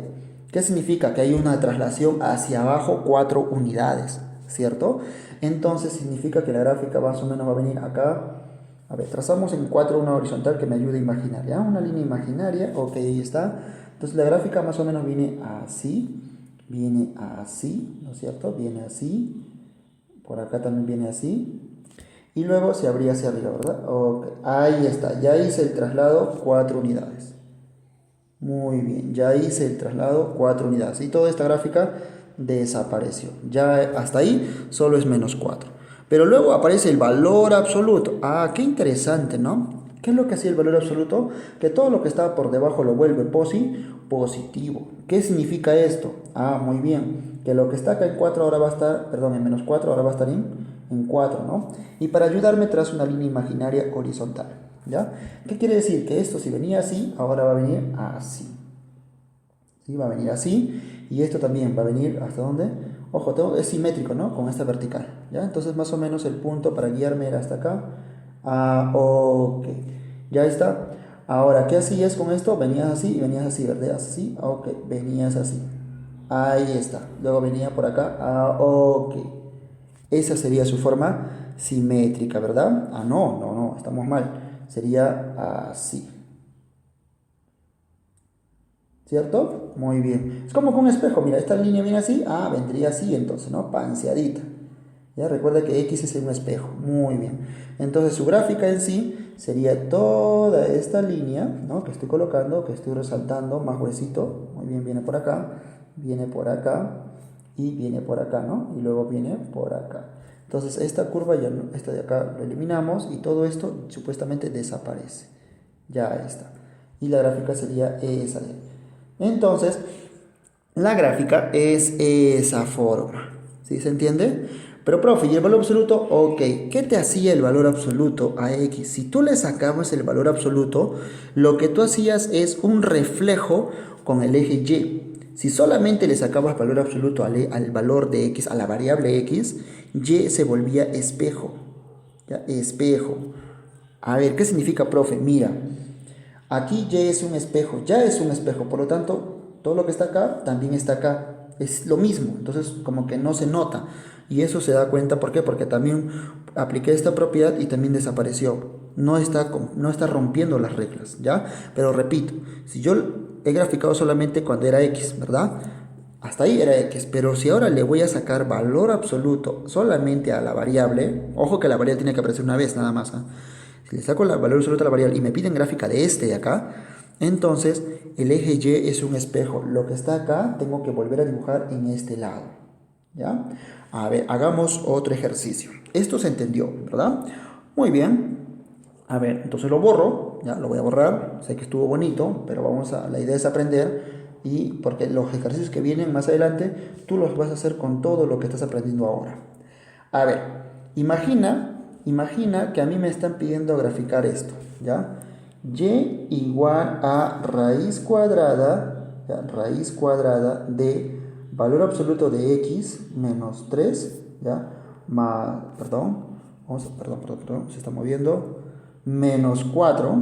¿Qué significa? Que hay una traslación hacia abajo 4 unidades, ¿cierto? Entonces significa que la gráfica más o menos va a venir acá. A ver, trazamos en 4 una horizontal que me ayude a imaginar, ¿ya? Una línea imaginaria, ok, ahí está. Entonces la gráfica más o menos viene así, ¿no es cierto? Viene así, por acá también viene así, y luego se abría hacia arriba, ¿verdad? Ok, ahí está, ya hice el traslado 4 unidades. Muy bien, ya hice el traslado 4 unidades, y toda esta gráfica desapareció. Ya hasta ahí solo es menos 4. Pero luego aparece el valor absoluto. Ah, qué interesante, ¿no? ¿Qué es lo que hacía el valor absoluto? Que todo lo que estaba por debajo lo vuelve positivo. ¿Qué significa esto? Ah, muy bien. Que lo que está acá en 4 ahora va a estar, perdón, en menos 4 ahora va a estar en 4, ¿no? Y para ayudarme trazo una línea imaginaria horizontal, ¿ya? ¿Qué quiere decir? Que esto si venía así, ahora va a venir así. ¿Sí? Va a venir así. Y esto también va a venir hasta dónde. Ojo, es simétrico, ¿no? Con esta vertical, ¿ya? Entonces más o menos el punto para guiarme era hasta acá. Ah, ok. Ya está. Ahora, ¿qué hacías con esto? Venías así y venías así, ¿verdad? Así, ok. Venías así. Ahí está. Luego venía por acá. Ah, ok. Esa sería su forma simétrica, ¿verdad? Ah, no, estamos mal. Sería así. ¿Cierto? Muy bien. Es como con un espejo. Mira, esta línea viene así. Ah, vendría así entonces, ¿no? Panseadita. Ya recuerda que X es un espejo. Muy bien. Entonces su gráfica en sí sería toda esta línea, ¿no? Que estoy colocando, que estoy resaltando más gruesito. Muy bien, viene por acá y viene por acá, ¿no? Y luego viene por acá. Entonces esta curva, ya no, esta de acá lo eliminamos y todo esto supuestamente desaparece. Ya está. Y la gráfica sería esa de ahí. Entonces, la gráfica es esa forma. ¿Sí se entiende? Pero, profe, ¿y el valor absoluto? Ok, ¿qué te hacía el valor absoluto a X? Si tú le sacabas el valor absoluto, lo que tú hacías es un reflejo con el eje Y. Si solamente le sacabas valor absoluto al valor de X, a la variable X, Y se volvía espejo. ¿Ya? Espejo. A ver, ¿qué significa, profe? Mira, aquí Y es un espejo, ya es un espejo, por lo tanto, todo lo que está acá también está acá. Es lo mismo, entonces como que no se nota. Y eso se da cuenta, ¿por qué? Porque también apliqué esta propiedad y también desapareció. No está rompiendo las reglas, ¿ya? Pero repito, si yo he graficado solamente cuando era X, ¿verdad? Hasta ahí era X, pero si ahora le voy a sacar valor absoluto solamente a la variable, ojo que la variable tiene que aparecer una vez nada más, ¿eh? Si le saco el valor absoluto a la variable y me piden gráfica de este de acá, entonces el eje Y es un espejo. Lo que está acá tengo que volver a dibujar en este lado, ¿ya? A ver, hagamos otro ejercicio. Esto se entendió, ¿verdad? Muy bien. A ver, entonces lo borro, ya lo voy a borrar. Sé que estuvo bonito, pero la idea es aprender, y porque los ejercicios que vienen más adelante tú los vas a hacer con todo lo que estás aprendiendo ahora. A ver, imagina que a mí me están pidiendo graficar esto, ¿ya? Y igual a raíz cuadrada, ¿ya? Raíz cuadrada de valor absoluto de X menos 3, ¿ya? Perdón, se está moviendo, menos 4,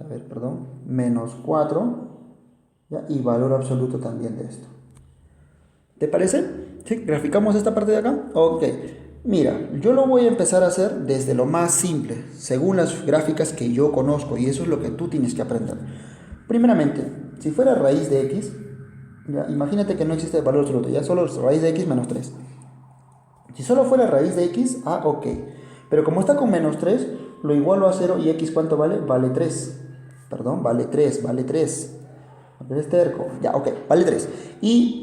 a ver, perdón, menos 4, ¿ya? Y valor absoluto también de esto. ¿Te parece? ¿Sí? ¿Graficamos esta parte de acá? Ok. Mira, yo lo voy a empezar a hacer desde lo más simple, según las gráficas que yo conozco, y eso es lo que tú tienes que aprender. Primeramente, si fuera raíz de x, ya, imagínate que no existe el valor absoluto, ya solo es raíz de x menos 3. Si solo fuera raíz de x, ok. Pero como está con menos 3, lo igualo a 0 y x ¿cuánto vale? Vale 3. Perdón, vale 3, vale 3. Es terco. Ya, ok, vale 3. Y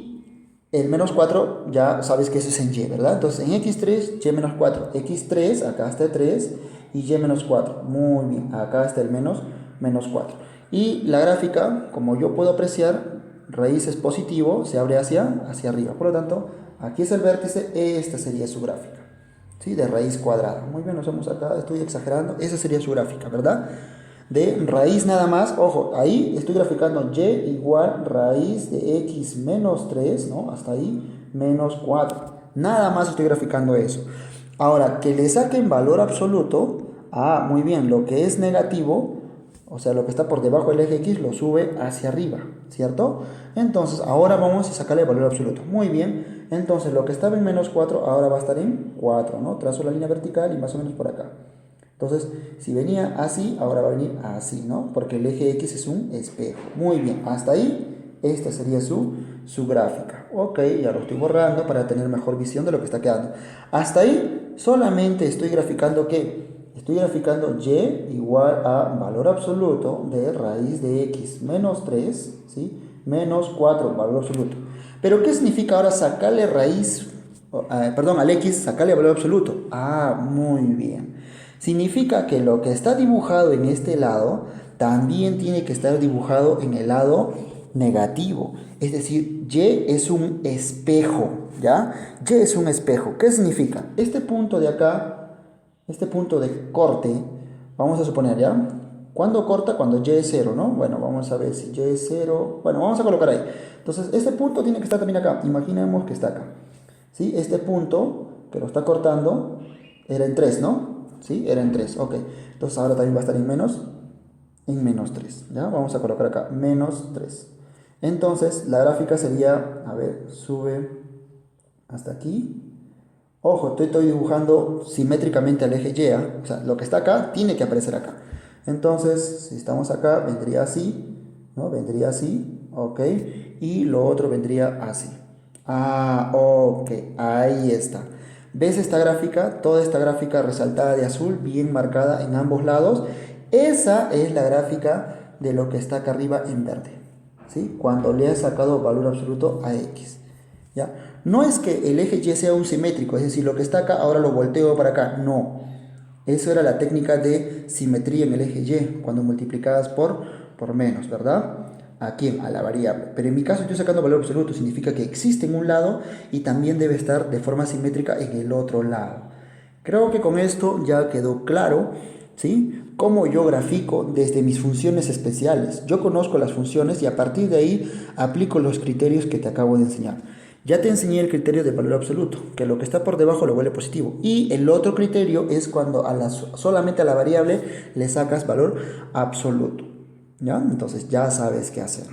el menos 4, ya sabes que eso es en y, ¿verdad? Entonces en x3, y menos 4. x3, acá está el 3 y y menos 4. Muy bien, acá está el menos 4. Y la gráfica, como yo puedo apreciar, raíz es positivo, se abre hacia arriba. Por lo tanto, aquí es el vértice, esta sería su gráfica, ¿sí? De raíz cuadrada. Muy bien, nos vemos acá, estoy exagerando, esa sería su gráfica, ¿verdad? De raíz nada más, ojo, ahí estoy graficando y igual raíz de x menos 3, ¿no? Hasta ahí, menos 4. Nada más estoy graficando eso. Ahora, que le saquen valor absoluto, muy bien, lo que es negativo, o sea, lo que está por debajo del eje X lo sube hacia arriba, ¿cierto? Entonces, ahora vamos a sacarle el valor absoluto. Muy bien, entonces lo que estaba en menos 4 ahora va a estar en 4, ¿no? Trazo la línea vertical y más o menos por acá. Entonces, si venía así, ahora va a venir así, ¿no? Porque el eje X es un espejo. Muy bien, hasta ahí, esta sería su gráfica. Ok, ya lo estoy borrando para tener mejor visión de lo que está quedando. Hasta ahí, solamente estoy graficando ¿qué? Estoy graficando y igual a valor absoluto de raíz de x menos 3, ¿sí? Menos 4, valor absoluto. Pero ¿qué significa ahora sacarle raíz, al x, sacarle valor absoluto? Muy bien. Significa que lo que está dibujado en este lado también tiene que estar dibujado en el lado negativo. Es decir, y es un espejo, ¿ya? Y es un espejo. ¿Qué significa? Este punto de acá, este punto de corte, vamos a suponer, ¿ya? ¿Cuándo corta? Cuando y es 0, ¿no? Bueno, vamos a ver si y es 0. Bueno, vamos a colocar ahí. Entonces, este punto tiene que estar también acá. Imaginemos que está acá. ¿Sí? Este punto que lo está cortando era en 3, ¿no? ¿Sí? Era en 3, ok. Entonces, ahora también va a estar en menos 3, ¿ya? Vamos a colocar acá, menos 3. Entonces, la gráfica sería, a ver, sube hasta aquí. Ojo, estoy dibujando simétricamente al eje Y, o sea, lo que está acá tiene que aparecer acá. Entonces, si estamos acá, vendría así, ¿no? Vendría así, ok. Y lo otro vendría así. Ok, ahí está. ¿Ves esta gráfica? Toda esta gráfica resaltada de azul, bien marcada en ambos lados. Esa es la gráfica de lo que está acá arriba en verde, ¿sí? Cuando le he sacado valor absoluto a X. ¿Ya? No es que el eje Y sea un simétrico, es decir, lo que está acá ahora lo volteo para acá, no. Eso era la técnica de simetría en el eje Y, cuando multiplicabas por menos, ¿verdad? Aquí a la variable. Pero en mi caso estoy sacando valor absoluto, significa que existe en un lado y también debe estar de forma simétrica en el otro lado. Creo que con esto ya quedó claro, ¿sí? Cómo yo grafico desde mis funciones especiales. Yo conozco las funciones y a partir de ahí aplico los criterios que te acabo de enseñar. Ya te enseñé el criterio de valor absoluto, que lo que está por debajo lo vuelve positivo. Y el otro criterio es cuando solamente a la variable le sacas valor absoluto, ¿ya? Entonces ya sabes qué hacer.